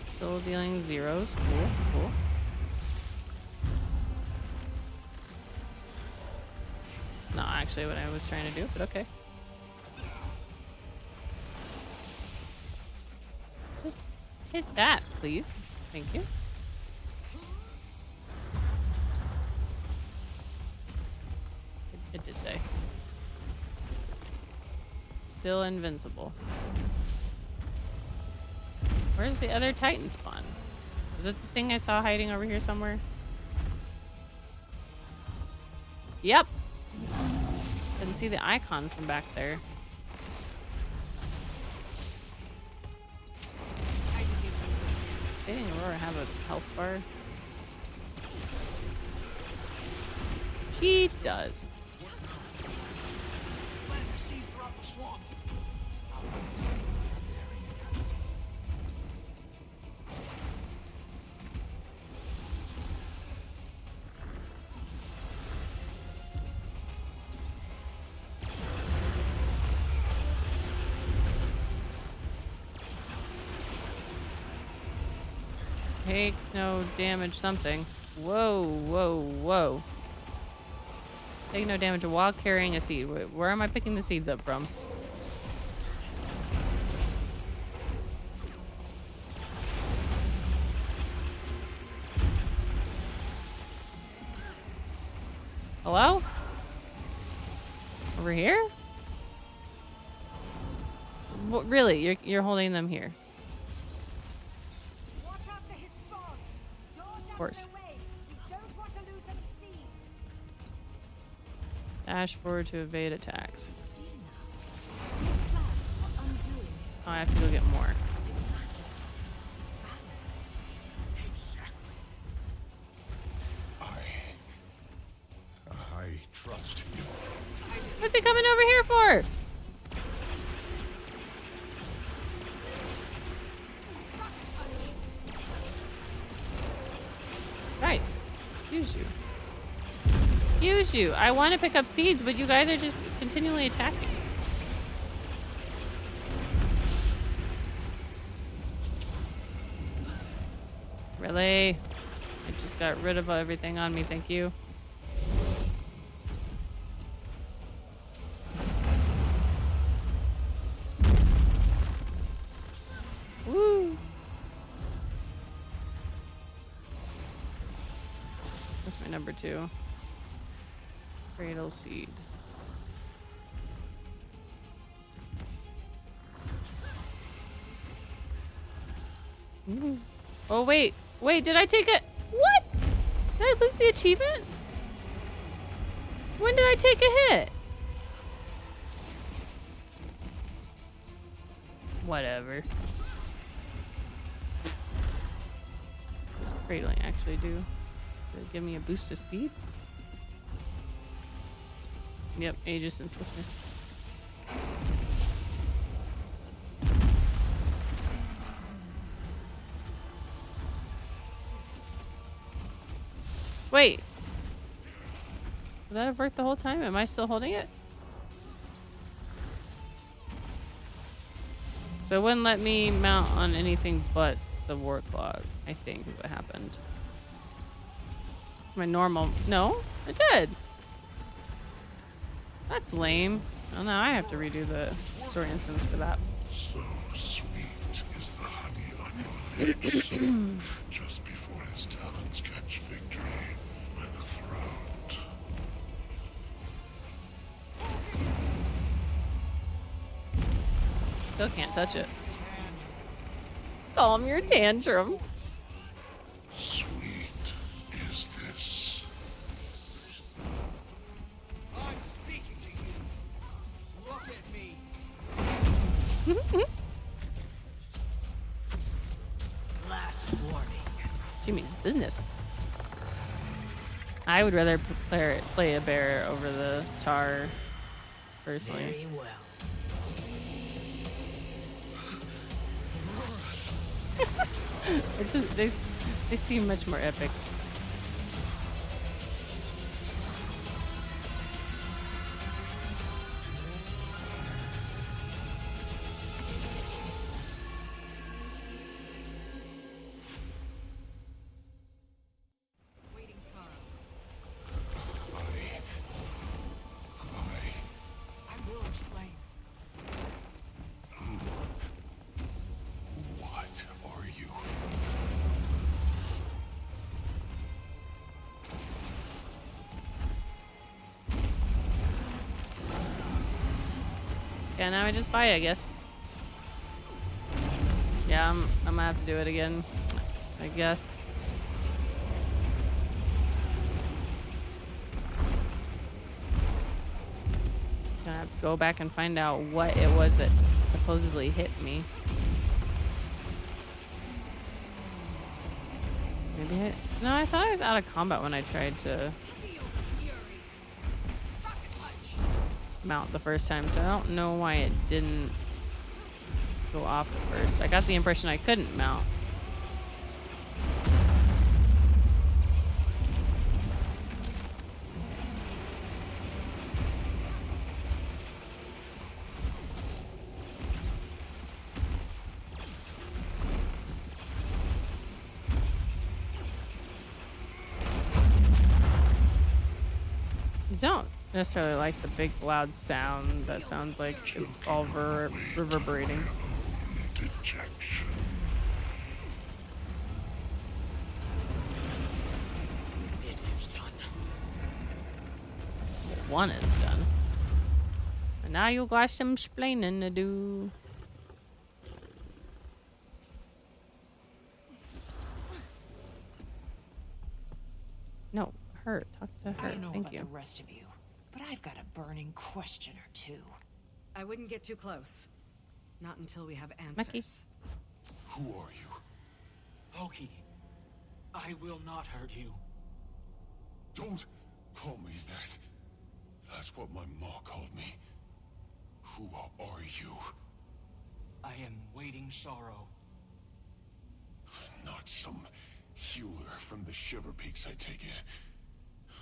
Still dealing zeros. Cool, cool. It's not actually what I was trying to do, but okay. Just hit that, please. Thank you. It did die. Still invincible. Where's the other Titan spawn? Was it the thing I saw hiding over here somewhere? Yep. Didn't see the icon from back there. Does Fading Aurora have a health bar? She does. Take no damage something. Whoa, whoa, whoa. Take no damage while carrying a seed. Where am I picking the seeds up from? Hello? Over here? What, really? You're holding them here. Of course. Dash forward to evade attacks. Oh, I have to go get more. I trust you. What's he coming over here for? Guys, excuse you. Excuse you. I want to pick up seeds, but you guys are just continually attacking. Really? I just got rid of everything on me, thank you. Woo! That's my number 2. Cradle seed. Ooh. Oh, wait. Wait, did I take it? What? Did I lose the achievement? When did I take a hit? Whatever. What does cradling actually do? Does it give me a boost of speed? Yep, Aegis and Swiftness. Wait. Would that have worked the whole time? Am I still holding it? So it wouldn't let me mount on anything but the war clog, I think is what happened. It's my normal. No, it did. That's lame. Oh, now I have to redo the story instance for that. So sweet is the honey on your lips, just before his talons catch victory by the throat. Still can't touch it. Calm your tantrum. Sweet is this. I'm speaking to you. Look at me. Last warning. She means business. I would rather play a bear over the Char, personally. Very well. It's just they seem much more epic. Waiting sorrow. I will explain. What are you? Yeah, now I just fight, I guess. Yeah, I'm gonna have to do it again, I guess. Gonna have to go back and find out what it was that supposedly hit me. Maybe no, I thought I was out of combat when I tried to mount the first time, so I don't know why it didn't go off at first. I got the impression I couldn't mount. I don't necessarily like the big loud sound that sounds like it's all reverberating. Dejection. It is done. One is done. And now you got some explaining to do. No, her. Talk to her. I don't know Thank about you. the rest of you, but I've got a burning question or two. I wouldn't get too close. Not until we have answers. Lucky. Who are you? Pokey, I will not hurt you. Don't call me that. That's what my ma called me. Who are you? I am waiting sorrow. Not some healer from the Shiver Peaks, I take it.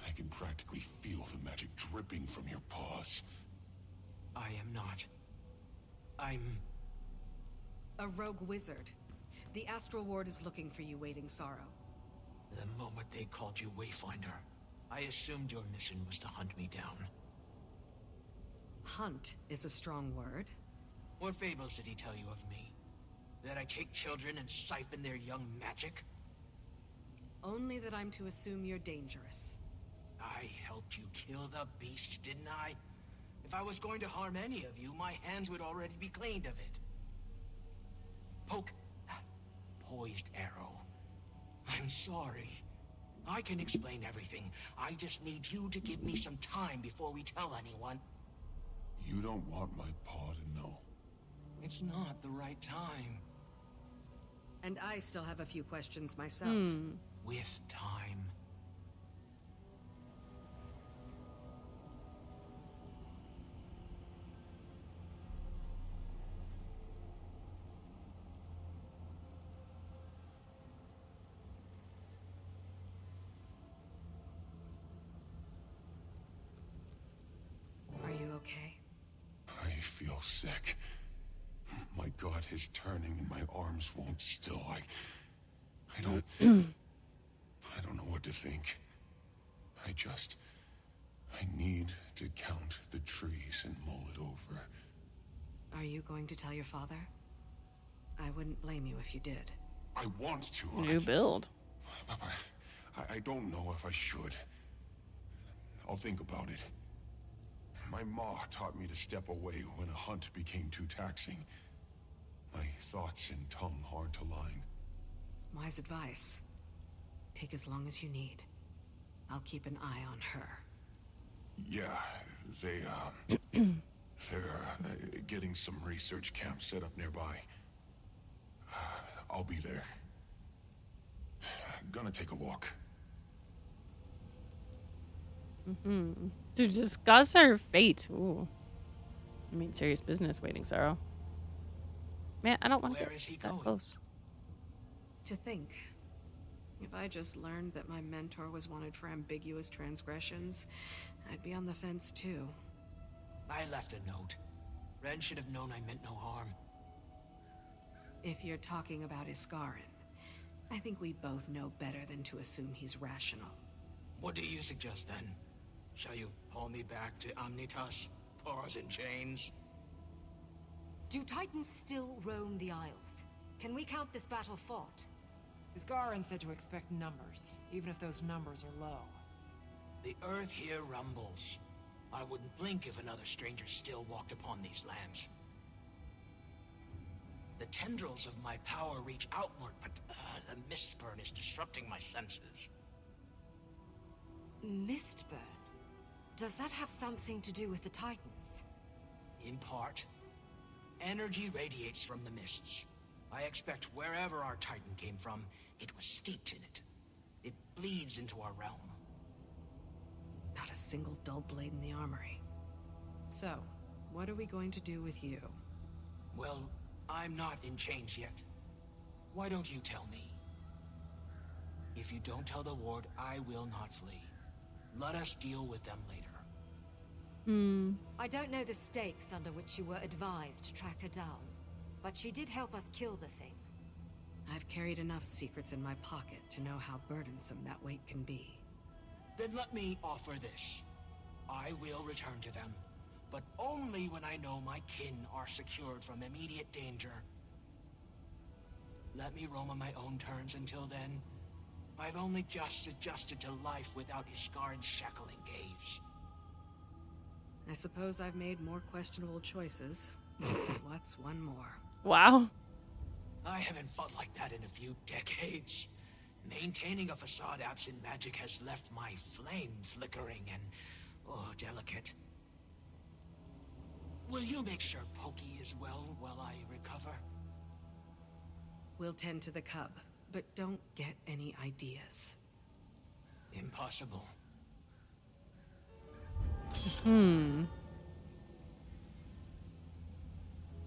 I can practically feel the magic dripping from your paws. I am not. I'm... a rogue wizard. The Astral Ward is looking for you, Waiting Sorrow. The moment they called you Wayfinder, I assumed your mission was to hunt me down. Hunt is a strong word. What fables did he tell you of me? That I take children and siphon their young magic? Only that I'm to assume you're dangerous. I helped you kill the beast, didn't I? If I was going to harm any of you, my hands would already be cleaned of it. Poised arrow. I'm sorry. I can explain everything. I just need you to give me some time before we tell anyone. You don't want my paw to know. It's not the right time. And I still have a few questions myself. With time. Are you okay? I feel sick. My gut is turning and my arms won't still. I don't... I don't know what to think. I need to count the trees and mull it over. Are you going to tell your father? I wouldn't blame you if you did. I want to. New build. I don't know if I should. I'll think about it. My ma taught me to step away when a hunt became too taxing. My thoughts and tongue aren't aligned. Wise advice. Take as long as you need. I'll keep an eye on her. Yeah, they're getting some research camps set up nearby. I'll be there. Gonna take a walk. To discuss her fate. Ooh. I mean, serious business, Waiting Sorrow. Man, I don't want to get that close. To think, if I just learned that my mentor was wanted for ambiguous transgressions, I'd be on the fence too. I left a note. Ren should have known I meant no harm. If you're talking about Iskarin, I think we both know better than to assume he's rational. What do you suggest then? Shall you haul me back to Omnitas? Paws and chains? Do Titans still roam the Isles? Can we count this battle fought? Isgarin said to expect numbers, even if those numbers are low. The earth here rumbles. I wouldn't blink if another stranger still walked upon these lands. The tendrils of my power reach outward, but the mistburn is disrupting my senses. Mistburn? Does that have something to do with the Titans? In part. Energy radiates from the mists. I expect wherever our Titan came from, it was steeped in it. It bleeds into our realm. Not a single dull blade in the armory. So, what are we going to do with you? Well, I'm not in chains yet. Why don't you tell me? If you don't tell the ward, I will not flee. Let us deal with them later. I don't know the stakes under which you were advised to track her down, but she did help us kill the thing. I've carried enough secrets in my pocket to know how burdensome that weight can be. Then let me offer this. I will return to them, but only when I know my kin are secured from immediate danger. Let me roam on my own terms until then. I've only just adjusted to life without Iskarin's shackling gaze. I suppose I've made more questionable choices. What's one more? Wow. I haven't fought like that in a few decades. Maintaining a facade absent magic has left my flame flickering and, delicate. Will you make sure Pokey is well while I recover? We'll tend to the cub, but don't get any ideas. Impossible.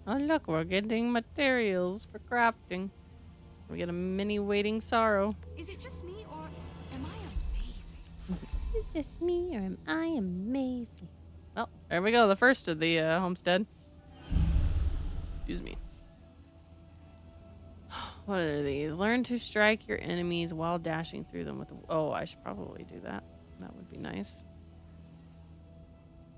Oh look, we're getting materials for crafting. We get a mini waiting sorrow. Is it just me, or am I amazing? Is it just me, or am I amazing? Well, there we go. The first of the homestead. Excuse me. What are these? Learn to strike your enemies while dashing through them with the... Oh, I should probably do that. That would be nice.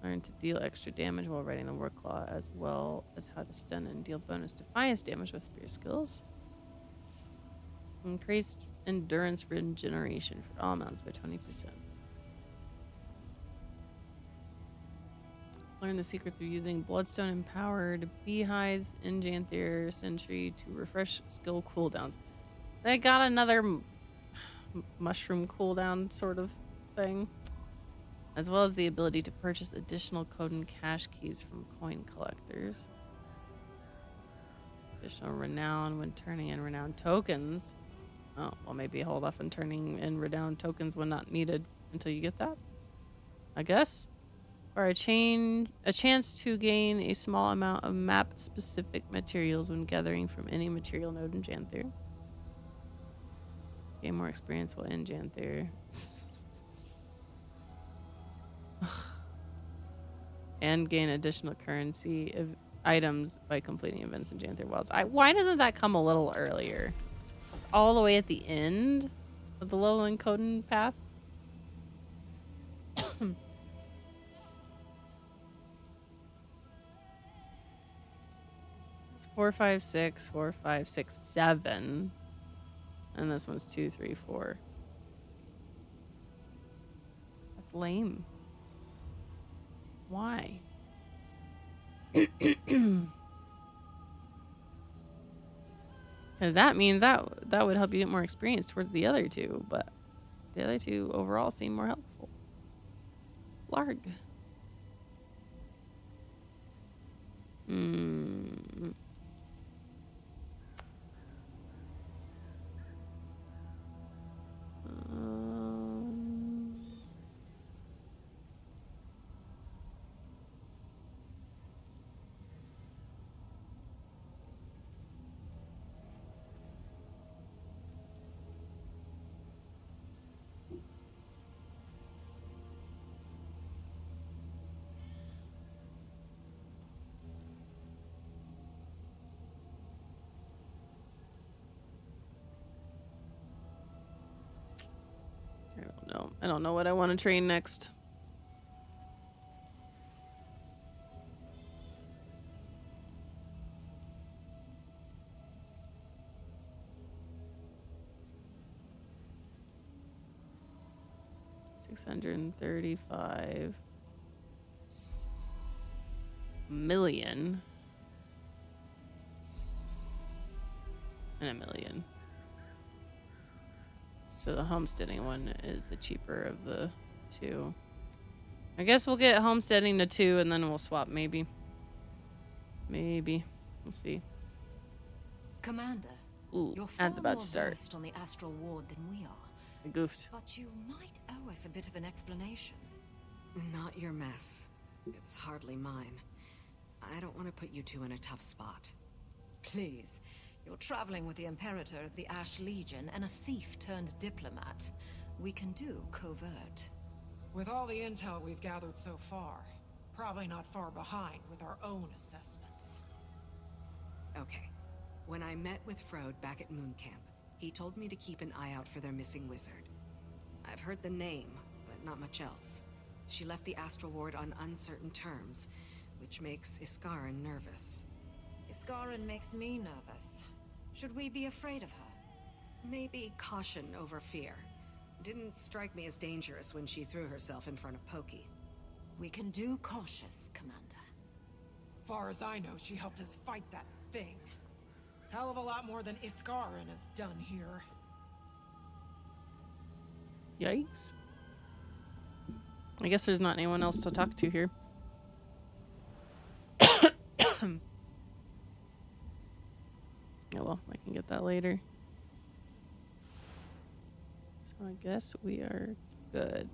Learn to deal extra damage while riding the war claw, as well as how to stun and deal bonus defiance damage with spear skills. Increased endurance regeneration for all mounts by 20%. Learn the secrets of using bloodstone empowered beehives in Janthir Sentry to refresh skill cooldowns. They got another mushroom cooldown sort of thing. As well as the ability to purchase additional code and cash keys from coin collectors. Additional renown when turning in renown tokens. Oh, well, maybe hold off on turning in renown tokens when not needed until you get that, I guess. Or a chance to gain a small amount of map-specific materials when gathering from any material node in Janthir. Gain more experience while in Janthir. And gain additional currency of items by completing events in Janthir Wilds. Why doesn't that come a little earlier? It's all the way at the end of the Lowland Coden path. It's 4, 5, 6, 4, 5, 6, 7. And this one's 2, 3, 4. That's lame. Why? Because that means that would help you get more experience towards the other two, but the other two overall seem more helpful. Larg. I don't know what I want to train next. $635 million and $1 million. So the homesteading one is the cheaper of the two. I guess we'll get homesteading to 2 and then we'll swap maybe. Maybe. We'll see. Commander, Ooh, you're ad's far about more to start. versed on the astral ward than we are. I goofed. But you might owe us a bit of an explanation. Not your mess. It's hardly mine. I don't want to put you two in a tough spot. Please, you're traveling with the Imperator of the Ash Legion and a thief turned diplomat. We can do covert. With all the intel we've gathered so far, probably not far behind with our own assessments. Okay. When I met with Frode back at Moon Camp, he told me to keep an eye out for their missing wizard. I've heard the name, but not much else. She left the Astral Ward on uncertain terms, which makes Iskarin nervous. Iskarin makes me nervous. Should we be afraid of her? Maybe caution over fear. Didn't strike me as dangerous when she threw herself in front of Pokey. We can do cautious, Commander. Far as I know, she helped us fight that thing. Hell of a lot more than Iskarin has done here. Yikes. I guess there's not anyone else to talk to here. Oh well, I can get that later. So I guess we are good.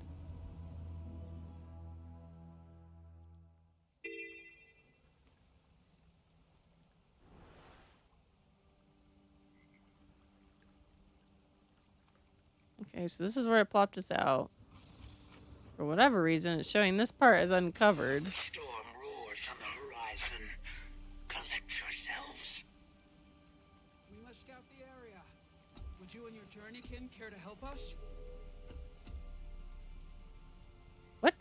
Okay, so this is where it plopped us out. For whatever reason, it's showing this part as uncovered. The storm roars on the horizon. Collect yourselves. We must scout the area. Would you and your journeykin care to help us? What?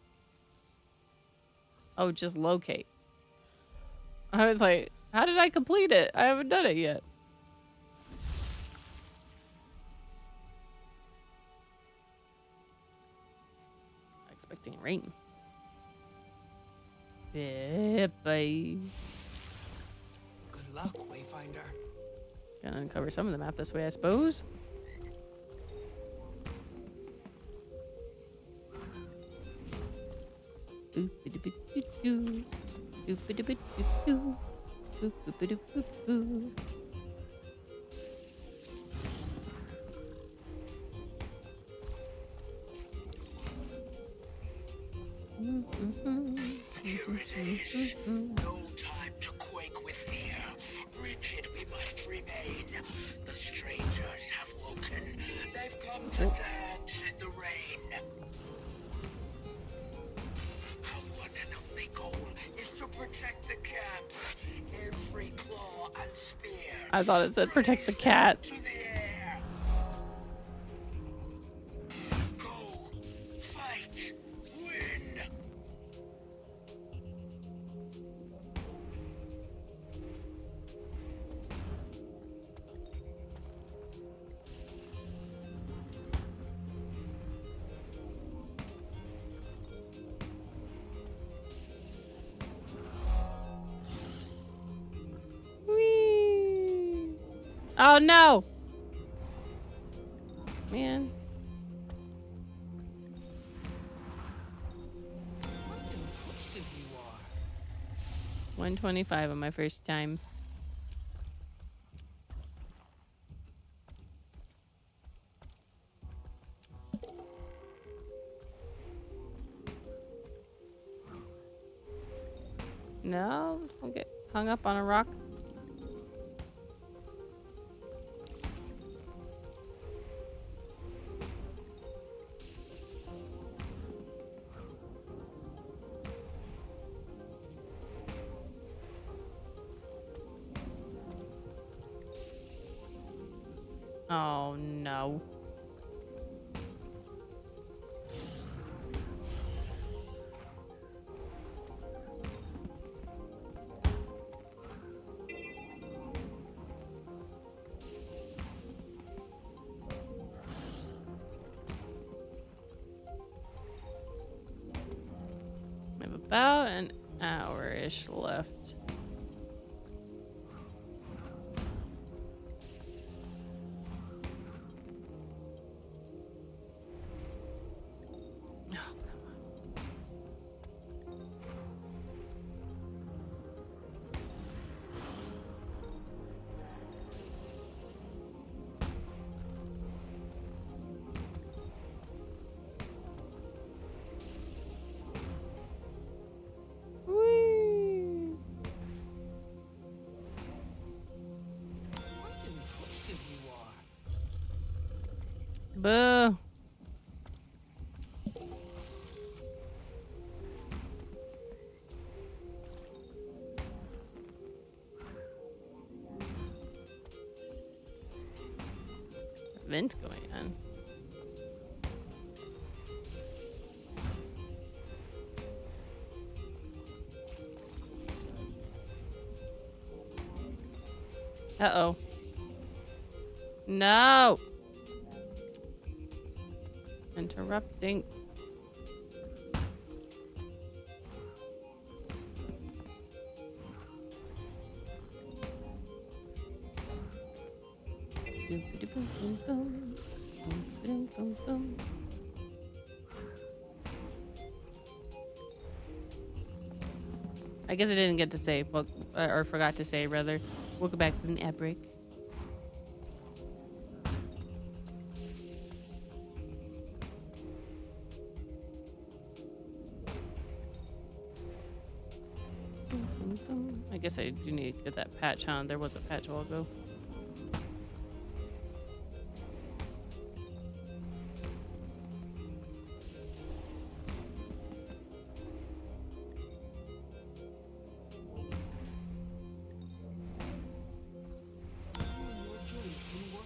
Oh, just locate. I was like, how did I complete it? I haven't done it yet. Expecting rain. Yeah, bye. Good luck, Wayfinder. Gonna uncover some of the map this way, I suppose. Here it is. No time to quake with fear. Rigid we must remain. The strangers have woken. They've come to dance in the rain. Our one and only goal is to protect the camps. Every claw and spear. I thought it said protect the cats. To the air. Go. Fight. Win. Whee! Oh no! Man. Impressive you are. 125 on my first time. No, don't get hung up on a rock. Oh no. I have about an hour-ish left. Boo. Vent going on. Uh-oh. No! Interrupting. I guess I didn't get to say, well, or forgot to say, rather. Welcome back from the ad break. I guess I do need to get that patch on. There was a patch a while ago.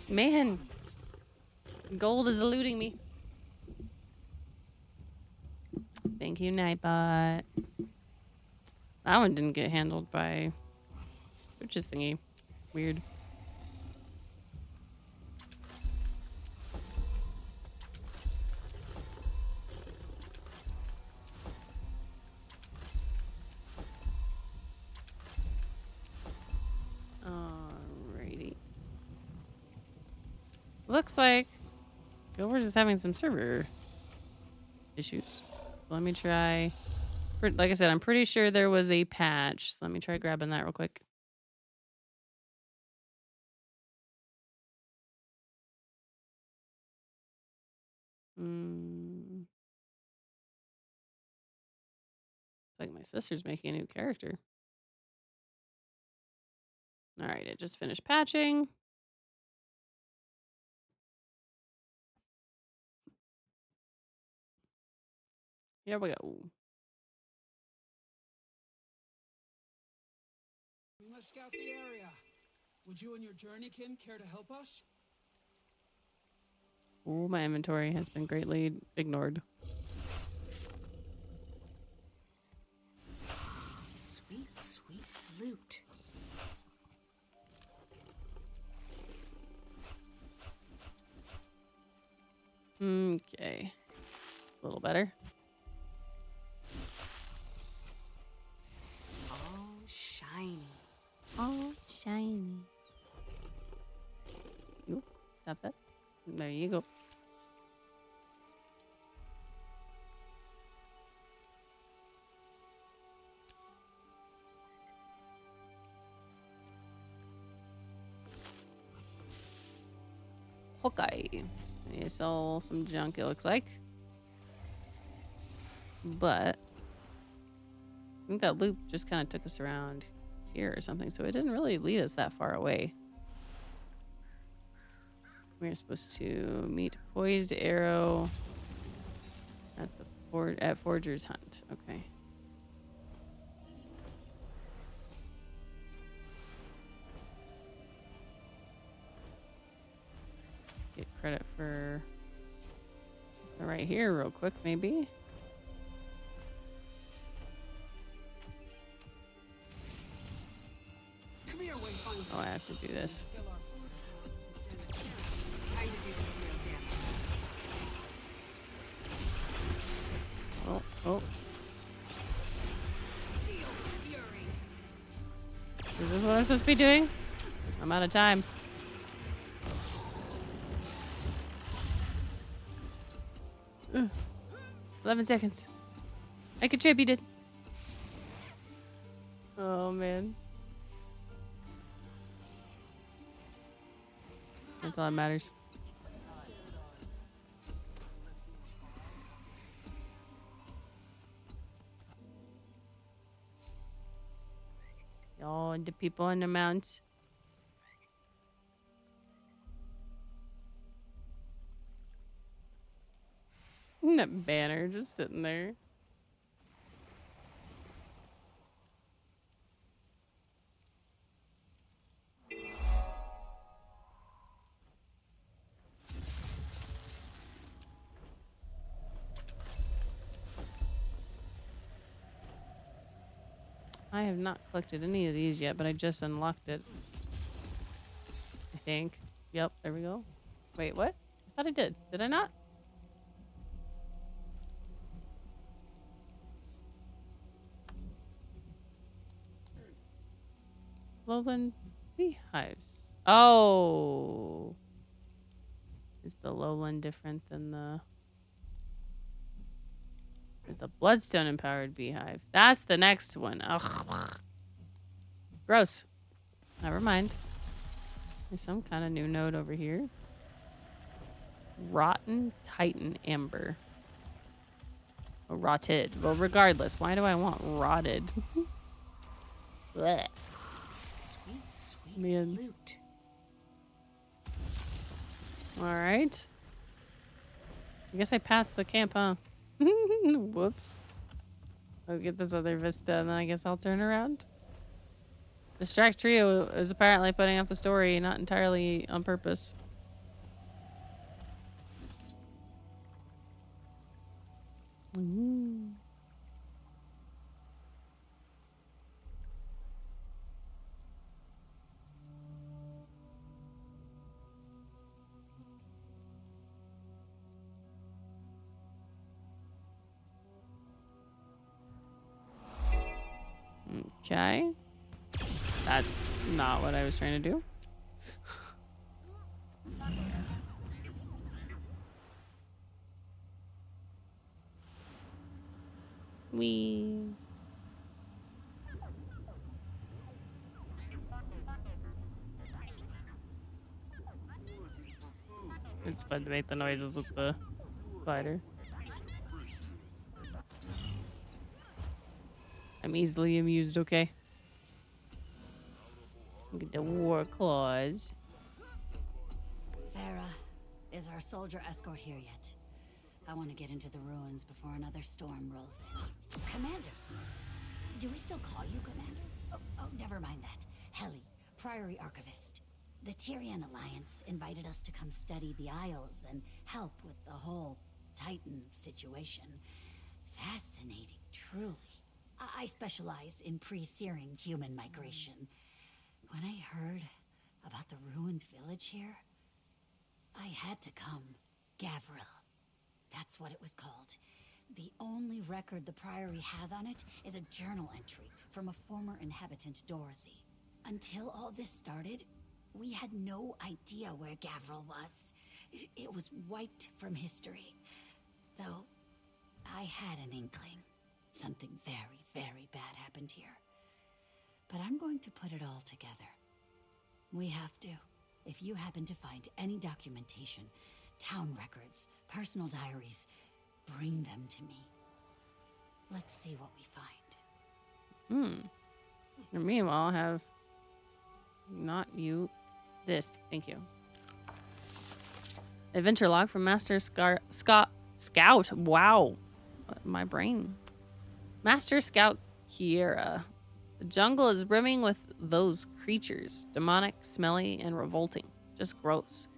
Man, gold is eluding me. Thank you, Nightbot. That one didn't get handled by Twitch's thingy. Weird. Alrighty. Looks like Gilbert is having some server issues. Let me try. Like I said, I'm pretty sure there was a patch. So let me try grabbing that real quick. Like my sister's making a new character. All right, it just finished patching. Here we go. Let's scout the area. Would you and your journeykin care to help us? Oh, my inventory has been greatly ignored. Sweet, sweet loot. Okay. A little better. All shiny. All shiny. Nope. Stop that. There you go. Okay. I need to sell some junk, it looks like. But I think that loop just kind of took us around here or something, so it didn't really lead us that far away. We were supposed to meet Poised Arrow at the Forger's Hunt. Okay. Get credit for something right here real quick, maybe. Come here, Wayfinder. Oh, I have to do this. Time to do some real damage. Oh. Is this what I'm supposed to be doing? I'm out of time. Ugh. 11 seconds. I contributed. Oh, man. That's all that matters. Oh, the people on the mount. That banner just sitting there. I have not collected any of these yet, but I just unlocked it. I think. Yep, there we go. Wait, what? I thought I did. Did I not? Lowland beehives. Oh. Is the lowland different than the... It's a bloodstone empowered beehive. That's the next one. Ugh. Gross. Never mind. There's some kind of new node over here. Rotten Titan Amber. Oh, rotted. Well, regardless, why do I want rotted? Blech. Sweet, sweet Man. loot. Alright. I guess I passed the camp, huh? Whoops. I'll get this other vista and then I guess I'll turn around. Distract Trio is apparently putting off the story, not entirely on purpose. Ooh. Okay. That's not what I was trying to do. Wee. It's fun to make the noises with the glider. I'm easily amused, okay? Get the war claws. Farah, is our soldier escort here yet? I want to get into the ruins before another storm rolls in. Commander! Do we still call you Commander? Oh, never mind that. Heli, Priory Archivist. The Tyrian Alliance invited us to come study the Isles and help with the whole Titan situation. Fascinating, truly. I specialize in pre-searing human migration. When I heard about the ruined village here, I had to come. Gavril. That's what it was called. The only record the Priory has on it is a journal entry from a former inhabitant, Dorothy. Until all this started, we had no idea where Gavril was. It was wiped from history. Though, I had an inkling. Something very, very bad happened here. But I'm going to put it all together. We have to. If you happen to find any documentation, town records, personal diaries, bring them to me. Let's see what we find. And meanwhile, I'll have not you this. Thank you. Adventure log from Master Scout. Wow. My brain. Master Scout Kiera. The jungle is brimming with those creatures. Demonic, smelly, and revolting. Just gross.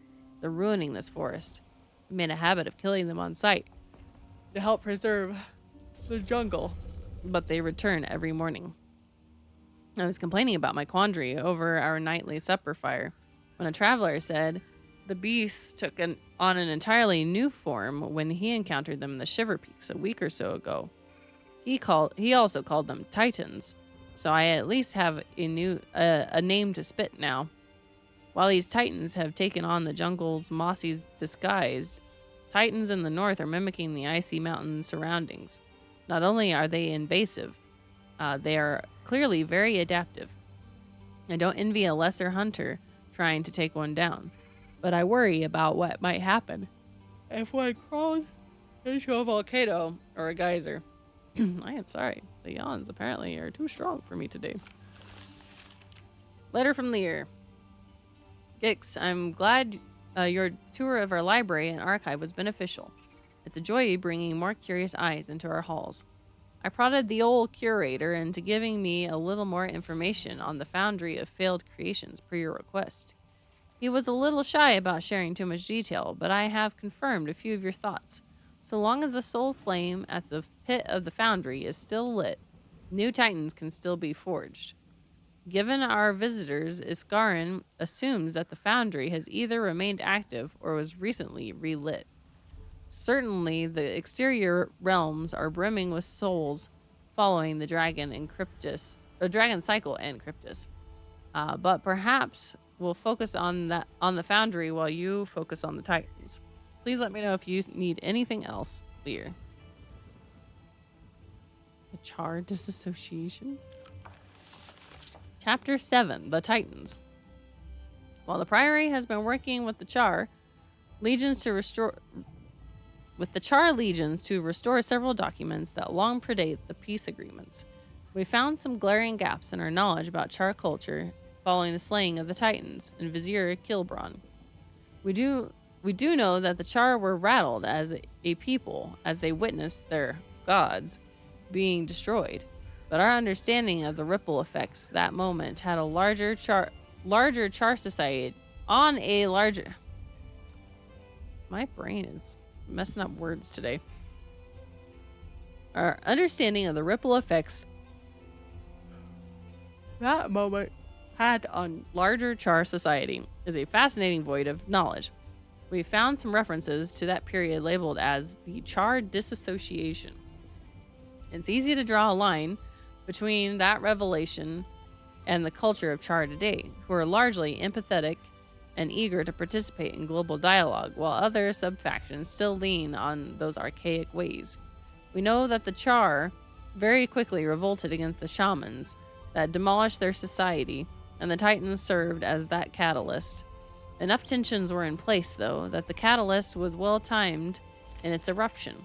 They're ruining this forest. We made a habit of killing them on sight to help preserve the jungle. But they return every morning. I was complaining about my quandary over our nightly supper fire when a traveler said the beasts took on an entirely new form when he encountered them in the Shiver Peaks a week or so ago. He also called them Titans, so I at least have a name to spit now. While these Titans have taken on the jungle's mossy disguise, Titans in the north are mimicking the icy mountain surroundings. Not only are they invasive, they are clearly very adaptive. I don't envy a lesser hunter trying to take one down, but I worry about what might happen if one crawls into a volcano or a geyser. I am sorry. The yawns apparently are too strong for me today. Letter from Lear. Gix, I'm glad your tour of our library and archive was beneficial. It's a joy bringing more curious eyes into our halls. I prodded the old curator into giving me a little more information on the foundry of failed creations per your request. He was a little shy about sharing too much detail, but I have confirmed a few of your thoughts. So long as the soul flame at the pit of the foundry is still lit, new titans can still be forged. Given our visitors, Iskarin assumes that the foundry has either remained active or was recently relit. Certainly, the exterior realms are brimming with souls following the dragon and Cryptus, the dragon cycle and Cryptus. But perhaps we'll focus on the foundry while you focus on the titans. Please let me know if you need anything else, Lear. The Char Disassociation. Chapter 7, The Titans. While the Priory has been working with the Char legions to restore several documents that long predate the peace agreements, we found some glaring gaps in our knowledge about Char culture following the slaying of the Titans and Vizier Kilbron. We do know that the Char were rattled as a people as they witnessed their gods being destroyed, but our understanding of the ripple effects that moment had a larger Char society on a larger... My brain is messing up words today. Our understanding of the ripple effects that moment had on larger Char society is a fascinating void of knowledge. We found some references to that period labeled as the Char Disassociation. It's easy to draw a line between that revelation and the culture of Char today, who are largely empathetic and eager to participate in global dialogue, while other sub-factions still lean on those archaic ways. We know that the Char very quickly revolted against the shamans that demolished their society, and the Titans served as that catalyst. Enough tensions were in place, though, that the catalyst was well-timed in its eruption,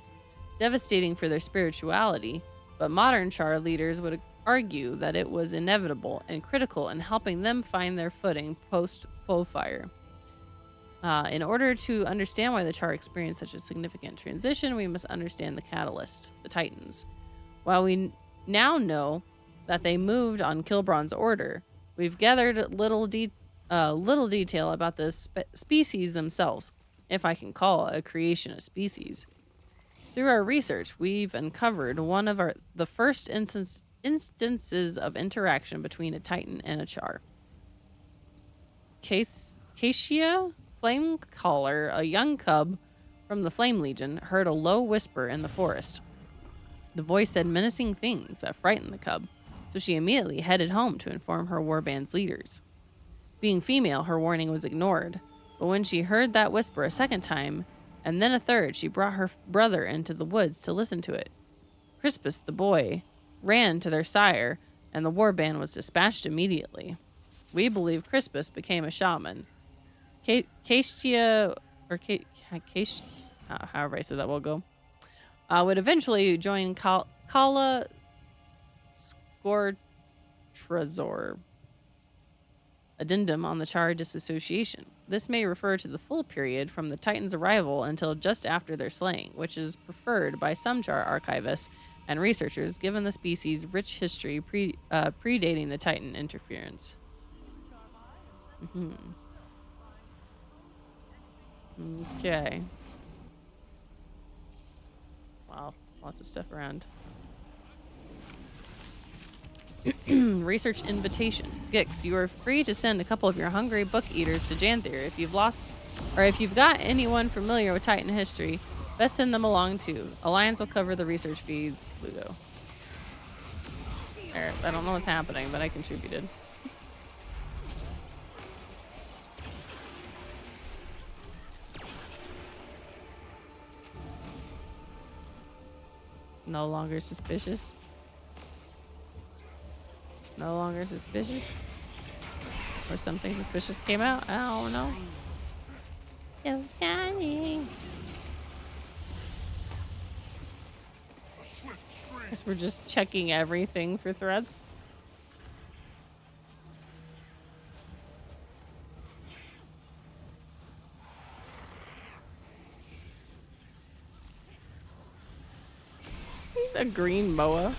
devastating for their spirituality, but modern Char leaders would argue that it was inevitable and critical in helping them find their footing post-Foe-Fire. In order to understand why the Char experienced such a significant transition, we must understand the catalyst, the Titans. While we now know that they moved on Kilbron's order, we've gathered little detail about the species themselves, if I can call a creation a species. Through our research, we've uncovered one of the first instances of interaction between a Titan and a Char. Cassia Flamecaller, a young cub from the Flame Legion, heard a low whisper in the forest. The voice said menacing things that frightened the cub, so she immediately headed home to inform her warband's leaders. Being female, her warning was ignored, but when she heard that whisper a second time, and then a third, she brought her brother into the woods to listen to it. Crispus, the boy, ran to their sire, and the warband was dispatched immediately. We believe Crispus became a shaman. Castia, or however I said that will go, would eventually join Kala Scortrazor. Addendum on the Char Disassociation. This may refer to the full period from the Titan's arrival until just after their slaying, which is preferred by some Char archivists and researchers given the species' rich history predating the Titan interference. Okay. Wow, lots of stuff around. Research invitation. Gix, you are free to send a couple of your hungry book eaters to Janthir. If you've got anyone familiar with Titan history, best send them along too. Alliance will cover the research fees. Pluto. Alright, I don't know what's happening, but I contributed. No longer suspicious. No longer suspicious? Or something suspicious came out? I don't know. So shiny. Guess we're just checking everything for threats. A green moa.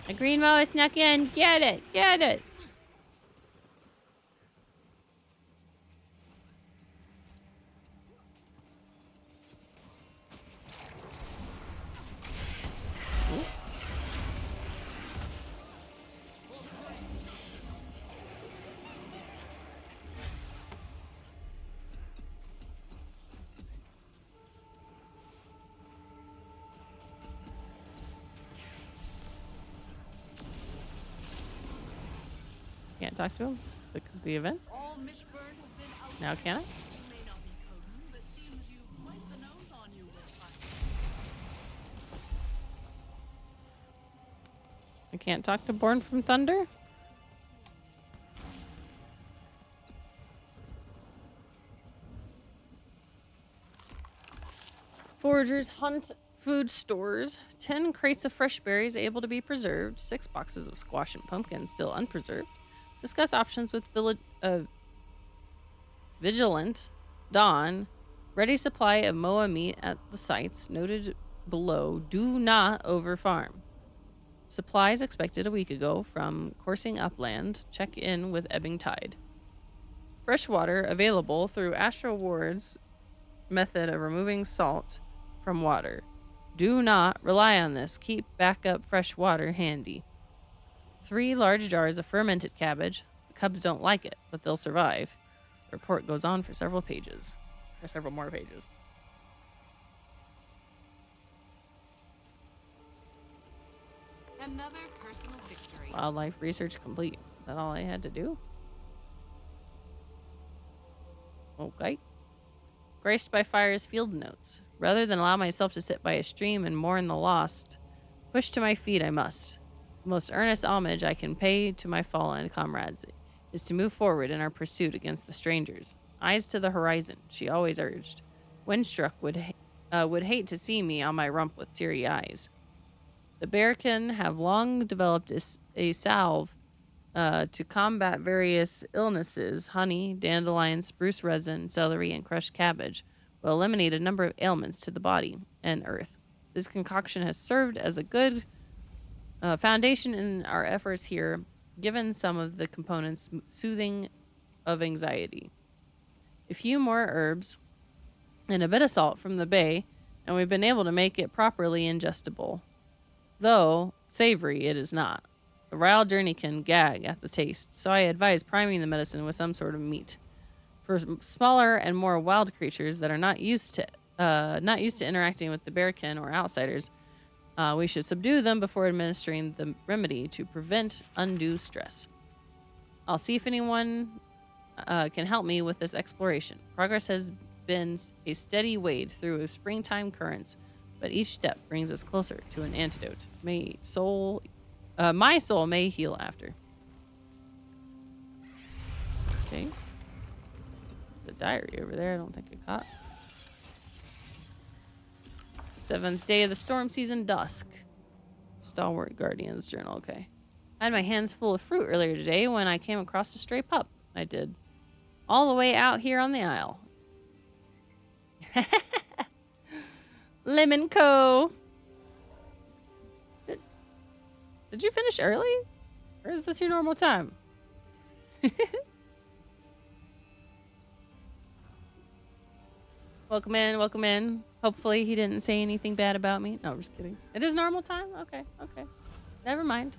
A green moa snuck in. Get it. Get it. Can't talk to him because of the event. Now can I? I can't talk to Born from Thunder? Foragers hunt food stores. 10 crates of fresh berries able to be preserved. 6 boxes of squash and pumpkins still unpreserved. Discuss options with Vigilant Dawn. Ready supply of moa meat at the sites noted below. Do not overfarm. Supplies expected a week ago from coursing upland. Check in with ebbing tide. Fresh water available through Astro Ward's method of removing salt from water. Do not rely on this. Keep backup fresh water handy. 3 large jars of fermented cabbage. The cubs don't like it, but they'll survive. The report goes on for several pages. Or several more pages. Another personal victory. Wildlife research complete. Is that all I had to do? Okay. Graced by fire's field notes. Rather than allow myself to sit by a stream and mourn the lost, push to my feet I must. The most earnest homage I can pay to my fallen comrades is to move forward in our pursuit against the strangers. Eyes to the horizon, she always urged. Windstruck would hate to see me on my rump with teary eyes. The Bearkin have long developed a salve to combat various illnesses. Honey, dandelion, spruce resin, celery, and crushed cabbage will eliminate a number of ailments to the body and earth. This concoction has served as a good foundation in our efforts here, given some of the components soothing of anxiety. A few more herbs and a bit of salt from the bay, and we've been able to make it properly ingestible. Though savory it is not. The wild journey can gag at the taste, so I advise priming the medicine with some sort of meat. For smaller and more wild creatures that are not used to interacting with the bearkin or outsiders, we should subdue them before administering the remedy to prevent undue stress. I'll see if anyone can help me with this exploration. Progress has been a steady wade through springtime currents, but each step brings us closer to an antidote. My soul may heal after. Okay. The diary over there, I don't think I caught. 7th day of the storm season, dusk. Stalwart Guardian's journal, okay. I had my hands full of fruit earlier today when I came across a stray pup. I did. All the way out here on the aisle. Lemon Co. Did you finish early? Or is this your normal time? Welcome in, welcome in. Hopefully he didn't say anything bad about me. No, I'm just kidding. It is normal time? Okay, okay. Never mind.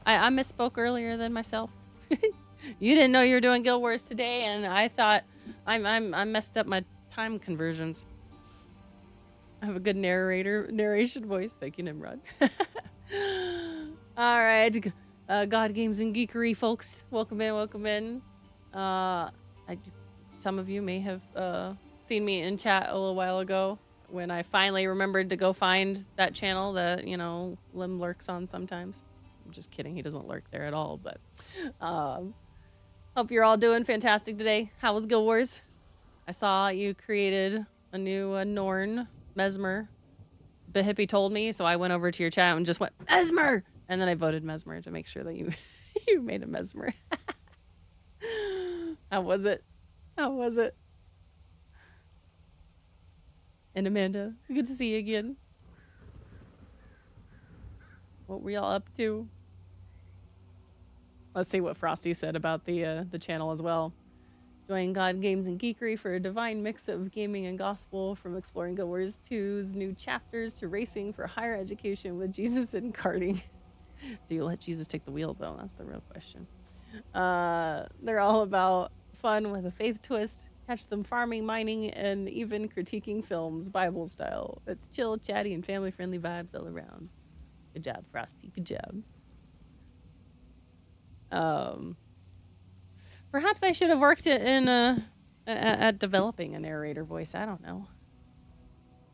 I misspoke earlier than myself. You didn't know you were doing Guild Wars today, and I thought I messed up my time conversions. I have a good narration voice. Thank you, Nimrod. All right, God Games and Geekery folks, welcome in, welcome in. Some of you may have seen me in chat a little while ago when I finally remembered to go find that channel that, you know, Lim lurks on sometimes. I'm just kidding, he doesn't lurk there at all, but hope you're all doing fantastic today. How was Guild Wars? I saw you created a new Norn, Mesmer. Behippie told me, so I went over to your chat and just went, Mesmer! And then I voted Mesmer to make sure that you you made a Mesmer. How was it? How was it? And Amanda, good to see you again. What were y'all up to? Let's see what Frosty said about the channel as well. Join God Games and Geekery for a divine mix of gaming and gospel, from exploring Guild Wars 2's new chapters to racing for higher education with Jesus and karting. Do you let Jesus take the wheel, though? That's the real question. They're all about fun with a faith twist. Catch them farming, mining, and even critiquing films, Bible style. It's chill, chatty, and family-friendly vibes all around. Good job, Frosty. Good job. Perhaps I should have worked at developing a narrator voice. I don't know.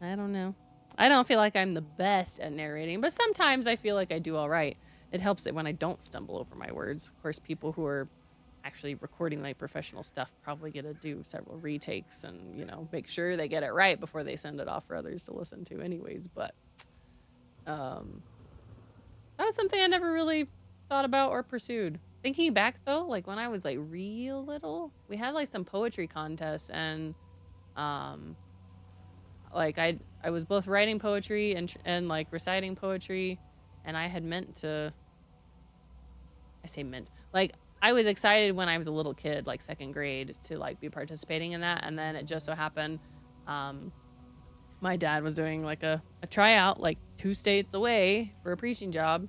I don't feel like I'm the best at narrating, but sometimes I feel like I do all right. It helps it when I don't stumble over my words. Of course, people who are actually recording like professional stuff probably get to do several retakes and, you know, make sure they get it right before they send it off for others to listen to anyways. But that was something I never really thought about or pursued. Thinking back though, like when I was like real little, we had like some poetry contests, and like I was both writing poetry and like reciting poetry, and I had meant to, I say meant, like I was excited when I was a little kid, like 2nd grade, to like be participating in that. And then it just so happened my dad was doing like a tryout like 2 states away for a preaching job,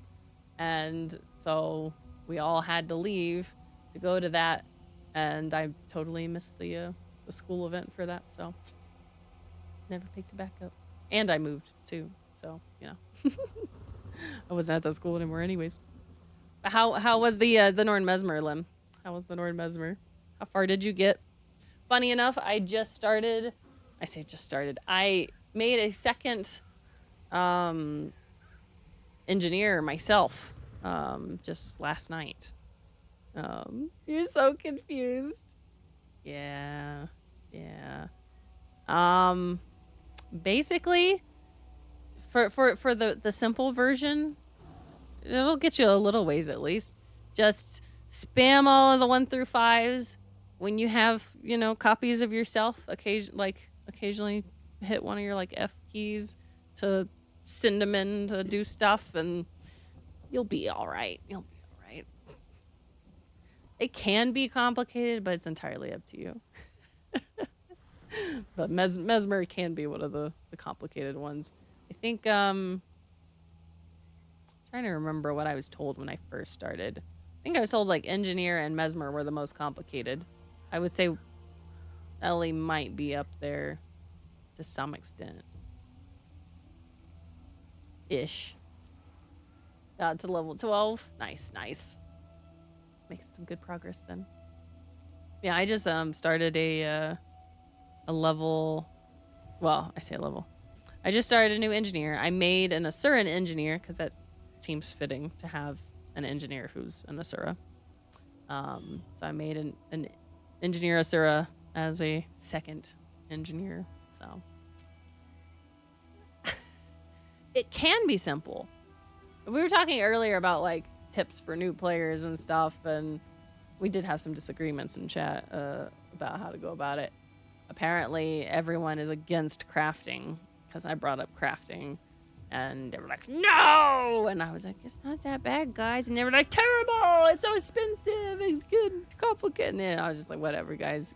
and so we all had to leave to go to that, and I totally missed the school event for that, so never picked it back up. And I moved too, so you know. I wasn't at that school anymore anyways. How was the Norn Mesmer, Lim? How was the Norn Mesmer? How far did you get? Funny enough, I just started, I made a second engineer myself just last night. You're so confused. Yeah. Basically, for the simple version, it'll get you a little ways at least. Just spam all of the 1 through 5s. When you have, you know, copies of yourself, occasionally hit one of your like F keys to send them in to do stuff, and you'll be all right. It can be complicated, but it's entirely up to you. But Mesmer can be one of the complicated ones. I think, trying to remember what I was told when I first started. I think I was told like Engineer and Mesmer were the most complicated. I would say Ellie might be up there to some extent. Ish. Got to level 12. Nice. Making some good progress then. Yeah, I just started a level. Well, I say a level. I just started a new engineer. I made an Asuran engineer because that seems fitting to have an engineer who's an Asura. So I made an engineer Asura as a second engineer. So it can be simple. We were talking earlier about like tips for new players and stuff, and we did have some disagreements in chat about how to go about it. Apparently everyone is against crafting because I brought up crafting, and they were like, no! And I was like, it's not that bad, guys. And they were like, terrible! It's so expensive! It's good, complicated. And I was just like, whatever, guys.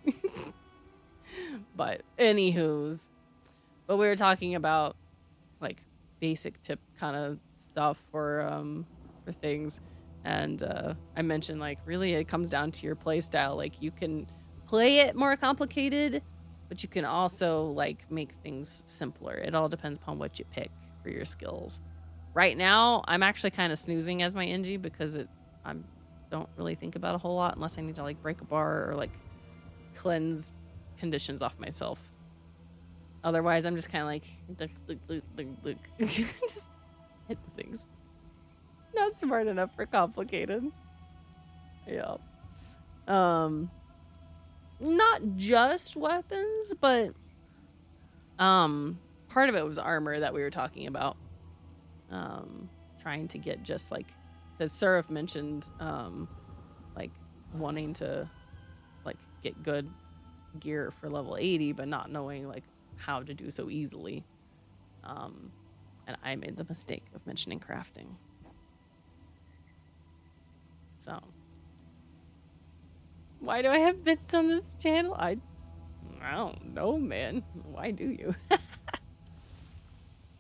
But anywho's. But we were talking about like basic tip kind of stuff for things. And I mentioned like, really it comes down to your play style. Like you can play it more complicated, but you can also like make things simpler. It all depends upon what you pick for your skills. Right now, I'm actually kind of snoozing as my Engie because I don't really think about a whole lot unless I need to like break a bar or like cleanse conditions off myself. Otherwise, I'm just kind of like just hit the things. Not smart enough for complicated. Yeah. Not just weapons, but part of it was armor that we were talking about. Trying to get just like, because Surf mentioned like wanting to like get good gear for level 80, but not knowing like how to do so easily. And I made the mistake of mentioning crafting. Why do I have bits on this channel? I don't know, man. Why do you?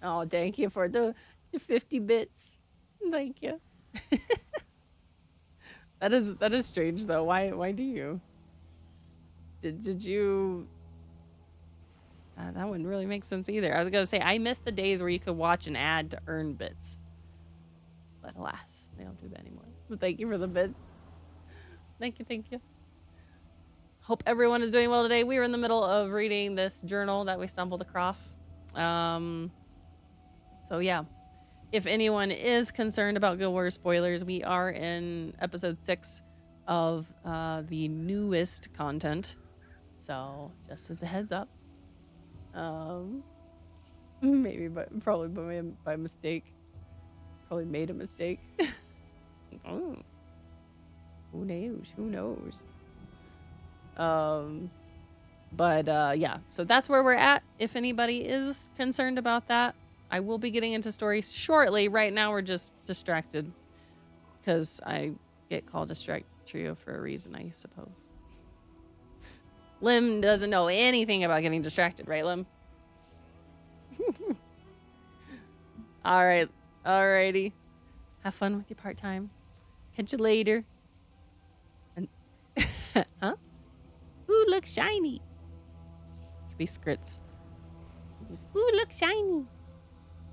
Oh, thank you for the 50 bits. Thank you. That is strange though. Why do you? Did you? That wouldn't really make sense either. I was gonna say I miss the days where you could watch an ad to earn bits, but alas, they don't do that anymore. But thank you for the bits. Thank you. Hope everyone is doing well today. We are in the middle of reading this journal that we stumbled across. So yeah, if anyone is concerned about Guild Wars spoilers, we are in episode 6 of the newest content. So just as a heads up, maybe, but probably by mistake. Probably made a mistake. Oh, who knows? But yeah, so that's where we're at. If anybody is concerned about that, I will be getting into stories shortly. Right now we're just distracted because I get called Distract Trio for a reason, I suppose. Lim doesn't know anything about getting distracted, right, Lim? All right, alrighty. Have fun with your part-time. Catch you later. And huh? Ooh, look shiny. Could be scrits. Just, ooh, look shiny.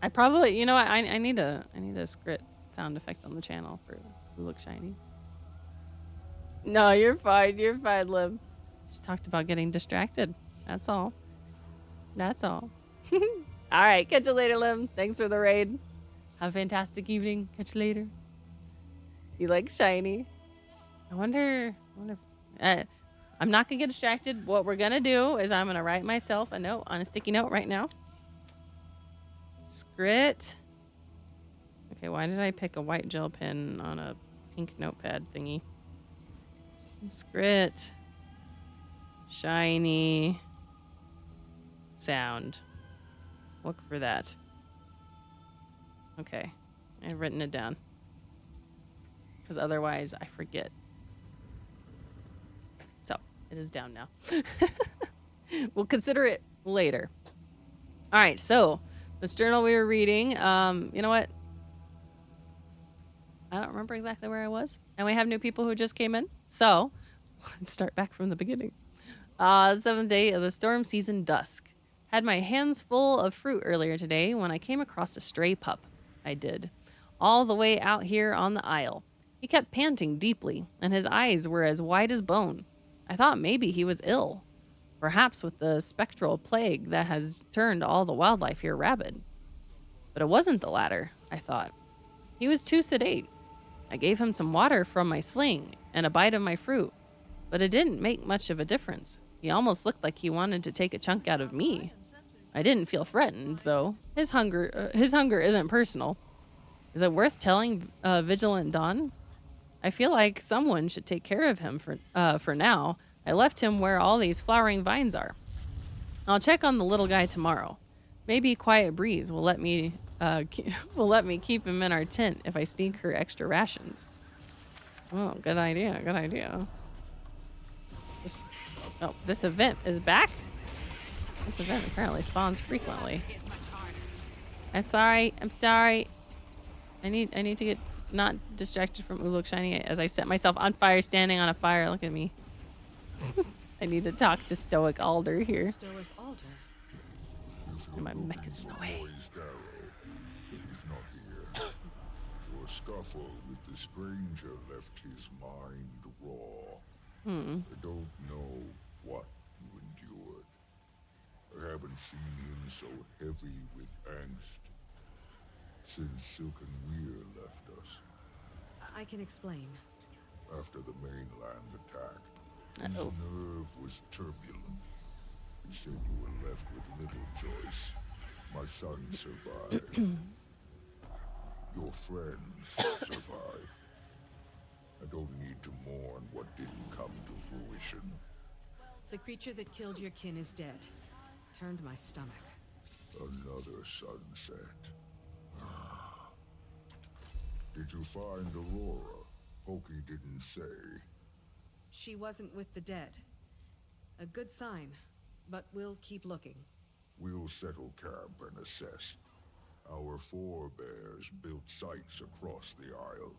I probably, you know what? I need a script sound effect on the channel for ooh, look shiny. No, you're fine. You're fine, Lim. Just talked about getting distracted. That's all. That's all. All right, catch you later, Lim. Thanks for the raid. Have a fantastic evening. Catch you later. You like shiny? I wonder if, I'm not gonna get distracted. What we're gonna do is I'm gonna write myself a note on a sticky note right now. Scrit. Okay, why did I pick a white gel pen on a pink notepad thingy? Scrit. Shiny. Sound. Look for that. Okay, I've written it down. Because otherwise I forget. So, it is down now. We'll consider it later. All right, so this journal we were reading, you know what? I don't remember exactly where I was. And we have new people who just came in. So, let's start back from the beginning. 7th day of the storm season, dusk. Had my hands full of fruit earlier today when I came across a stray pup. I did. All the way out here on the aisle. He kept panting deeply, and his eyes were as white as bone. I thought maybe he was ill. Perhaps with the spectral plague that has turned all the wildlife here rabid. But it wasn't the latter, I thought. He was too sedate. I gave him some water from my sling and a bite of my fruit, but it didn't make much of a difference. He almost looked like he wanted to take a chunk out of me. I didn't feel threatened, though. His hunger isn't personal. Is it worth telling Vigilant Dawn? I feel like someone should take care of him for now. I left him where all these flowering vines are. I'll check on the little guy tomorrow. Maybe Quiet Breeze will let me keep him in our tent if I sneak her extra rations. Oh, good idea. Good idea. This event is back? This event apparently spawns frequently. I'm sorry. I need to get not distracted from Look Shiny as I set myself on fire, standing on a fire. Look at me. I need to talk to Stoic Alder here. Stoic Alder? And my mech is in the way. He's not here. Your scuffle with the stranger left his mind raw. I don't know what you endured. I haven't seen him so heavy with angst since Silken Weir left us. I can explain. After the mainland attack, his nerve was turbulent. He said you were left with little choice. My son survived. Your friends survived. I don't need to mourn what didn't come to fruition. The creature that killed your kin is dead. Turned my stomach. Another sunset. Did you find Aurora? Pokey didn't say. she wasn't with the dead. A good sign, but we'll keep looking. We'll settle camp and assess. Our forebears built sites across the Isle.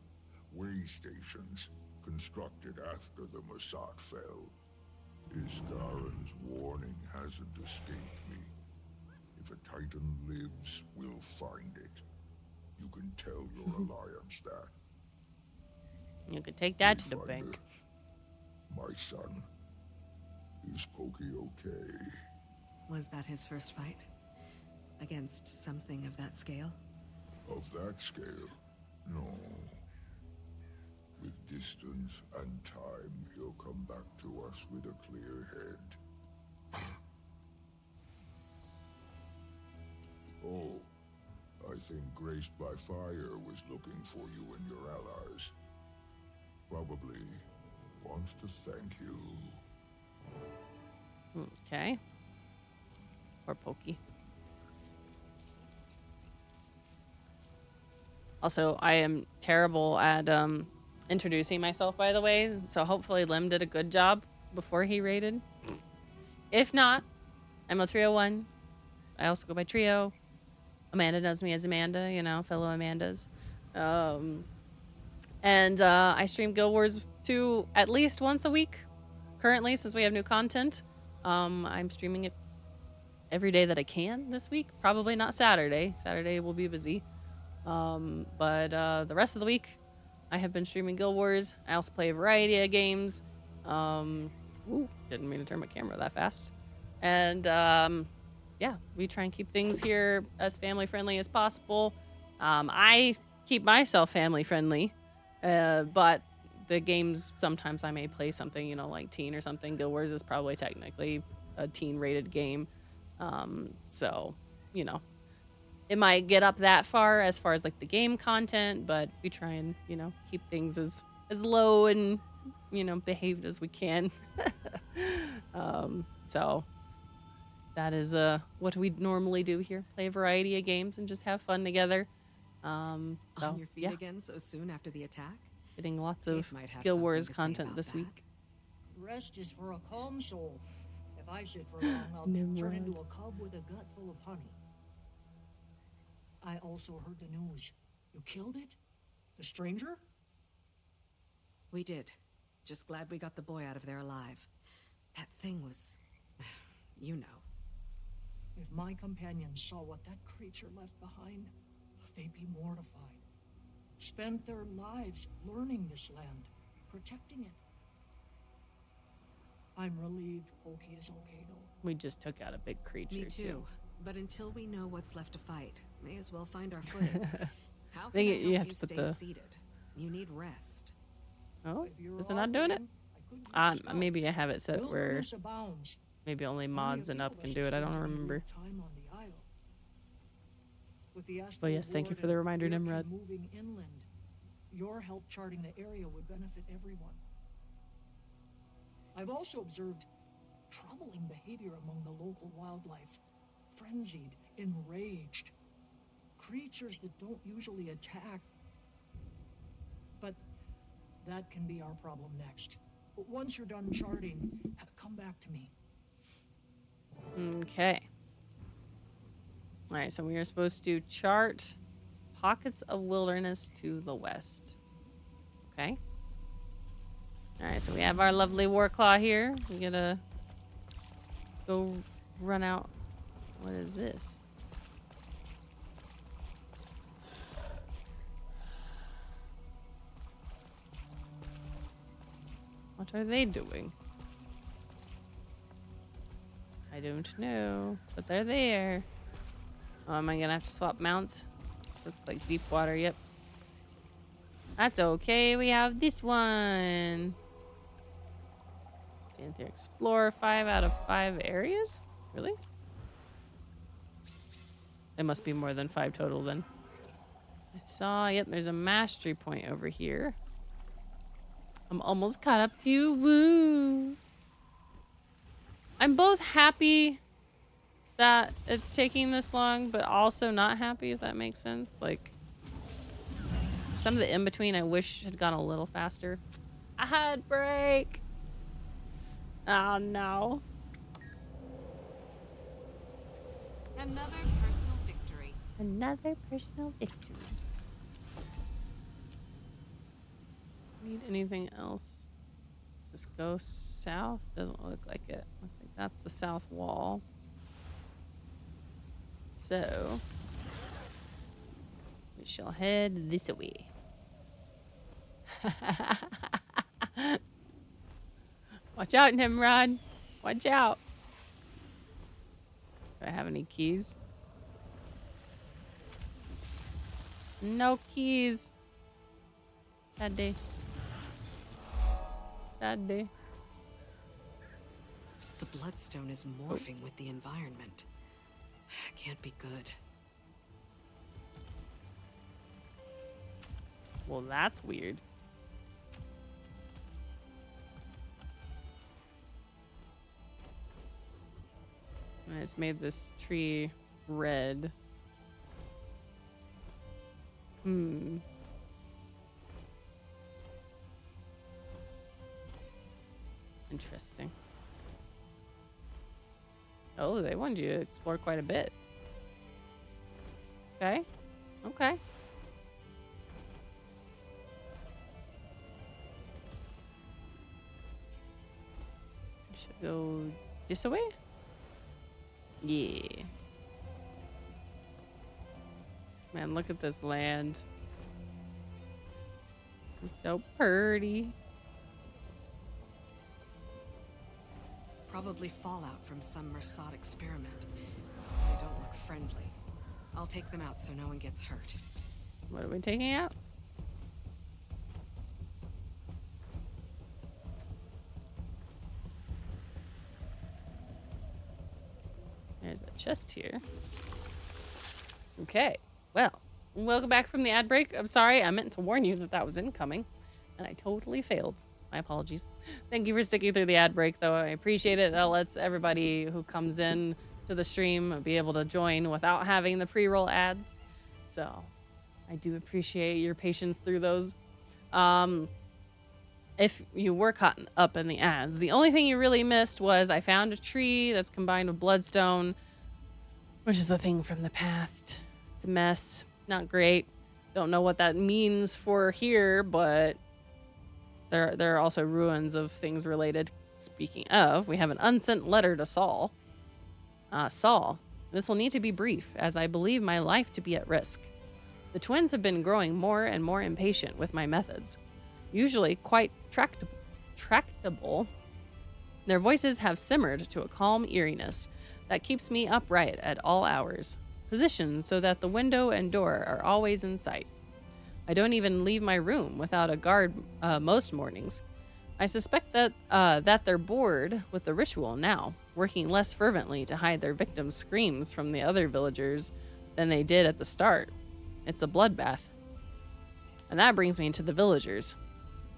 Way stations, constructed after the Masat fell. Iskaran's warning hasn't escaped me. If a Titan lives, we'll find it. You can tell your alliance that. You could take that to the bank. My son. Is Pokey okay? Was that his first fight? Against something of that scale? Of that scale? No. With distance and time, he'll come back to us with a clear head. Oh, I think Graced by Fire was looking for you and your allies. Probably wants to thank you. Okay. Or Pokey. Also, I am terrible at introducing myself, by the way, so hopefully Lim did a good job before he raided. If not, I'm a Trio 1. I also go by Trio. Amanda knows me as Amanda, you know, fellow Amandas. And I stream Guild Wars 2 at least once a week. Currently, since we have new content, I'm streaming it every day that I can this week. Probably not Saturday. Saturday will be busy. But the rest of the week, I have been streaming Guild Wars. I also play a variety of games. Ooh, didn't mean to turn my camera that fast. And yeah, we try and keep things here as family friendly as possible. I keep myself family friendly, but the games, sometimes I may play something, you know, like teen or something. Guild Wars is probably technically a teen rated game. So, you know, it might get up that far as like the game content, but we try and, you know, keep things as low and, you know, behaved as we can. So that is what we normally do here. Play a variety of games and just have fun together. So, On your feet yeah. again so soon after the attack? Getting lots of Keith might have Guild something Wars to say content about this that. week. Rest is for a calm soul. If I sit for long, I'll Nimrod. turn into a cub with a gut full of honey. I also heard the news. You killed it? The stranger? We did. Just glad we got the boy out of there alive. That thing was... you know. If my companions saw what that creature left behind, they'd be mortified. Spent their lives learning this land, protecting it. I'm relieved Pokey is okay, though. We just took out a big creature, Me too. But until we know what's left to fight, may as well find our footing. How can think I you help have you to put stay the- seated? You need rest. Oh, If you're is it not doing it? all in, Maybe I have it set where wilderness abounds. maybe only Only mods a and few up of can us do it. I don't spend any remember. real time on the Isle. With the But Astral yes, thank you Ward for the and reminder, Wyrkin Nimrod. moving inland, your help charting the area would benefit everyone. I've also observed troubling behavior among the local wildlife. Frenzied, enraged. Creatures that don't usually attack. But that can be our problem next. But once you're done charting, come back to me. Okay. All right, so we are supposed to chart pockets of wilderness to the west. Okay. All right, so we have our lovely Warclaw here. We gotta go run out. What is this? What are they doing? I don't know, but they're there. Oh, am I gonna have to swap mounts? So it's like deep water, yep. That's okay, we have this one. Janthir Explorer, 5 out of 5 areas? Really? It must be more than 5 total then. I saw, yep, there's a mastery point over here. I'm almost caught up to you, woo! I'm both happy that it's taking this long, but also not happy, if that makes sense. Like, some of the in-between I wish had gone a little faster. I had break! Oh no. Another personal victory. Another personal victory. Need anything else? Does this go south? Doesn't look like it. Looks like that's the south wall. So we shall head this way. Watch out, Nimrod. Watch out. Do I have any keys? No keys. Sad day. Sad day. The bloodstone is morphing with the environment. Can't be good. Well, that's weird. And it's made this tree red. Interesting. Oh, they wanted you to explore quite a bit. Okay. Okay. Should go this way? Yeah. Man, look at this land. It's so pretty. Probably fallout from some Mersat experiment. They don't look friendly. I'll take them out so no one gets hurt. What are we taking out? There's a chest here. Okay. Well, welcome back from the ad break. I'm sorry. I meant to warn you that that was incoming, and I totally failed. My apologies. Thank you for sticking through the ad break, though. I appreciate it. That lets everybody who comes in to the stream be able to join without having the pre-roll ads. So I do appreciate your patience through those. If you were caught up in the ads, the only thing you really missed was I found a tree that's combined with bloodstone, which is the thing from the past. It's a mess. Not great. Don't know what that means for here, but there are also ruins of things related. Speaking of, we have an unsent letter to Saul. Saul, this will need to be brief, as I believe my life to be at risk. The twins have been growing more and more impatient with my methods. Usually quite tractable, their voices have simmered to a calm eeriness that keeps me upright at all hours, positioned so that the window and door are always in sight. I don't even leave my room without a guard most mornings. I suspect that they're bored with the ritual now, working less fervently to hide their victims' screams from the other villagers than they did at the start. It's a bloodbath. And that brings me to the villagers.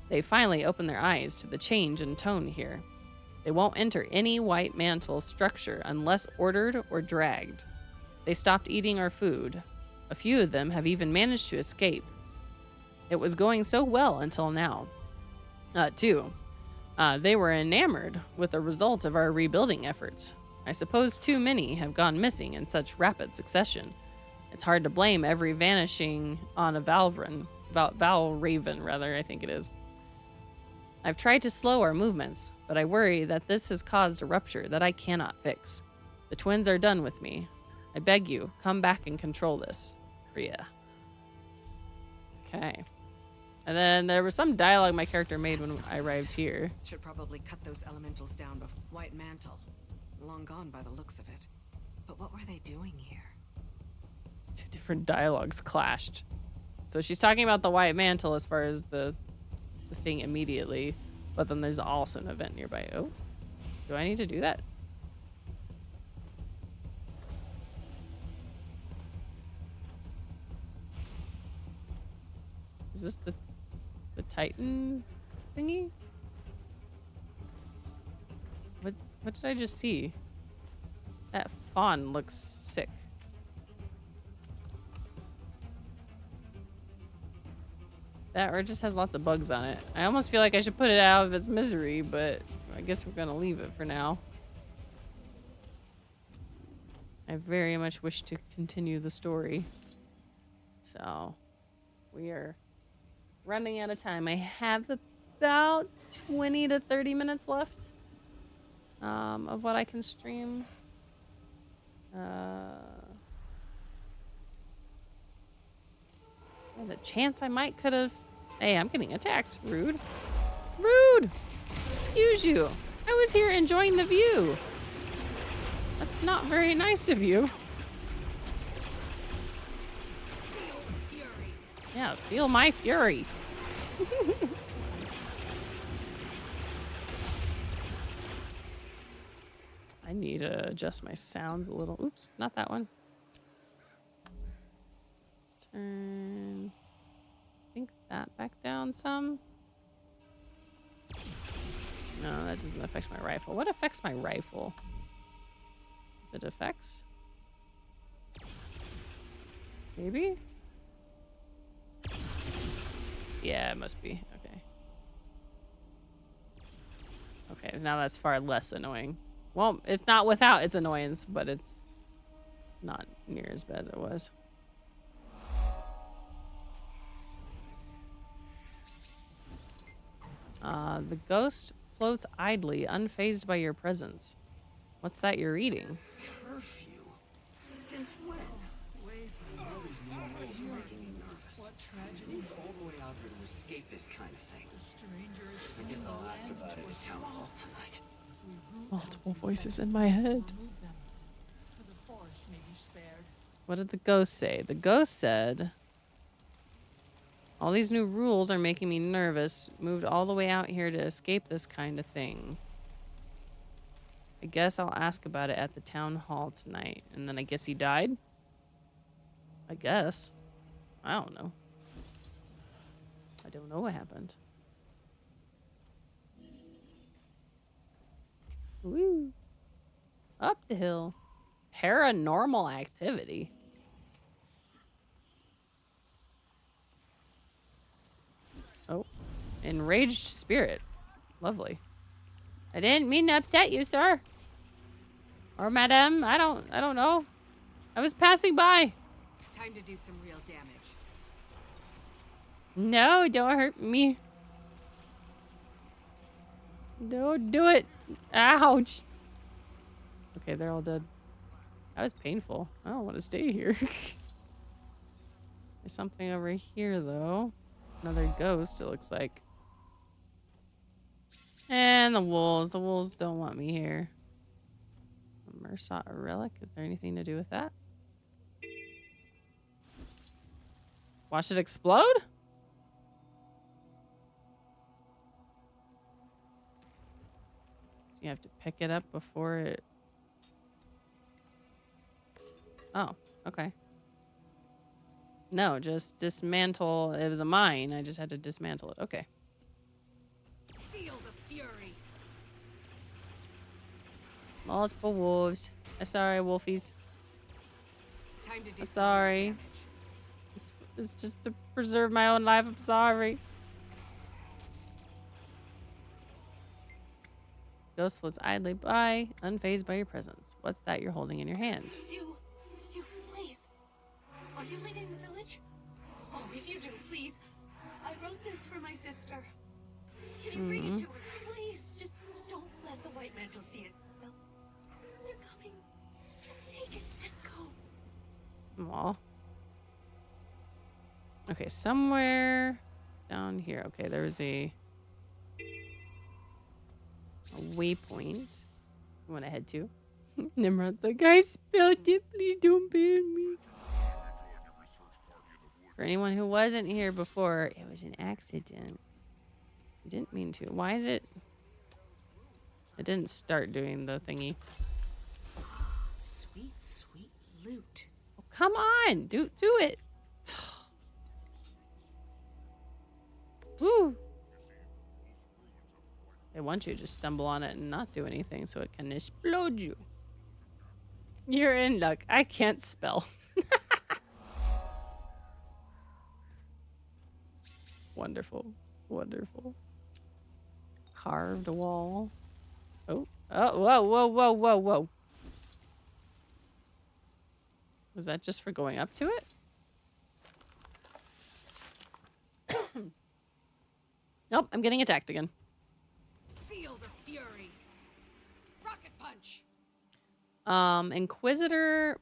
They finally open their eyes to the change in tone here. They won't enter any white mantle structure unless ordered or dragged. They stopped eating our food. A few of them have even managed to escape. It was going so well until now. They were enamored with the results of our rebuilding efforts. I suppose too many have gone missing in such rapid succession. It's hard to blame every vanishing on a Valraven, I think it is. I've tried to slow our movements, but I worry that this has caused a rupture that I cannot fix. The twins are done with me. I beg you, come back and control this. Rhea. Okay. And then there was some dialogue my character made when I arrived here. Should probably cut those elementals down before White Mantle. Long gone by the looks of it. But what were they doing here? Two different dialogues clashed. So she's talking about the White Mantle as far as the thing immediately, but then there's also an event nearby. Oh, do I need to do that? Is this the Titan thingy? What did I just see? That fawn looks sick. That or it just has lots of bugs on it. I almost feel like I should put it out of its misery, but I guess we're gonna leave it for now. I very much wish to continue the story. So, we are running out of time. I have about 20 to 30 minutes left of what I can stream. There's a chance I could have. Hey, I'm getting attacked. Rude. Rude! Excuse you. I was here enjoying the view. That's not very nice of you. Yeah, feel my fury. I need to adjust my sounds a little. Oops, not that one. Let's turn, I think that back down some. No, that doesn't affect my rifle. What affects my rifle? Is it effects? Maybe? Yeah, it must be. Okay. Okay, now that's far less annoying. Well, it's not without its annoyance, but it's not near as bad as it was. The ghost floats idly, unfazed by your presence. What's that you're reading? Curfew? Since when? All these new rules are making me nervous. What tragedy? Moved all the way out here to escape this kind of thing. I guess I'll ask about it at town hall tonight. Multiple voices in my head. What did the ghost say? The ghost said, all these new rules are making me nervous. Moved all the way out here to escape this kind of thing. I guess I'll ask about it at the town hall tonight. And then I guess he died? I guess. I don't know. I don't know what happened. Woo. Up the hill. Paranormal activity. Oh. Enraged spirit. Lovely. I didn't mean to upset you, sir. Or madam. I don't know. I was passing by. Time to do some real damage. No, don't hurt me. Don't do it. Ouch. Okay, they're all dead. That was painful. I don't want to stay here. There's something over here, though. Another ghost, it looks like. And the wolves. The wolves don't want me here. A Mersat relic. Is there anything to do with that? Watch it explode? You have to pick it up before it... Oh, okay. No, just dismantle. It was a mine. I just had to dismantle it. Okay. Feel the fury. Multiple wolves. Sorry, wolfies. Time to do Sorry. This is just to preserve my own life. I'm sorry. Ghost floats idly by, unfazed by your presence. What's that you're holding in your hand? You, please. Are you leaving the village? Oh, if you do, please. I wrote this for my sister. Can you bring it to her? Please, just don't let the White Mantle see it. They're coming. Just take it and go. Aw. Okay, somewhere down here. Okay, there's a waypoint I want to head to. Nimrod's like, I spilled it. Please don't ban me. For anyone who wasn't here before, it was an accident. I didn't mean to. Why is it? It didn't start doing the thingy. Sweet, sweet loot. Oh, come on. Do it. Woo. They want you to just stumble on it and not do anything so it can explode you. You're in luck. I can't spell. Wonderful. Wonderful. Carved wall. Oh. Oh, whoa, whoa, whoa, whoa, whoa. Was that just for going up to it? Nope, I'm getting attacked again. Feel the fury. Rocket punch. Inquisitor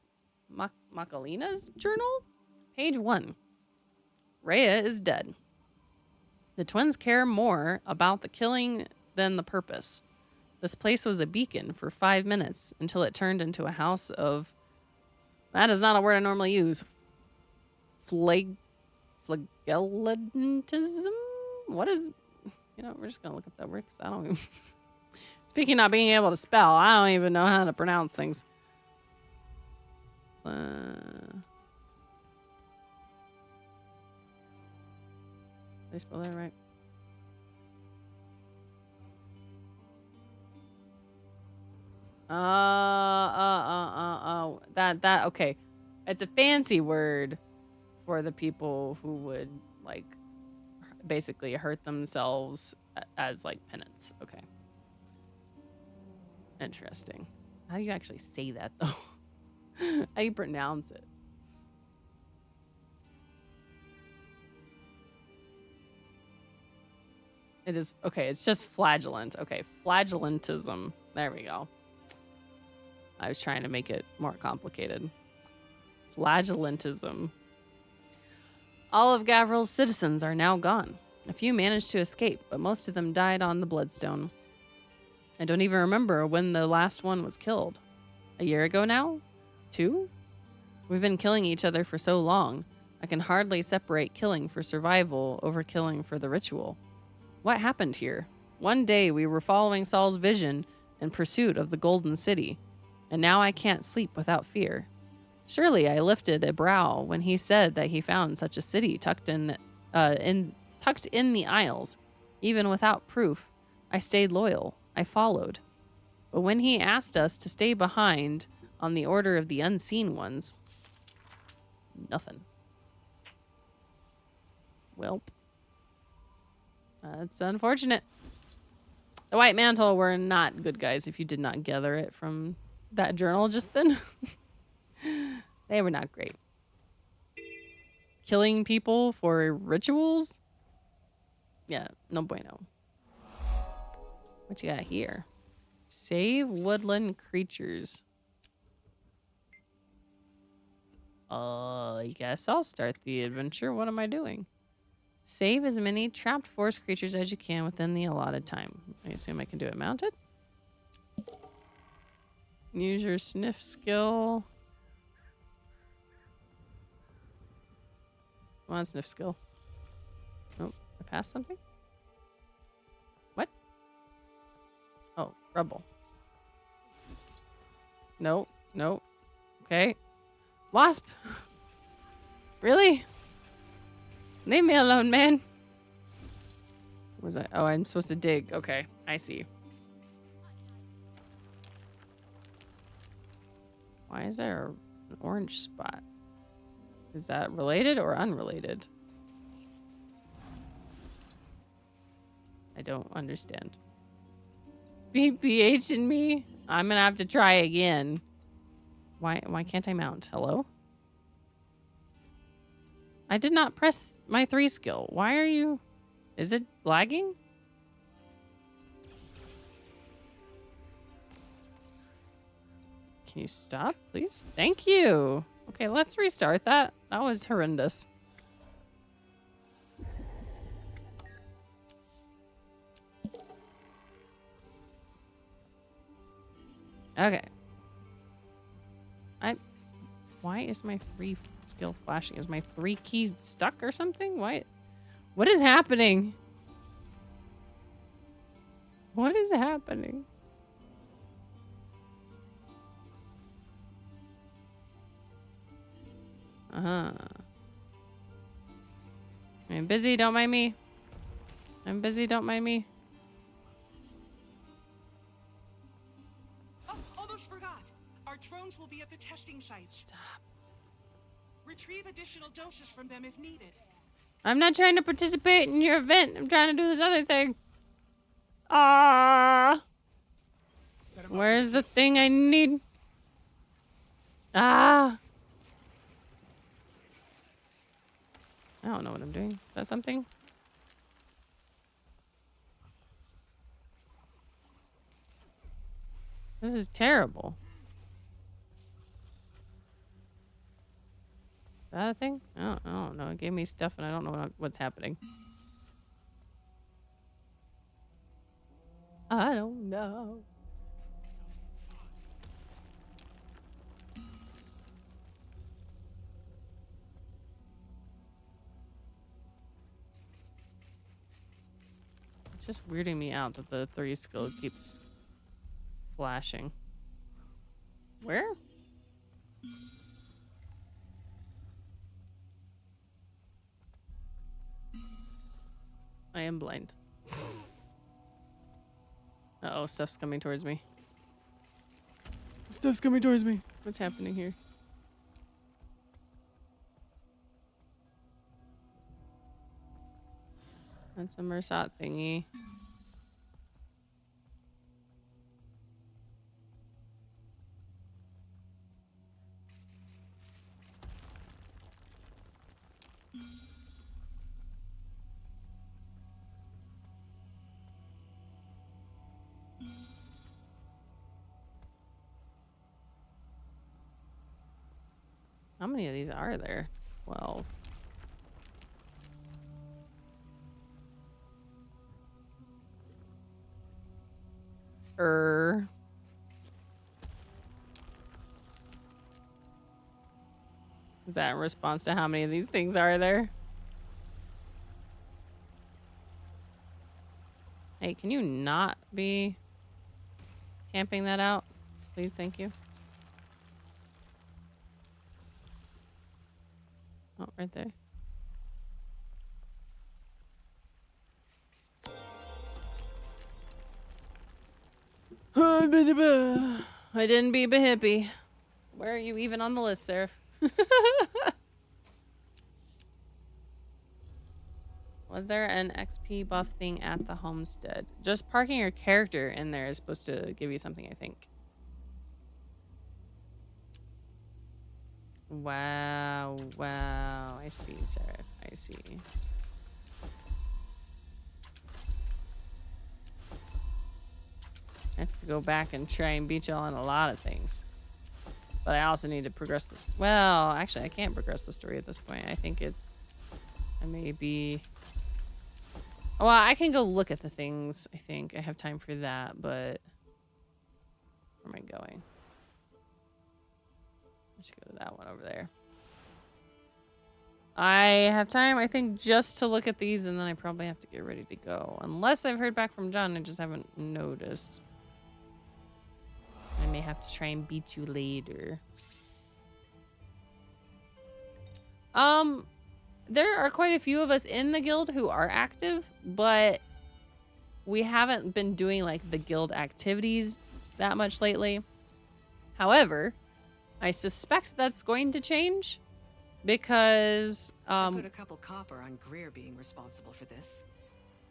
Macalina's journal? Page 1. Rhea is dead. The twins care more about the killing than the purpose. This place was a beacon for 5 minutes until it turned into a house of... That is not a word I normally use. Flagellantism? What is... You know, we're just going to look up that word because I don't even... Speaking of not being able to spell, I don't even know how to pronounce things. Did I spell that right? That, okay. It's a fancy word for the people who would, like, basically hurt themselves as, like, penance. Okay. Interesting. How do you actually say that, though? How do you pronounce it? It is, okay, it's just flagellant. Okay, flagellantism. There we go. I was trying to make it more complicated. Flagellantism. All of Gavril's citizens are now gone. A few managed to escape, but most of them died on the Bloodstone. I don't even remember when the last one was killed. A year ago now? 2? We've been killing each other for so long. I can hardly separate killing for survival over killing for the ritual. What happened here? One day we were following Saul's vision in pursuit of the Golden City, and now I can't sleep without fear. Surely I lifted a brow when he said that he found such a city tucked in the Isles. Even without proof, I stayed loyal. I followed. But when he asked us to stay behind on the order of the Unseen Ones, nothing. Welp. That's unfortunate. The White Mantle were not good guys if you did not gather it from that journal just then. They were not great. Killing people for rituals? Yeah, no bueno. What you got here? Save woodland creatures. I guess I'll start the adventure. What am I doing? Save as many trapped forest creatures as you can within the allotted time. I assume I can do it mounted. Use your sniff skill. Come on, sniff skill. Oh, I passed something? What? Oh, rubble. No, no. Okay. Wasp! Really? Leave me alone, man. What was that? Oh, I'm supposed to dig. Okay, I see. Why is there an orange spot? Is that related or unrelated? I don't understand. BPH in me? I'm gonna have to try again. Why can't I mount? Hello? I did not press my 3 skill. Why are you... Is it lagging? Can you stop, please? Thank you. Okay, let's restart that. That was horrendous. Okay. Why is my 3 skill flashing? Is my 3 keys stuck or something? Why? What is happening? What is happening? I'm busy, don't mind me. I'm busy, don't mind me. Oh, almost forgot. Our drones will be at the testing site. Stop. Retrieve additional doses from them if needed. I'm not trying to participate in your event. I'm trying to do this other thing. Ah. Where's the thing I need? Ah! I don't know what I'm doing. Is that something? This is terrible. Is that a thing? I don't know. It gave me stuff and I don't know what's happening. I don't know. It's just weirding me out that the 3 skill keeps flashing. Where? I am blind. Uh-oh, stuff's coming towards me. Stuff's coming towards me. What's happening here? That's a Mersat thingy. How many of these are there? 12. Is that in response to how many of these things are there? Hey, can you not be camping that out? Please, thank you. Oh, right there. I didn't be a hippie. Where are you even on the list, Seraph? Was there an XP buff thing at the homestead? Just parking your character in there is supposed to give you something, I think. Wow, wow. I see, Seraph. I see. I have to go back and try and beat y'all on a lot of things. But I also need to progress this. Well, actually, I can't progress the story at this point. I think I may be... Well, I can go look at the things. I think I have time for that, but... Where am I going? I should go to that one over there. I have time, I think, just to look at these, and then I probably have to get ready to go. Unless I've heard back from John, I just haven't noticed. I may have to try and beat you later. There are quite a few of us in the guild who are active, but we haven't been doing like the guild activities that much lately. However, I suspect that's going to change because I put a couple copper on Greer being responsible for this.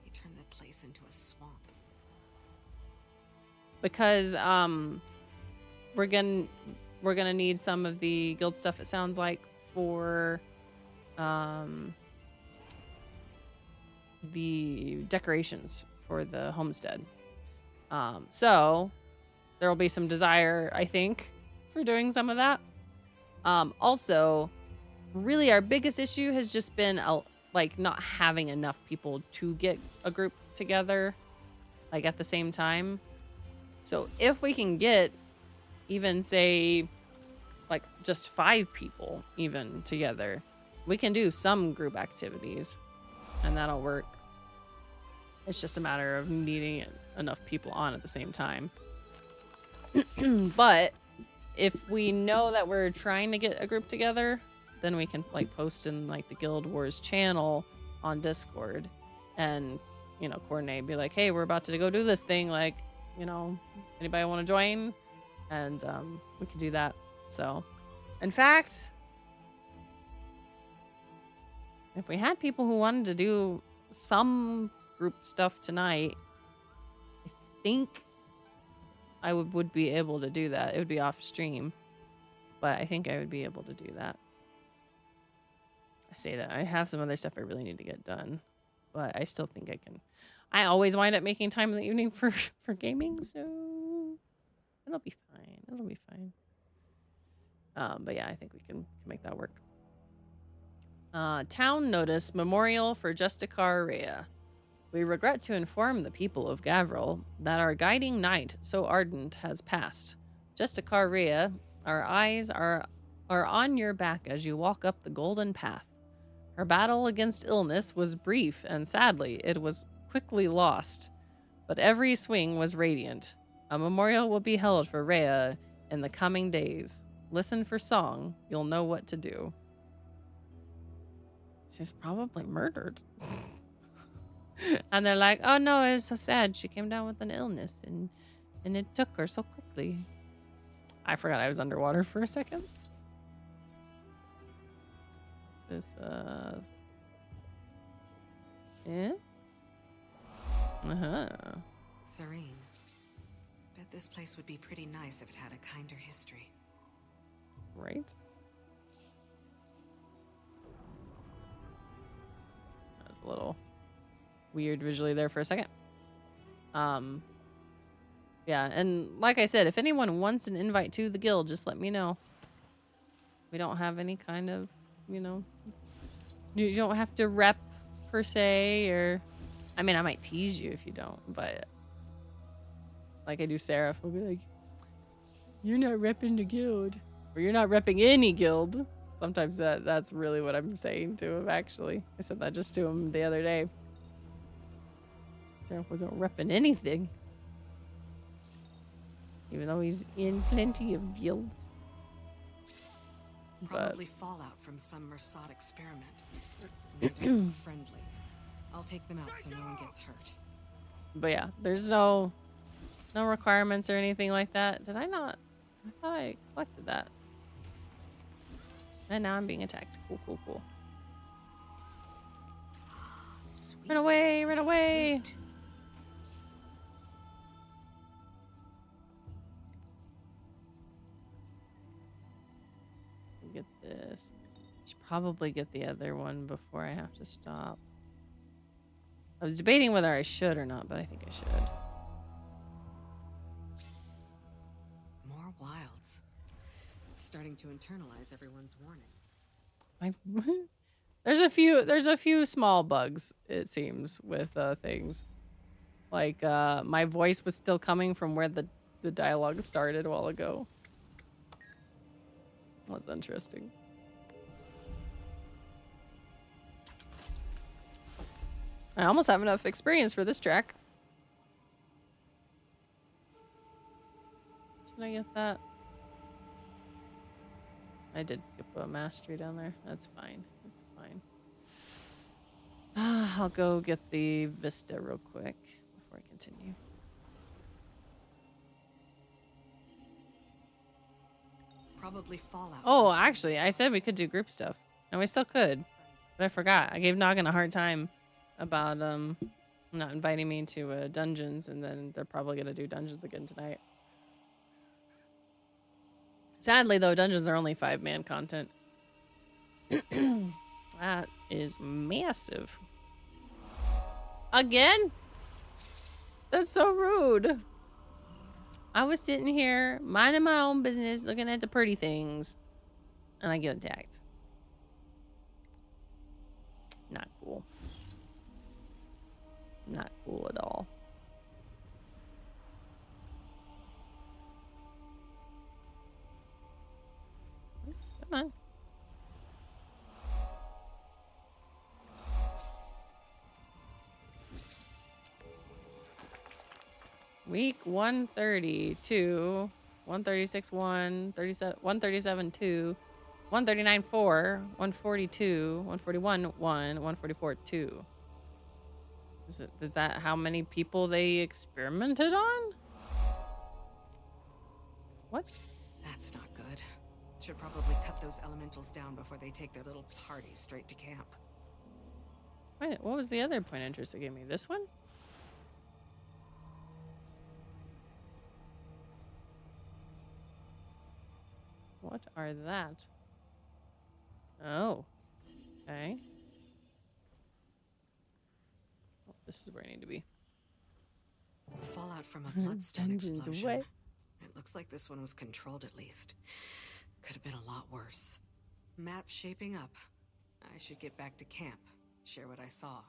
He turned that place into a swamp. Because we're gonna need some of the guild stuff, it sounds like, for the decorations for the homestead. So there will be some desire, I think, for doing some of that. Also, really our biggest issue has just been like not having enough people to get a group together like at the same time. So if we can get even, say, like just 5 people even together, we can do some group activities and that'll work. It's just a matter of needing enough people on at the same time. But if we know that we're trying to get a group together, then we can like post in like the Guild Wars channel on Discord and, you know, coordinate, be like, hey, we're about to go do this thing, like, you know, anybody want to join? And we can do that. So, in fact, if we had people who wanted to do some group stuff tonight, I think I would be able to do that. It would be off stream, but I think I would be able to do that. I say that. I have some other stuff I really need to get done, but I still think I can. I always wind up making time in the evening for gaming, so it'll be fine. It'll be fine. But yeah, I think we can make that work. Town notice memorial for Justicar Rhea. We regret to inform the people of Gavril that our guiding knight, so ardent, has passed. Justicar Rhea, our eyes are on your back as you walk up the golden path. Her battle against illness was brief, and sadly, it was quickly lost. But every swing was radiant. A memorial will be held for Rhea in the coming days. Listen for song. You'll know what to do. She's probably murdered. And they're like, oh no, it was so sad. She came down with an illness and it took her so quickly. I forgot I was underwater for a second. This, yeah? Uh-huh. Serene. Bet this place would be pretty nice if it had a kinder history. Right? That was a little weird visually there for a second. Yeah, and like I said, if anyone wants an invite to the guild, just let me know. We don't have any kind of, you know, you don't have to rep per se, or I mean, I might tease you if you don't, but like I do Seraph, I'll be like, you're not repping the guild, or you're not repping any guild. Sometimes that's really what I'm saying to him, actually. I said that just to him the other day. Seraph wasn't repping anything, even though he's in plenty of guilds. Probably fallout from some Mersat experiment. Friendly. I'll take them out so no one gets hurt. But yeah, there's no requirements or anything like that. Did I not? I thought I collected that. And now I'm being attacked. Cool, cool, cool. Run away, run away. Get this. Should probably get the other one before I have to stop. I was debating whether I should or not, but I think I should. More wilds. Starting to internalize everyone's warnings. There's a few small bugs, it seems, with things. Like my voice was still coming from where the dialogue started a while ago. That's interesting. I almost have enough experience for this track. Should I get that? I did skip a mastery down there. That's fine. That's fine. I'll go get the Vista real quick before I continue. Probably fallout. Oh, actually, I said we could do group stuff, and we still could, but I forgot. I gave Noggin a hard time about not inviting me to dungeons, and then they're probably gonna do dungeons again tonight. Sadly, though, dungeons are only 5-man content. That is massive. Again? That's so rude. I was sitting here, minding my own business, looking at the pretty things, and I get attacked. Not cool. Not cool at all. Come on. Week 132, 136, 1, 137, 2, 139, 4, 142, 141, 1, 144, 2. Is that how many people they experimented on? What? That's not good. Should probably cut those elementals down before they take their little party straight to camp. Wait, what was the other point of interest they gave me? This one? What are that? Oh. Okay. Oh, this is where I need to be. Fallout from a bloodstone Dungeons explosion. away. It looks like this one was controlled at least. Could have been a lot worse. Map shaping up. I should get back to camp. Share what I saw.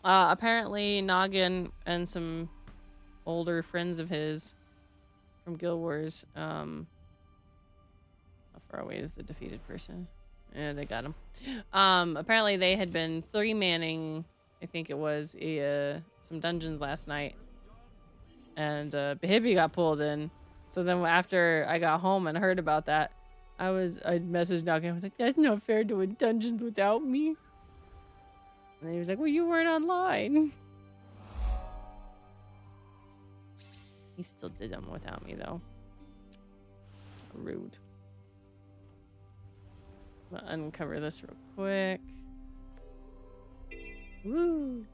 Apparently Noggin and some older friends of his from Guild Wars, how far away is the defeated person? Yeah, they got him. Apparently they had been 3-manning, I think it was, some dungeons last night. And Behibi got pulled in. So then after I got home and heard about that, I messaged Noggin. I was like, that's not fair doing dungeons without me. And he was like, well, you weren't online. He still did them without me, though. Rude. I'll uncover this real quick. Woo!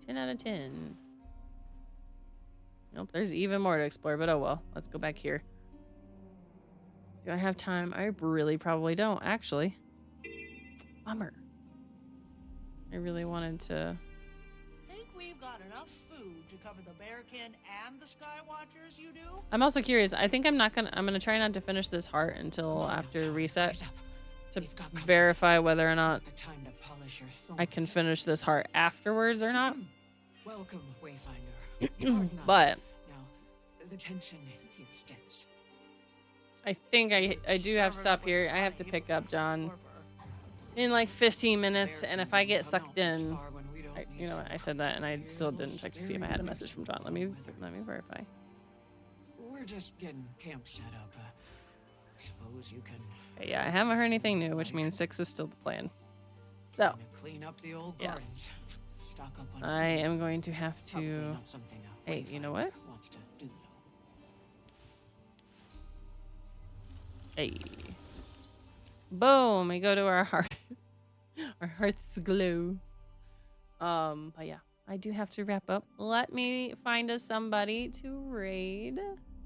10 out of 10. Nope, there's even more to explore, but oh well. Let's go back here. Do I have time? I really probably don't, actually. Bummer. I really wanted to... Think we've got enough food to cover the Bearkin and the Skywatchers, you do? I'm also curious. I think I'm gonna try not to finish this heart until after reset to verify whether or not I can finish this heart afterwards or not. Welcome, Wayfinder. But now, the tension here stands. I think I do have to stop here. I have to pick up John in like 15 minutes, and if I get sucked in, you know, I said that, and I still didn't check to see if I had a message from John. Let me verify. We're just getting camp set up. Suppose you can. Okay, yeah, I haven't heard anything new, which means 6 is still the plan. So clean up the old yeah, gardens. Stock up on I food. am going to have to. Probably not something a Hey, you know what? wants to do, though. Hey. Boom! We go to our heart. Our hearts glow. But yeah, I do have to wrap up. Let me find us somebody to raid.